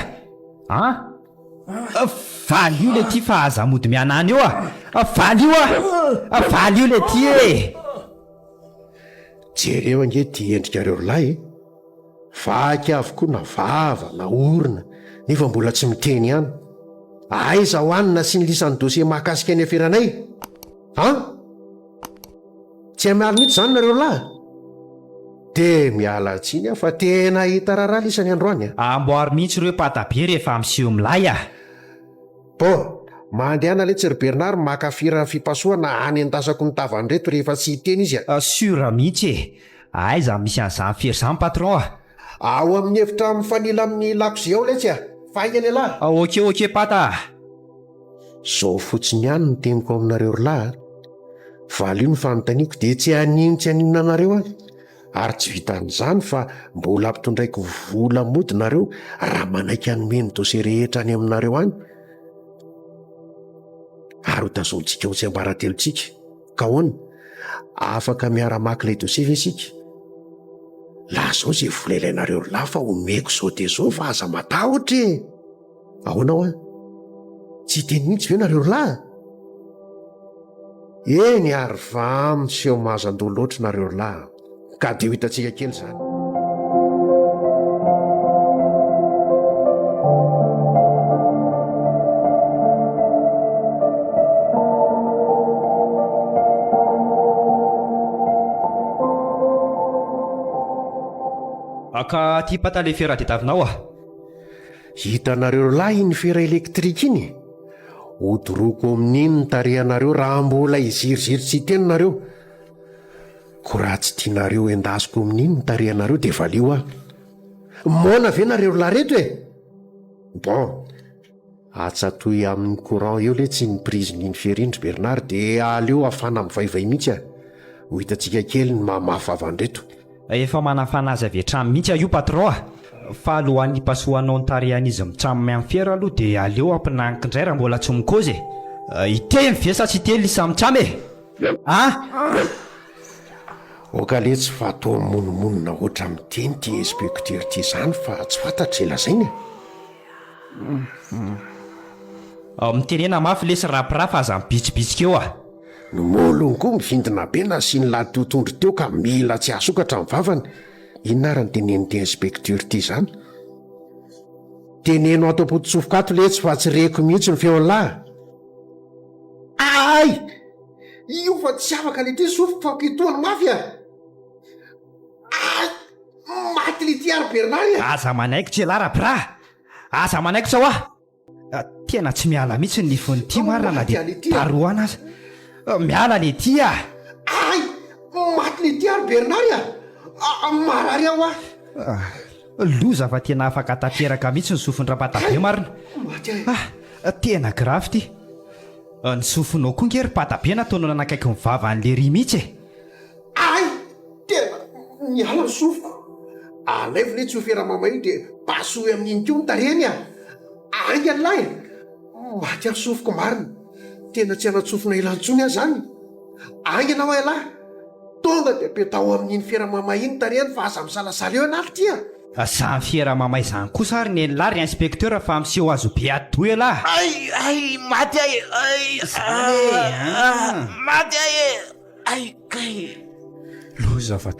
valio le ty fa aza mody mianany eo valio le ty jereo ange ty endrikareo lahy vaky avokoa na vava na orina nefa mbola tsy miteny ihany. Aiza ho anina sy ny lisan'ny dosie mahakasika ny aferanay tsy miala mihitsy izany nareo lahy. De miala tsiny fa tena hita raharaha lisany androany amboary mihitsy ireo patabe rehefa miseho milay mandehana le Tsiry Bernard makafira fipasoana any an-dasako ny tavany reto rehefa tsy hiteny izy sura mihitsy aiza misy an'izany fery izany patron ao amin'ny hevitra mifanila amin'ny lakozia ao letsy faingany lahy. ok pata. Zao fotsiny ihany no teniko aminareo lahy. Valio ny fanontaniako dia tsy aninona anareo ary tsy vitan'izany fa mbola ampitondraiko vola mody nareo raha manaiky hanomeny dosie rehetra any aminareo any. Ary ho tazontsika ho tsy ambaratelontsika ka hoana afaka miara-maky ilay dosie ve isika? Laha zao zay volailainareo lahy fa omeko zao dia zao fa aza matahotra ahoanao tsy teny mihitsy ve nareo lahy? Eny ary va miseho mahazan-doha loatra nareo lahy ka dia ho hitantsika kely izany. Ka ty pata le fera tadiavinao hitanareo lahy ny fera elektrika iny hodoroko amin'iny ny tarehanareo raha mbola iziriziry tsy teny nareo. Ko raha tsy tianareo endasiko amin'iny ny tarehanareo dia valio mona ve nareo lareto bon atsatoy amin'ny courant eo le tsy ny prizin'iny ferindry Bernard dia aleo afana mivaivay mihitsy ho hitantsika kely ny mamafavandreto. Efa manafanazy avy hatramy mihitsy io patron fa alohan'ny pasohanao ny tarehan'izy mitramy amin'ny fiera aloha dia aleo ampinanika indray raha mbola tsy mikozy iteny vesa tsy teny lisa mitramy oka le tsy fatao mononmonona ohatra miteny ty inspekteur ty izany fa tsy fantatra elazainy mitenena mafy lesy rapirafa aza mibitsibitsika eo no molony koa mivindina be na sy ny lahy totondry teo ka mila tsy ahasokatra amin'ny vavany. Inona ary ny teneny ty inspekteur ty izany? Teneno ato am-pototsofokato letsy fa tsy reko mihitsy ny feon'ny lahy. Io fa tsy afaka le ty sofiko fa pitoany mafy maty le ty ary Bernard aza manaiky tsy la rapira aza manaiky sao tena tsy miala mihitsy ny nifony ty marina na dia taroana aza miala le ty maty le ty ary Bernard marary aho loza fa tena afaka tanteraka mihitsy ny sofin-drapatabe marina tena grave ty ny sofinao koa ngery patabe nataonao nanakaiky mivava an'le ry mihitsy tena niala ny sofiko alaivy le tsy hoferamama io dia pasohy amin'iny keo ny tareny ainga ny lahy maty ary sofiko marina tena tsy anatsofina ilantsony ahy zany ainga anao lahy tonga dia petao amin'iny fieramama iny tareny fa aza misalasala eo anaky tya zany fieramama izany kosa ary ny lahy ry inspekteur fa miseho azo be adoy lahy maty maty loza fa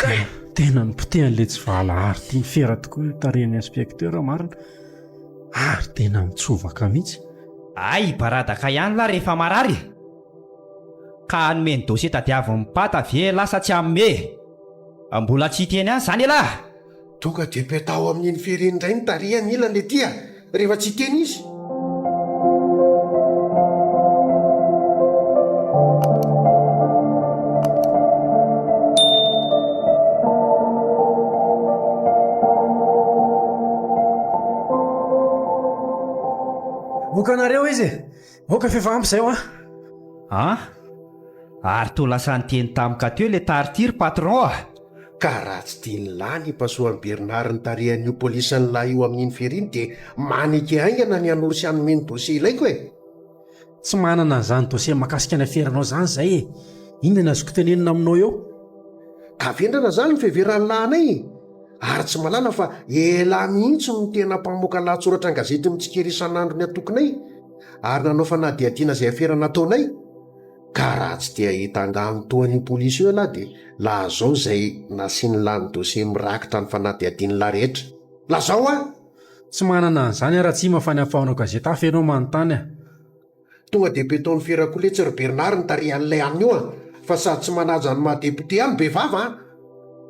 tena ny potehan'le tsy valahary tia fera tokoa io tarehan'ny inspekteur marina ary tena mitsovaka mihitsy baradaka ihany lahy rehefa marary ka hanome ny dosie tadiavin'ny pata ve lasa tsy amme mbola tsy hiteny any izany lahy tonga dia petao amin'iny fereny indray ny tarehany ilany le tya rehefa tsy hiteny izy. vokanareo izy voaka fefa ampy zay ary to lasa nyteny tamika teo le taritiry patron ka raha tsy tiany lahy ny pasohan'ny Bernard ny tarehan'io polisan'ny lahy io amin'iny feriny dia manaiky aingana ny anoro sy anomeny dosie ilaiko tsy manana n'izany dosie mahakasika ny aferanao zany zay inona ny azoko tenenina aminao eo ka vendrana zany ny fiheveran'ny lahinay ary tsy malala fa ela mihitsy no tena mpamoaka lahatsoratra ny gazety mitsikery isan'andro ny atokonay ary nanao fanadihadiana izay aferana taonay ka raha tsy dia hitangany toan'ny polisy eo lahy dia lazao izay nasiany lany dosie mirakitra ny fanadihadiany lahy rehetra lazao Tsy manana an'izany raha tsy mafany afahanao gazeta hafa ianao manontany a. Tonga dia beton'ny Firakoletser Bernard nitarihan'ilay anio io fa sady tsy manaja ny mahadepote any behivava.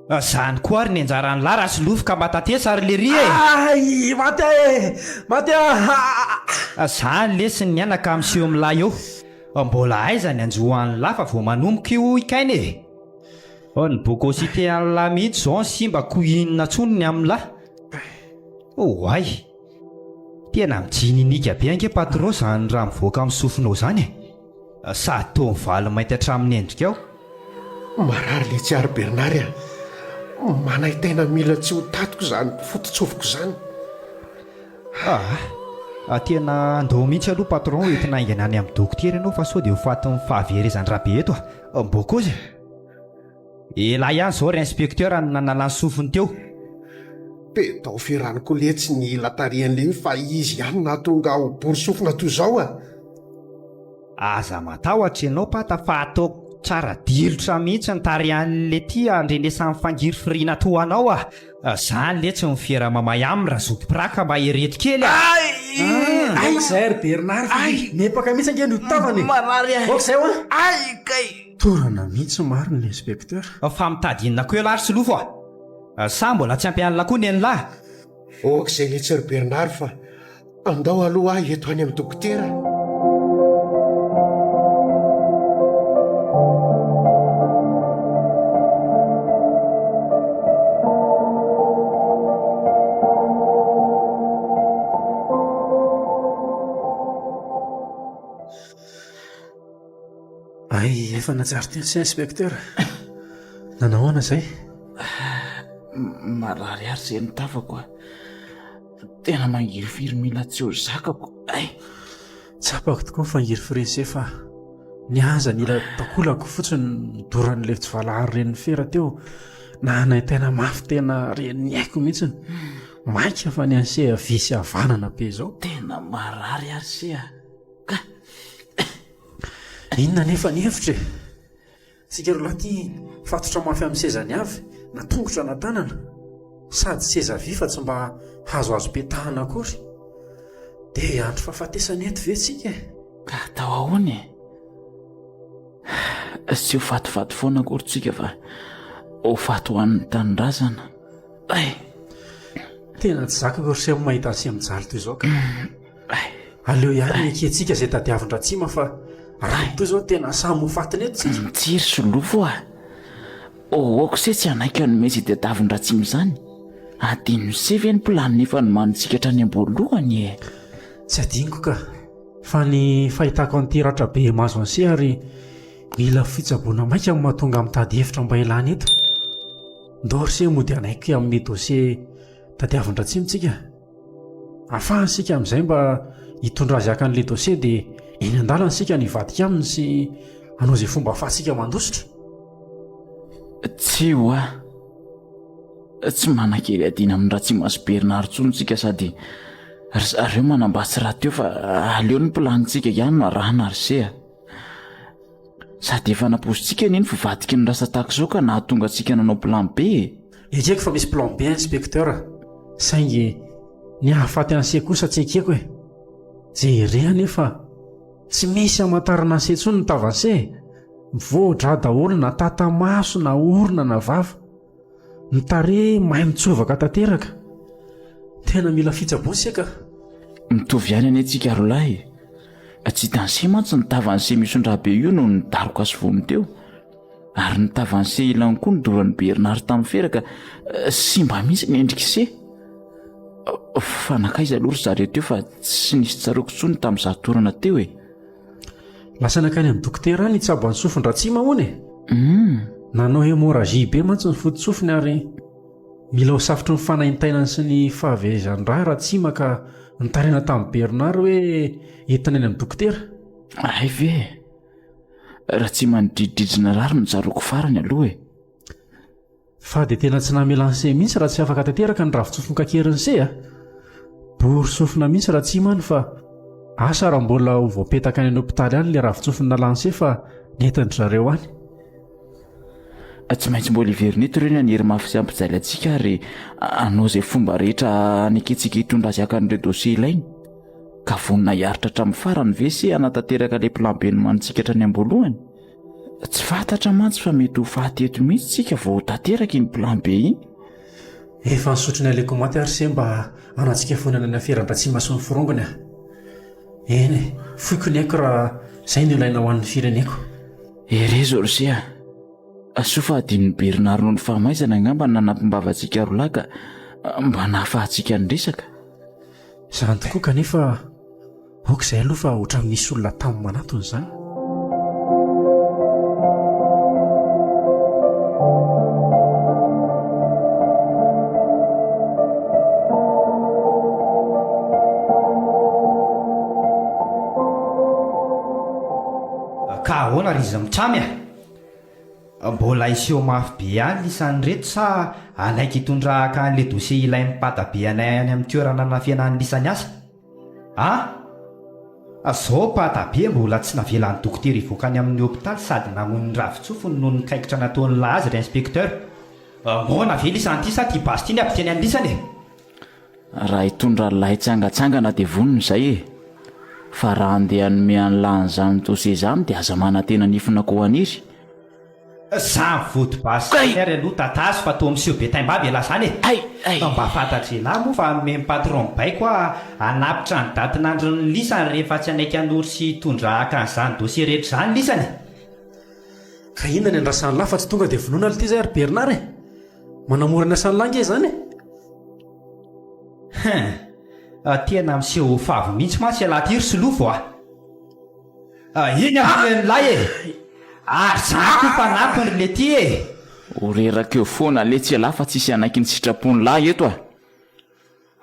Zany koa ary ny anjaran'ny lahy raha sy lofo ka matatesa ary lery Ay, maty zany lesiny ny anaka amin'seho amin'ny lahy eo. Mbola aiza ny anjohan'ny lahy fa vao manomboka io ikainy e. Ny bokosité an'ny lahy mihitsy izao ny simba ko inona tsony ny amin'ny lahy. Ay, tena mijininika be ange patron zany raha mivoaka amin'ny sofinao zany e. Sady toa mivaly mainty hatramin'ny endrika ao. Marary le tsy ary Bernard manay tena mila tsy ho tatiko zany fototsofoko zany. Tena andao mihitsy aloha patron entina aingana any amin'ny dokotera ianao fa sao dia ho fatin'ny fahaverezany rabe eto mbokozy. Ela ihany izao ry inspekteur no nanala ny sofiny teo. Be dao firaniko letsy ny latarian'le fa izy ihany nahatonga ho bory sofina toy izao Aza matahotra ianao pata fa ataoko tsara dilotra mihitsy ny tarihan'le ty andrenesan'ny fangiry firiana toa anao zany le tsy mifiera mamay aminy raha zotom-piraka mba hereto kely Ay, zay ry Bernard nepaka mihitsy ange ny tavany. Okzay torana mihitsy mariny ny inspekteur. Fa mitady inona koa eo lary sy lofo sa mbola tsy ampian'la koa ny an'lahy. Okzay le tsy ry Bernard fa andao aloha eto any amin'ny dokotera. Ay, efa natsary teny sy inspekteur. Nanahoana zay? Marary ary zay ny tavako tena mangirifiry mila tsy ho zakako. Tsapako tokoa ny fangirifiry izay fa ny aza ny ila takolako fotsiny nidoran'ilay tsivalahary reny fera teo na nay tena mafy tena reny haiko mihitsiny. Maika fa ny anse visy havanana be zao. Tena marary ary se Inona nefa ny hevitra e? Sika roa laty fatotra mafy amin'ny sezany avy na tongotra na tanana sady seza vy fa tsy mba hazoazo betahana akory dia andro fahafatesany eto ve tsika ka atao ahoany sy ho fatofato foana akory tsika fa ho fato ho an'ny tanindrazana. Tena tsy zakako ry semo mahita sy mijaly toy izao ka aleo ihany eketsika izay tadiavin-dratsima fa raha toy izao tena samy ho fatiny eto tsika. Mitsiry solofo aoko se tsy anaiky anome izay tadiavin-dratsima izany adino se ve ny plany nefa ny manitsika hatrany am-boalohany tsy adiniko ka fa ny fahitako an'ity ratra be mazo anse ary mila fitsaboana maika amin'ny mahatonga mitady hevitra mba ilany eto. Ndao ry se mody anaiky amin'ny dosie tadiavin-dratsimitsika ahafahany sika amin'izay mba hitondra azy akan'ilay dosie dia eny an-dalana sika nivadika aminy sy hanao izay fomba ahafahantsika mandositra. Tsy ho tsy manan-kery adina amin'ny raha tsy masy Bernard tsonitsika sady ry zareo manambatsy raha teo fa aleo ny planintsika ihany no arahana ry se sady efa napozintsika neny fivadiky ny rasa tahaka izao ka nahatonga antsika nanao plan B. Ekeko fa misy plan B inspekteur saingy ny hahafaty an'se kosa tsy ekeko jerea nefa tsy misy hamantarana an'se tsony ny tavanse mivoadra daholo na tata maso na orona na vava ny tare mahay mitsovaka tanteraka tena mila fitsabony seka. Mitovy ihany any antsika rolahy tsy hitanse mantsy ny tavanse misondrabe io no nidaroka azy vony teo ary ny tavanse ilany koa ny doran'ny Bernard tamin'ny feraka sy mba misy ny endrikse fa nakaiza aloha ry zareo teo fa tsy nisy tsaroako tsony tamin'izaho torana teo lasa nakany amin'ny dokotera any hitsabo ny sofin-dratsima hoany nanao hémorragie be mantsy ny fototsofiny ary mila ho safotry ny fanaintainany sy ny fahavezany raha tsima ka nitarena tamin'ny Bernard hoe entina eny amin'ny dokotera. Ay ve raha tsy manodrididrina rary no tsaroako farany aloha fa dia tena tsy namelanse mihitsy raha tsy afaka tanteraka ny ravitsofiny kakeriny bory sofina mihitsy raha tsy many fa asa raha mbola ho voapetaka any amin'ny hopitaly any ilay ravitsofiny nalanse fa nentiny zareo any. tsy maintsy mbola iverineto ireo ny anery mafy sy ampijaly antsika ary anao izay fomba rehetra nikitsika hitondra azy hakan'ireo dosie ilainy ka vonina hiaritra hatramin'ny farany ve sy hanatanteraka ilay plan B nomanitsika hatrany am-boalohany. Tsy fantatra mantsy fa mety ho fahateto mihitsy tsika vao tanteraka iny plan B iny. Efa nisotrony alaiko maty ary se mba anatsika fonana ny aferan-dratsy masony firongony a. Eny foiko ny aiko raha izay no ilaina ho an'ny fireneko. Ere Zorzia, soa fa adin'ny Bernard noho ny fahamaizana angamba nanampimbavatsika roalahy ka mba nahafahantsika ny resaka. Izany tokoa kanefa aok'izay aloha fa ohatran'ny misy olona tamin'ny manatony izany. Ka ahoana ry izy mitramy a? Mbola iseho mafy be ihany lisan'ny reto sa anaiky hitondrahaka an'ilay dosie ilain'ny patabe anay any amin'ny toerana nafianan'ny lisany asa? Zao patabe mbola tsy navelan'ny dokotera hivoaka any amin'ny hôpitaly sady namono ny ravitsofony noho ny kaikitra nataony lahazy ry inspekteur. Moana ve lisany ity sa tia basy ity ny ampiteny any lisany e? Raha hitondra lahy tsangatsangana dia vonona izay e. Fa raha andeha hanome an'lany izany dosie izany dia aza manantena nifina ko aniry. Zany vody basy ary aloha tatazo fa toa miseho be taim-bavy ela zany e. Mba fantatra lahy moa fa me patron baiko anapitra ny datin'andro ny lisany rehefa tsy anaiky anory sy hitondrahaka an'izany dosie rehetra izany lisany. Ka inona ny andrasan'ny lahy fa tsy tonga dia vonoana ity izay ary Bernard e? Manamora ny asan'ny lahy nge izany e? Tena miseho favy mihitsy mantsy alaty ry solofo a. Iny amin'ny lahy e. Ary zako fa napony le ty e. Oreraka eo foana le tsy lahy fa tsisy anaiky ny sitrapony lahy eto a.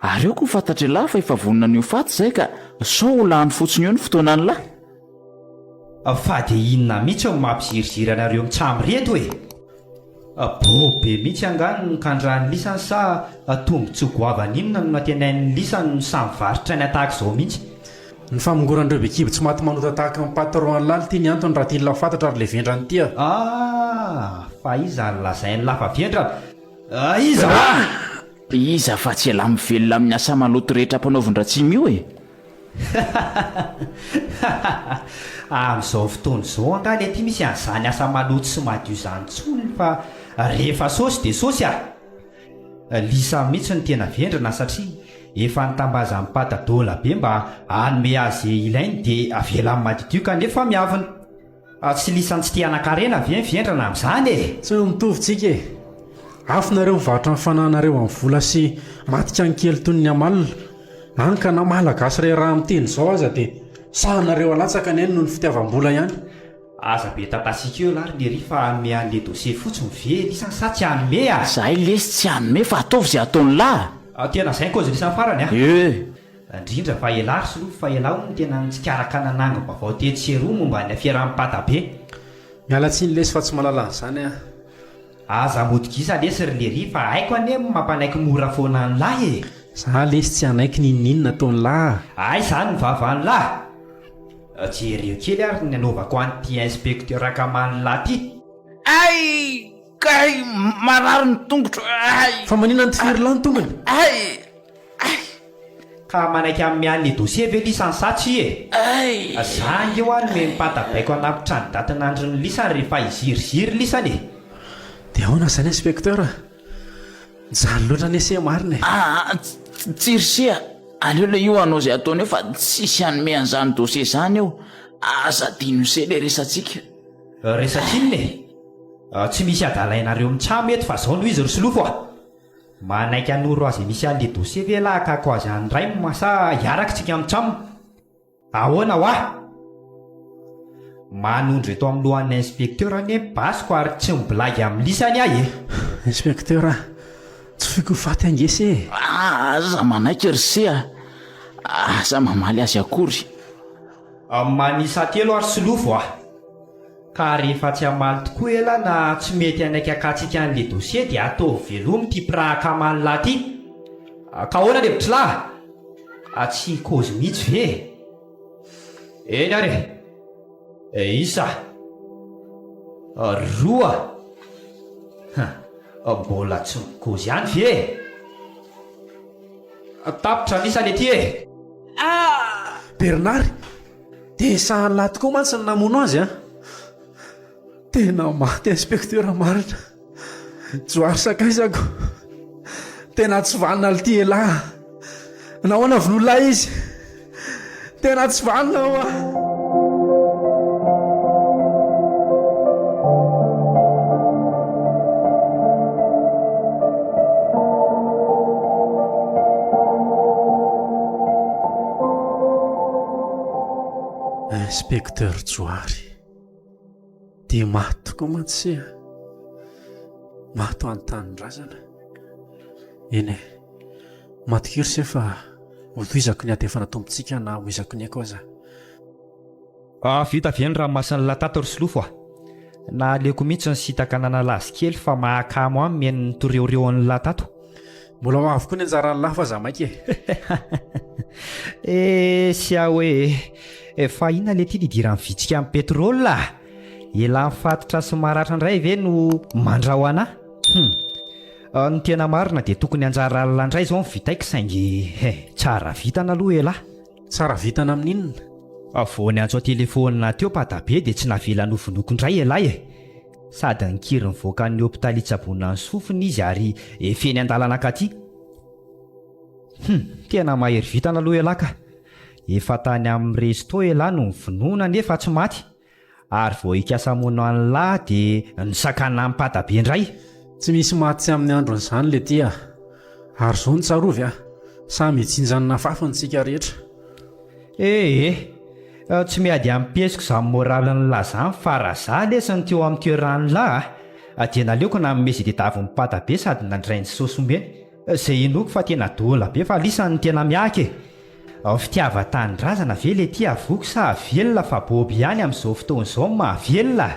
Ary eo ko fantatra lahy fa efa vonona ny ho faty izay ka sao ho lany fotsiny eo ny fotoanany lahy. Fa dia inona mihitsy ao mampizirizira anareo mitsamy reto e? Bobe mihitsy angano ny kandrany lisany sa tombontso goavany inona no natenain'ny lisany samy varotra ny ataka izao mihitsy? Ny famongorandreo be kibo tsy maty manota tahaka ny patron ny laly ity ny antony raha tiany lafantatra ary le vendrany ity fa iza ny lazainy lafa vendrana? Iza Iza fa tsy ela mivelona amin'ny asa maloto rehetra mpanaovin-dratsimy io e. Amin'izao fotoana izao angany aty misy an'izany asa maloto sy madio izany tsony fa rehefa saosy dia saosy a. Lisa mihitsy ny tena vendrana satria efa nitambaza amin'ny patadola be mba hanome azy ilainy dia avela amin'ny madidio kanefa miavina. Tsy lisany tsy tia anakarena ve ny vendrana amin'izany e? Tsy mitovintsika e. Afinareo mivarotra ny fanahinareo amin'ny vola sy matika ny kely toy ny amalina. Any ka na malagasy iray raha miteny izao aza dia sahanareo alatsaka ny eny noho ny fitiavam-bola ihany. Aza be tatasika eo lary lery fa hanome an'le dosie fotsiny ve lisany sa tsy hanome a? Zahay lesy tsy hanome fa ataovy izay ataony lahy. Tena izay kozy lisany farany a? Indrindra fa elary sy lofa fa elao no tena nitsikaraka nananga vaovao tetseroa momba ny afiarahan'ny patabe. Miala tsiny lesy fa tsy mahalala an'izany a. Aza modikisa lesy ry lery fa haiko anie mampanaiky mora foana ny lahy e. Za lesy tsy hanaiky ninona ataony lahy. Ay izany ny vavan'ny lahy. Jereo kely ary ny anaovako an'ity inspekteur akaman'ny lahy ty. Kay marary ny tongotro. Fa manina ny tifiry lahy ny tongony? Ka manaiky amin'ny an'le dosie ve lisany satsy e? Zany eo any me mipatabaiko anapitra ny datin'andro ny lisany rehefa iziriziry lisany e. Dia ahoana izany inspekteur? Jany loatra ny ese marina e. Tsirisia, aleo le io anao izay ataony eo fa tsisy hanome an'izany dosie izany eo. Aza dino se le resantsika. Resantsiny e? Tsy misy adalainareo mitsamy eto fa izao no izy ry solofo a. Manaiky anoro azy misy an'le dosie ve lahy kako azy an'ray masa hiarakitsika mitsamo? Ahoana ho ah? Manondro eto amin'ny lohan'ny inspekteur anie basiko ary tsy mibolagy amin'ny lisany ahy e. Inspekteur, tsy fiko faty angese e. Aza manaiky ry se a. Aza mamaly azy akory. Manisa telo ary solofo ah. Ka rehefa tsy hamaly tokoa ela na tsy mety anaiky akatsika an'le dosie dia atao velomy ty pirahaka amaly lahy ty. Ka ahoana levitry lahy? Tsy kozy mihitsy ve? Eny are. Isa. Roa. Mbola tsy mikozy ihany ve tapitra nisa le ty Bernard dia sahany lahy tokoa mantsy ny namono azy a. Tena maty inspektera marina. Joary sakaizako tena tsy vanina le ty elahy. Nahoana vonololahy izy, tena tsy vanina hoa. Inspekteur Joary dia maty tokoa mantsy, maty ho an-tanindrazana. Eny e, matokiry se fa hotoizako ny ady efa natompontsika na hoizako ny akoa za. Vita avy eny raha masin'ny latato ry Solofo na aleko mihitsy ny sitaka nanalazy kely fa mahakamo amin'ny mihaino ny toreoreon'ny latato. Mbola ho avokoa ny anjaran'ny lahy fa za mainky sy aho hoe fa inona le ty lidirany vitsika amin'ny petrôla ela mifatotra sy maratra indray ve no mandraho anahy. Ny tena marina dia tokony anjara alina indray izao nyvitaiko saingy tsara vitana aloha elahy. Tsara vitana amin'inona? Vao ny antso telefonina teo patabe dia tsy navela novinoko indray elahy sady nikiry nivoaka ny hôpitaly Itsabonna ny sofiny izy ary feny an-dalana katy. Tena mahery vitana aloha elahy ka. Efa tany amin'ny resto elahy no mivinoana nefa tsy maty ary vao ikasa mona ny lahy dia nisakana amin'ny patabe indray. Tsy misy maty tsy amin'ny andron'izany le ty ary zao ny tsarovy samy hitsinjanona fafontsika rehetra. Tsy miady amin'ny pesiko izany moralin'ny lahy izany fa raha za lesany teo amin'ny toeran'ny lahy dia naleoko na mimesy dia davy mipatabe sady nandray ny sosomeny izay inoko fa tena dola be fa lisany tena miaka fitiava-tanindrazana ve le ty avoako sa avelona fa boby ihany amin'izao fotoana izao mahavelona.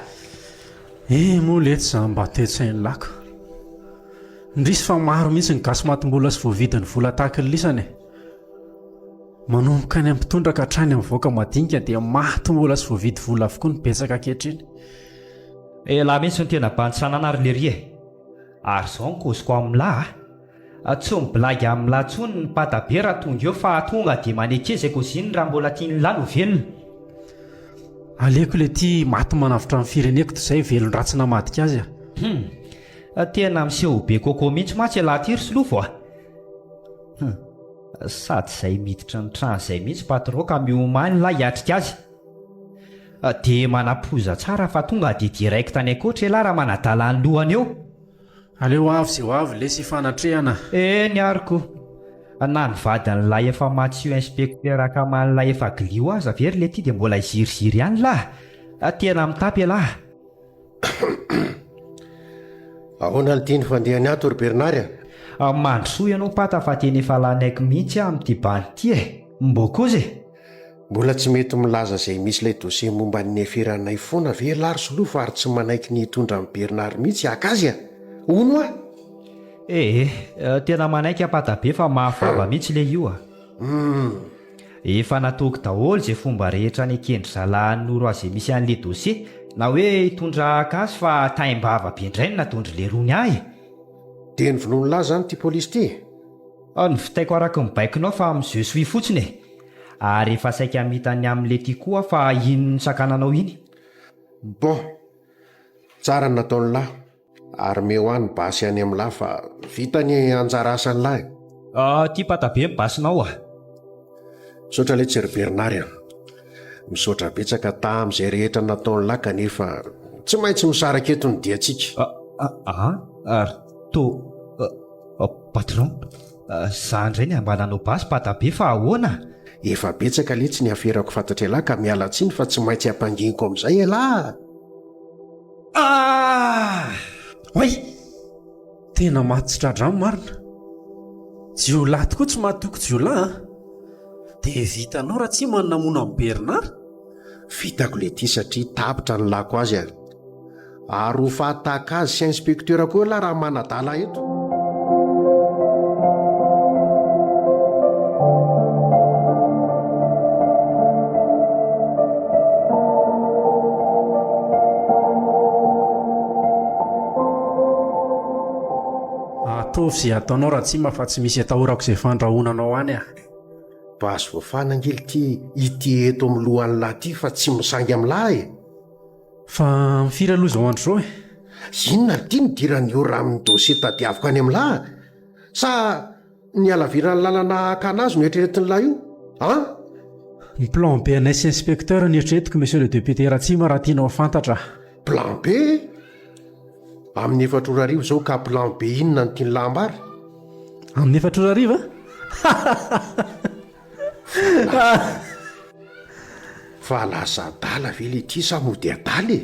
Moa lety za mba toe-tsainy lako ndrisy fa maro mihitsy ny gasy matim-bola sy voavidiny vola tahaka ny lisany manomboka any amin'ny mpitondra ka hatrany amin'ny voaka madinika dia matim-bola sy voavidy vola avokoa ny betsaka ankehitriny. Lahy mihitsy ny tena bantsanana ary lery ary izao ny koziko amin'ny lahy tsy mibilagy amin'ny lahy tsony ny patabe raha tonga eo fa tonga dia manekeza koziny raha mbola tiany lahy no velona. Aleko le ty maty manavitra amin'ny fireneko toy izay velon-dratsy namadika azy tena miseho be kokoa mihitsy matsy lahy ty ry Solofo sady izay miditra ny trano izay mihitsy patron ka miomany lahy hiatrika azy dia manapoza tsara fa tonga dia direct any akoatra lahy raha manadala ny lohany eo. Aleo avy izay ho avy lesy fanatrehana. Ny ariko na ny vadin'ilay efa matsio inspektera ka man'ilay efa glio aza very le ty dia mbola iziriziry ihany lahy tena mitapy lahy. Ahoana ny tiany fandehany ato ry Bernard mandrosoa ianao pata fa teny efa lanaiky mihitsy amin'ity bany ty mbokozy mbola tsy mety milaza izay misy ilay dosie momba ny efiranay foana ve lary Solofo ary tsy manaiky ny hitondra amin'ny Bernard mihitsy akazy ono tena manaiky patabe fa mahafava mihitsy le io efa nataoko daholo izay fomba rehetra ny ekendry zalahy noro azy misy an'le dosie na hoe hitondra akazy fa taim-bava be indray no natondry le rony ahy. Dia ny vonono lahy zany ty polisy ty ny vitaiko araka ny baikinao fa amin'izao soy fotsiny ary efa saika mitany amin'le ty koa fa ino ny sakananao iny. Bon tsara nataony lahy ary mehoany basy any amin'ny lahy fa vita ny anjara asany lahy. Ty patabe mibasinao misaotra letsy ry Bernard misaotra betsaka ta amin'izay rehetra nataony lahy kanefa tsy maintsy misaraka eto ny diantsika. Ary patron za indray ny ambananao basy patabe fa ahoana efa betsaka letsy ny aferako fantatra lahy ka miala tsiny fa tsy maintsy hampanginiko amin'izay lahy. Oay tena maty tsy tradrano marina jiolahy tokoa tsy matoko jiolahy dia vitanao raha tsy manana mona amin'ny Bernard. Vitako le ty satria tapitra ny lako azy ary ho fahataka azy sy inspektera koa lahy raha manadala eto. ataovy izay ataonao raha tsy mafa tsy misy atahorako izay fandrahonanao any a. mba azo voafanangely ity eto amin'ny lohan'ny lahy ity fa tsy misangy amin'ny lahy e. Fa mifiry aloha izao andro izao e. Inona ity nidirany eo raha amin'ny dosie tadiaviko any amin'ny lahy sa ny alavirany lalana hakana azy no eritreretin'ny lahy io an? Ny plan B anay sy inspecteur ny eritreretiko monsieur le député Ratsima raha tianao fantatra. Plan B amin'ny 4 ora arivo izao ka plan B inona no tiany lahambary? Amin'ny 4 ora arivo fa lasa adala ve le ity sa mody adaly e?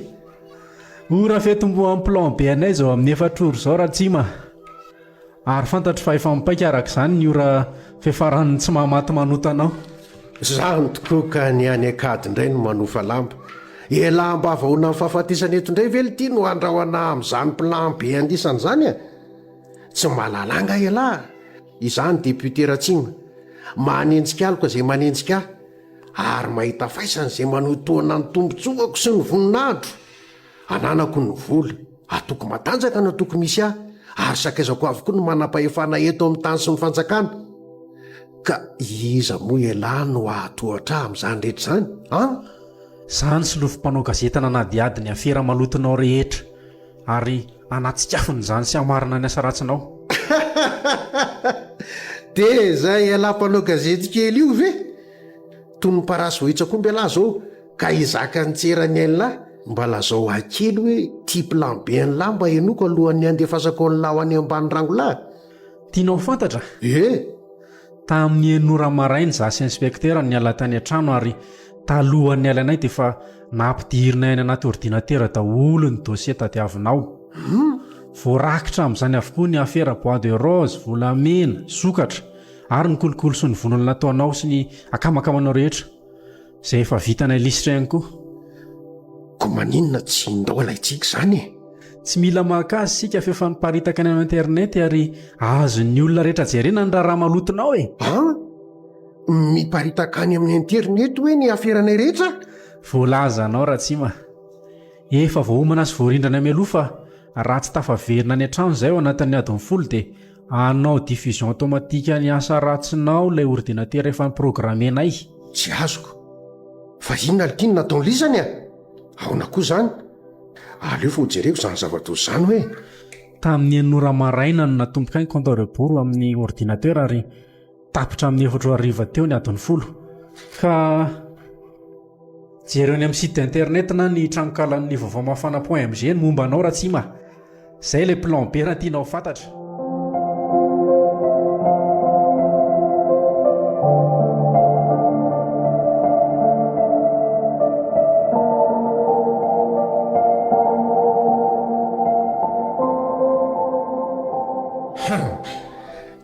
Ora fetombo amin'ny plan B anay izao amin'ny 4 ora izao Ratsima. Ary fantatro fa efa mipaika araka izany ny ora fiafaran'ny tsy mahamaty manotanao. Zany tokoa ka ny any akady indray no manofa lamba. Lamba vahoana amin'ny fahafatisana eto indray ve ity no andrahoana amin'izany plan B andisany izany a? Tsy mahalalanga elahy. Izany député Ratsima manenjika aloko izay manenjika ary mahita faisana izay manotoana ny tombotsovako sy ny voninahitro. Ananako ny vola atoko matanjaka na toko misy ahy ary sakaizako avokoa no manam-pahefana eto amin'ny tany sy ny fanjakana. Ka iza moa elahy no ahatohatra amin'izany rehetra izany an? Izany solofom-panao gazetana nadiady ny afera malotonao rehetra ary anatsikafiny izany sy hamarina ny asa ratsinao. Dia zay elahy mpanao gazety kely io ve? Tony parasy vohitsakomby elahy izao ka izaka ny tserany ainy mba lazao akely hoe ty plan B ny lahy mba henoko alohan'ny andefasako ny lahy ho any ambany rango lahy. Tianao fantatra? E tamin'ny 9 ora maraina za sy inspecteur ny ala tany an-trano ary talohan'ny alanay dia efa nampidirina any anaty ordinatera daholo ny dosie tadiavinao. Voarakitra amin'izany avokoa ny afera bois de rose, volamena, sokatra ary ny kolokolo sy ny vonona nataonao sy ny akamakamanao rehetra izay efa vitanay lisitra ihany koa. Ko maninona tsy indao alaitsika izany e? Tsy mila mahakasy sika fa efa niparitaka any amin'ny internet ary azon'ny olona rehetra jerena ny raha malotonao e. Miparitaka any amin'ny internet hoe ny aferanay rehetra? Voalaza anao Ratsima. Efa voaomana sy voarindrana mialoha fa raha tsy tafaverina any an-trano izay ao anatin'ny adiny 10 dia anao diffusion automatique ny asa ratsinao ilay ordinatera efa niprogramenay. Tsy azoko. Fa inona ity no nataony lisany a? Aona koa izany? Aleo fa hojereko izany zava-doza izany hoe. Tamin'ny 9 ora maraina no natomboka ny compte de bourg amin'ny ordinatera ary tapitra amin'ny 4 ora ariva teo ny adiny 10. Ka jereo ny amin'ny site internet na ny tranonkalan'ny vaovao mafana.mg ny momba anao Ratsima. Izay ilay plan B raha tianao fantatra.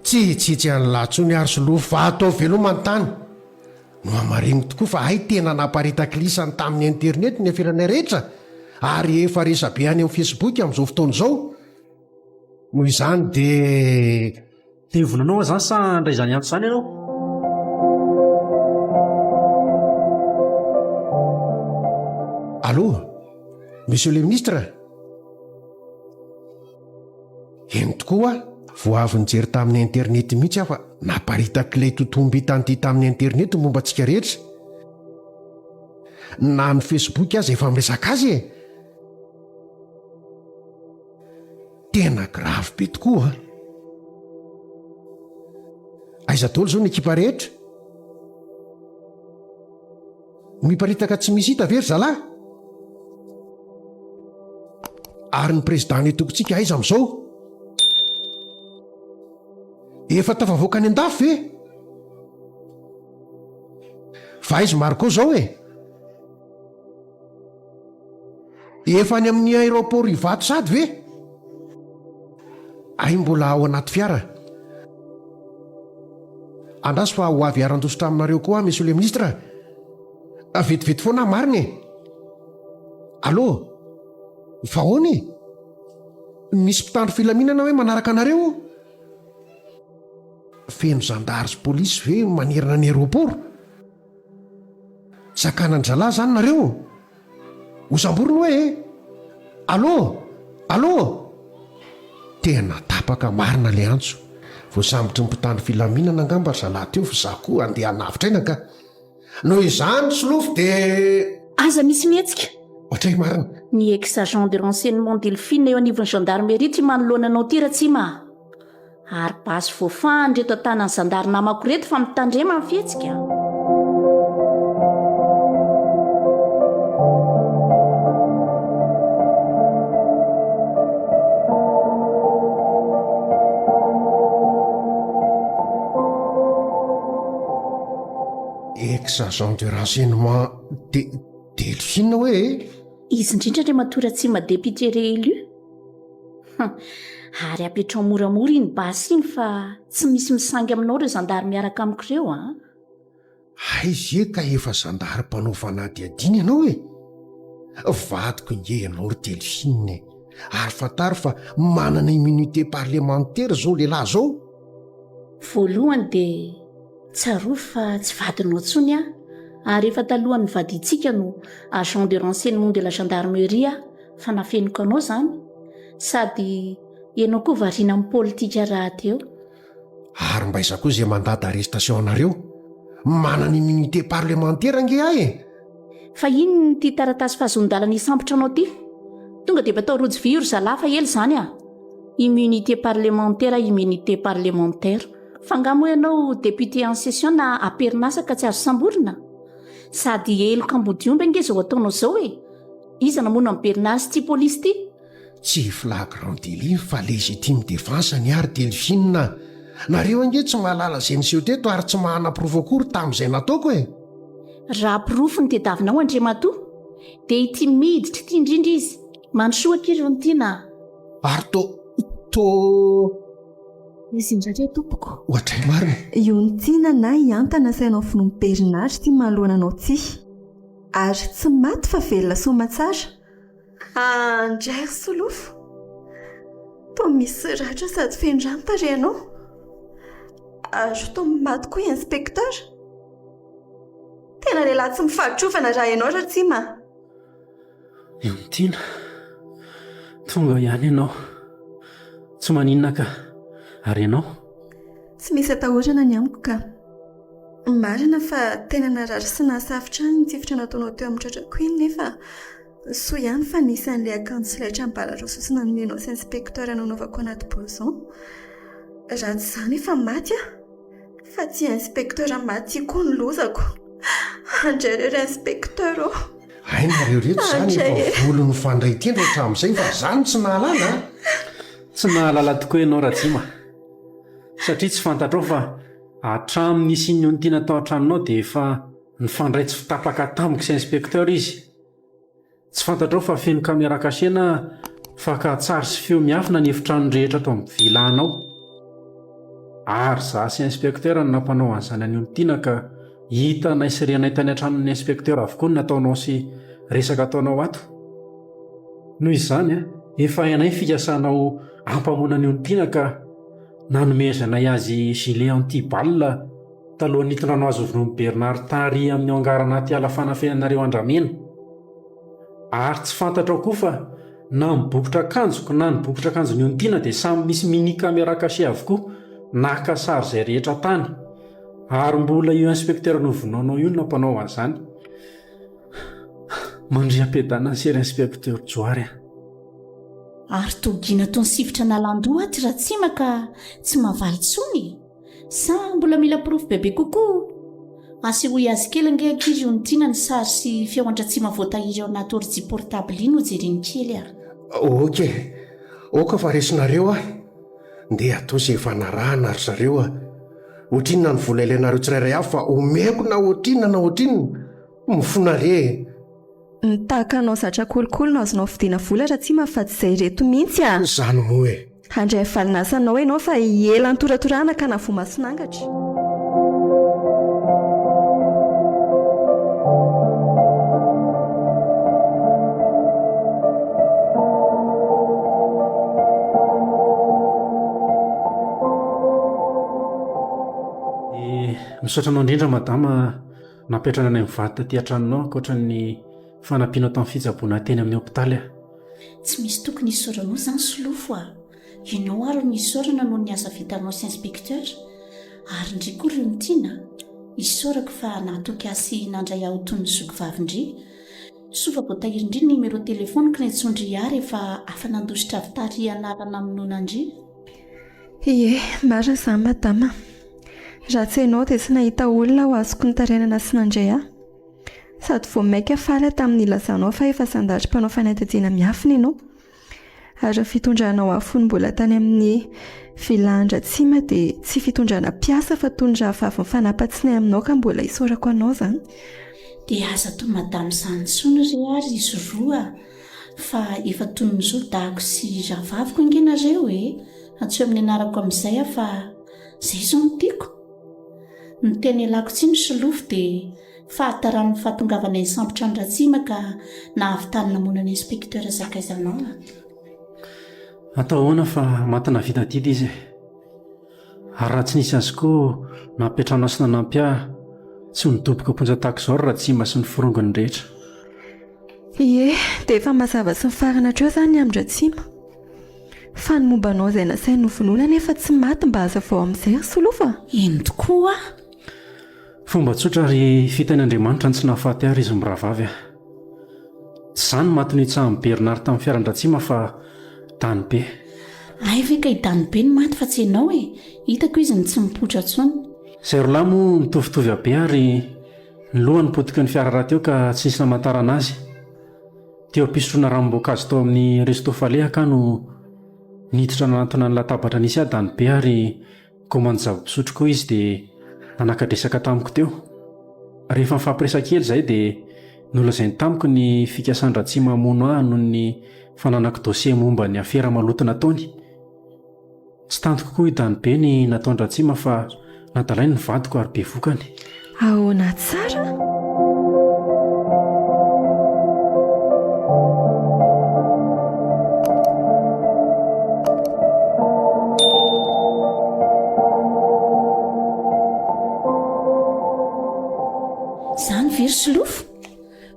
Tsy any latsony ary sy loha fa atao veloma ny tany no amaregny tokoa fa hay tena naparita-kilisany tamin'ny internet ny aferanay rehetra ary efa resabe any amin'ny Facebook amin'izao fotoana izao. Noho izany dia tevonanao izany sa andray izany antso izany ianao? Allô, monsieur le ministre? Eny tokoa vao avy nijery tamin'ny internet mihitsy aho fa naparitaka ilay totombo hitan'ity tamin'ny internet momba antsika rehetra. Na ny Facebook aza efa miresaka azy e. Tena grave be tokoa. Aiza daholo izao ny ekipa rehetra? Miparitaka tsy misy hita very zalahy? Ary ny président tokontsika aiza amin'izao? Efa tafavoaka any an-dafy ve? Fa aiza Marco izao e? Efa any amin'ny aéroport Ivato sady ve? Ay mbola ao anaty fiara. Andraso fa ho avy aran-dosotra aminareo koa monsieur le ministre. Vetivety foana marina e. Allô? Fa ahoana e? Misy mpitandro filaminana hoe manaraka anareo? Feno zandary sy polisy ve manerana ny aéroport? Sakanan-dralahy zany nareo? Osamborona hoe? Allô? Allô? Tena tapa tapaka marina le antso voasambotra nympitany filaminana angamba zalahy teo fa za koa andeha hanavitra aina ka noho izany solofo dia aza misy mihetsika ohatray marina ny ex-agent de renseignement delphine eo anivon'ny gendarmerie tsy manoloananao tira tsy ma ary basy voafandry eto an-tanany zandarina makoreto fa mitandrema ny fihetsika ex-agent de renseignement delphine hoe izy indrindra ndre matora tsy madepute réélu ary apetra moramora iny basy iny fa tsy misy misangy aminao reo zandary miaraka amiko ireo a aizy e ka efa zandary mpanaovana diadiny ianao e vadiko inge ianao ry delphine ary fantary fa manana immunité parlementaire zao lehilahy zao voalohany dia tsaroa fa tsy vadinao ntsony a ary efa talohan'ny vadintsika no agent de renseignement de la gendarmerie fa nafenoko anao zany sady ianao koa variana amin'ny politika raha teo ary mba iza koa izay mandady arrestation anareo manana immunité parlementaire nge ahy e fa iny ny ty taratasy fahazondalana isambotra anao ty tonga dia batao rojo vy ro zalahy fa ely zany a immunité parlementaire fa ngamo ianao député en session na aperinasa ka tsy azo samborina sady eloka ambodiomba nge zao ataonao zao e iza namono amin'ny perinasy ty polisy ty tsy flagrant délit fa légitime défense ny ary delphine nareo ange tsy mahalala zay niseho teto ary tsy mahana provokory tamin'izay nataoko e raha pirofo ny tediavinao andriamatoa dia ity miditra ity indrindra izy manosoakirony tiana ary izy indraindray tompoko ohatray marina io ny tiana na hiantana sainao finomperinazy ty mahaloananao ty ary tsy maty fa velona somatsara andray solofo to misy ratra sady fendrano tareanao ary to maty koa inspecteur tena lehilahy tsy mifahitrofana raha ianao ra tsy ma io ny tiana tonga ihany ianao tsy maninona ka ary ianao tsy misy atahorana ny amiko ka marina fa tena narary sy nahasafitra ny tsifitra nataonao teo amin'ny tratrako iny nefa soa ihany fa nisy an'ilay akanjo sy ilay trambalaroasosina nomenao sy inspecteur nanaovako anaty blouson raha tsy izany efa maty a fa tsy inspecteur maty koa ny lozako andray reo inspecteur ainareo reto zany efa volony fandray tendra hatramin'izay fa zany tsy nahalala tsy nahalala tokoa ianao raha tsy ma satria tsy fantatrao fa hatramin'ny isinyny ny tiana tao an-tranonao dia efa nyfandray tsy fitapaka tamiko sy inspecteur izy tsy fantatrao fa feno kamera kasena fa ka tsary sy feo miafina ny efitrano rehetra tao amin'ny vilanao ary za sy inspecteur no nampanao an'izany an'io ny tiana ka hita naisirianay tany an-tranon'ny inspecteur avokoa ny nataonao sy resaka ataonao ato noho izany efa hainay fikasanao ampamonan'io ny tiana ka nanomezanay azy gilet anti-balle talohan'ny hitondrano azy ovinony Bernard tary amin'ny angarana aty ala fanafenanareo andramena ary tsy fantatrao koa fa na mibokotra akanjoko na ny bokotra akanjony io ny tiana dia samy misy mini caméra caché avokoa naka sary izay rehetra tany ary mbola io inspecteur novonaonao io no nampanao an'izany mandriam-piadana ny sery inspecteur joary ary togina tony sifotra nalandoa aty raha tsy maka tsy mavaly tsony sa mbola mila pirofo bebe kokoa asehoy azy kely nge akiry io ny tiana ny sary sy feoandra tsy mavoatahiry ao anaty ordi portable iny ho jereny kely oka fa resinareo ahy ndeha atao izay efa narahana ry zareo ohatrinona ny vola ilainareo tsirairay avy fa omeko na ohatrinona mifonare nitahaka anao zatra kolokolo no azonao fidiana vola raha tsy mahafaty izay reto mihitsy zany moa handray valinasanao ianao fa ela ntoratorana ka na vo masinangatra misaotranao indrindra madama napetrana any mivady taty an-tranonao ankoatra ny fanampianao tamin'ny fitsaboana teny amin'ny hopitaly tsy misy tokony isorano zany solofo ianao ary nisaorana noho ny asa vitanao sy inspekteur ary indri koa ry nytiana isaorako fa nahatoky asy nandray aho toy ny zoky vavindry sova voatahiryindri numero telefoniko ny antsondry ary efa afa nandositra avitary analana aminonandri ie marina izany madama raha tsy hainao dia tsy nahita olona ho azoko nytarenana sy nandray ahy sady vo maika faly tamin'ny ilazanao fa efa sandahatra mpanao fanadihadiana miafina ianao ary fitondranao afony mbola tany amin'ny vilandra-tsima dia tsy fitondrana piasa fa tondra vavy mifanampatsinay aminao ka mbola isaorako anao izany dia aza toy madama izany tsony ry ary izy roa fa efa toy ny zao dahako sy rahavaviko ingenareo atsyo amin'ny anarako amin'izay aho fa izay izao no tiako ny teny alako tsy ny solofo dia fahatarany fahatongavana ny sambotra ny ratsima ka nahavitanina mona ny inspekteur zakaizanao atao hoana fa matina vitadidy izy ary raha tsy nisy azy koa napetrana sy nanampy ahy tsy nidoboka mponja tahaka izao ratsima sy ny firongony rehetra ie dia efa mazava sy mifarana hatreo izany ny amin-dratsima fa ny mombanao izay nasainy novonoana nefa tsy maty mba aza vao amin'izay ry solofa eny tokoa fomba tsotra ry fitain'Andriamanitra ny tsy nahafaty ary izy miravavy aho tsy izany maty ny hitsahan'ny Bernard tamin'ny fiaran-dratsima fa Danibe ay ve ka Danibe ny maty fa tsy ianao hitako izy ny tsy mipoitra tsony izay roalahy moa mitovitovy habe ary ny lohany potika ny fiara raha teo ka tsy nisy namantarana azy teo ampisotrona ranom-boankazo tao amin'ny resto falehaka no niditra nanatona ny latabatra nisy ahy Danibe ary komandy zava-pisotro koa izy dia nanakadresaka tamiko teo rehefa mifampiresakely izay dia nolazainy tamiko ny fikasàn-dratsima mamono ahy noho ny fananako dosie momba ny afera maloto nataony tsy tantoko koa i Danibe ny nataon-dratsima fa nadalainy ny vadiko ary be vokany ahoana tsara izany very solofo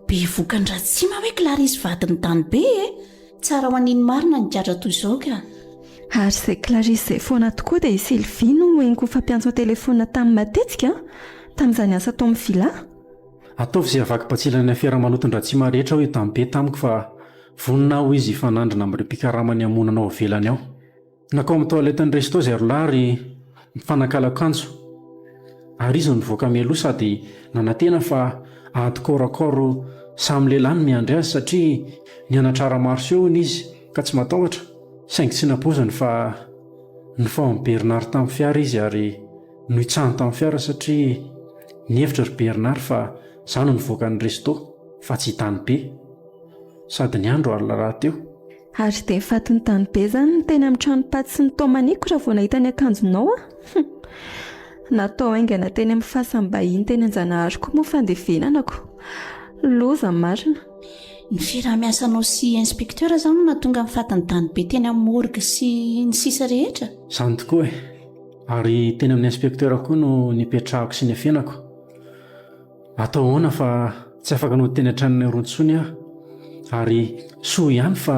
be vokan-dratsima hoe kilary izy vadiny Danibe tsara ho an'iny marina ny gadra toy izao ka ary izay Clarisse izay foana tokoa dia Sylvie no eniko fampiantso telefona tamin'ny matetika tamin'izany asa tao amin'ny vila ataovy izay avaky patsilana fiara-manoton-dratsima rehetra hoe Danibe tamiko fa vonina aho izy fanandrina amin'ny mpikaramany hamonanao velany aho nakao amin'ny toaletin'ny resto izay roalahy ary mifanakalakanjo ary izy nivoaka mialoha sady nanantena fa ahadikorakoro samy lehilahy ny miandry azy satria nianatrara marseo iny izy ka tsy matahotra saingy tsy napozany fa nifao amin'ny Bernard tamin'ny fiara izy ary no hitsahany tamin'ny fiara satria nievitra ry Bernard fa izany nivoaka ny resto fa tsy Danibe sady ny andro ary raha teo ary dia nifatiny Danibe izany ny teny amin'ny tranopaty sy ny taomaniko raha vao nahita ny akanjonao natao aingana teny amin'ny fahasambahiany teny Anjanahary koa moa fandevenanako loza marina ny fiarah-miasanao sy inspekteur izany no natonga mifatiny Danibe teny amin'ny morgue sy ny sisa rehetra izany tokoa ary teny amin'ny inspekteur koa no nipetrahako sy niafenako atao hoana fa tsy afaka no teny an-tranonay rontsony aho ary soa ihany fa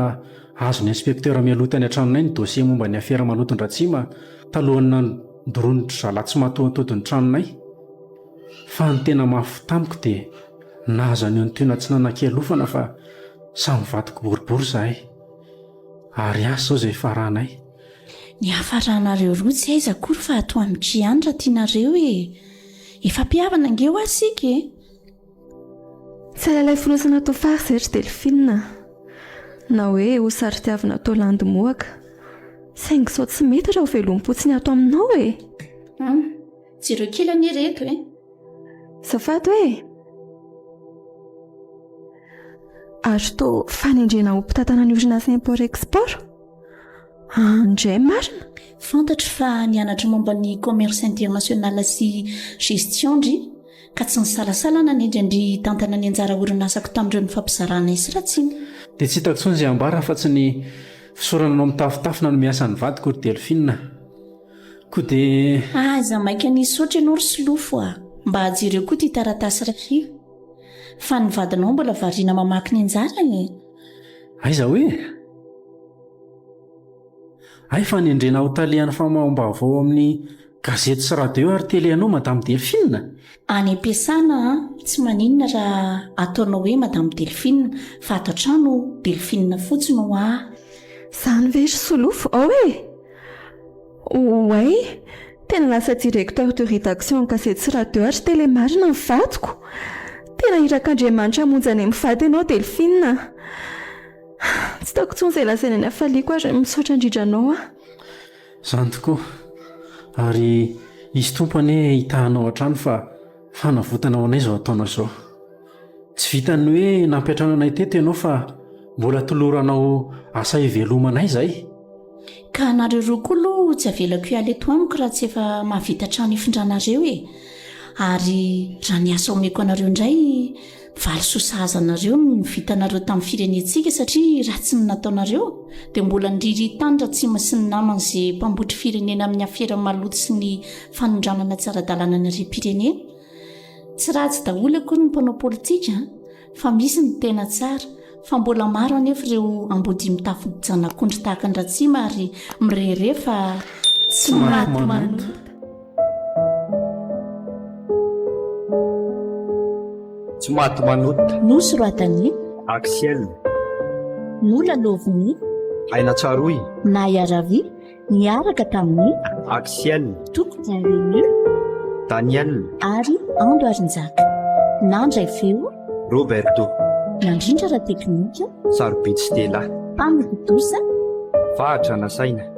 azony inspekteur mialoha tany an-tranonay ny dosie momba ny afera maloton-dratsima talohany nandoronitra zalahy tsy matohatody ny tranonay fa ny tena mafy tamiko dia nahaza ny ontoina tsy nanan-kialofana fa samy vadiko boribory izahay ary asa izao izay faranay ny hafaranareo roa tsy aiza kory fa ato amin'ny andra tianareo efa mpiavana angeo asika tsy alalay fonosana atao farsy ry Delphine na hoe ho saritiavina atao landy-mohaka saingy sao tsy mety raha ho velom-potsiny ato aminao jireo kely any reto zafady hoe ary to fanendrena ho mpitatana ny orinasa import export andray marina fantatro fa nianatra momba ny commerce international sy gestion ndry ka tsy nisalasalana ny endrindry tantana ny anjara orinasako tamin'ireo ny fampizarana isy ratsiny dia tsy hitako tsony izay ambara fa tsy ny fisorana anao mitafitafina no miasa ny vadiko ry Delphine koa dia aza maika nisotra ianao ry solofo mba hajereo koa ty taratasy rakia fa ny vadinao mbola variana mamaky ny anjara aiza hoe ay fa nyendrena ho talehany famahom-baovao amin'ny gazety sy radio ary tele anao madame Delphine. Any am-piasana tsy maninona raha ataonao hoe madame Delphine fa ato an-trano Delphine fotsiny ho Izany ve ry solofo ao e? Oay, tena lasa directeur de rédaction gazety sy radio ary tele marina ny vadiko. Tena irak'Andriamanitra hamonjany amin'ny vady ianao Delphine. Tsy taoko tsony izay lazaina any hafaliako ary misaotra indrindra anao. Izany tokoa. Ary izy tompany hitahanao an-trano fa fanavotanao anay izao ataonao izao. Tsy vitany hoe nampiatrano anay teto ianao fa mbola toloranao asa hivelomanay izay. Ka anareo roa koa aloha tsy avelako hialeto amiko raha tsy efa mahavita trano ifindranareo e. Ary raha ny asa omeko anareo indray valy sosahazanareo no vitanareo tamin'ny firenentsika satria raha tsy ny nataonareo dia mbola ndriry tany raha tsy masy ny namana izay mpambotry firenena amin'ny afera maloto sy ny fanondranana tsara-dalàna ny rem-pirenena. Tsy ratsy daholo akory ny mpanao politika fa misy ny tena tsara fa mbola maro anefa ireo ambody mitafy-janak'ondry tahaka ny Ratsima ary mirehire fa tsy maty manota. Tsy maty manota. Nosy roatany Axel. nola loviny Aina Tsaroy. Nayaravi niaraka tamin'ny Axel. Tokodrareny Daniel. ary Ando Arinjaka. Nandray feo Roberto. nandrindra raha teknika Sarobitsy Stella. Pamikotosa Fahatra nasaina.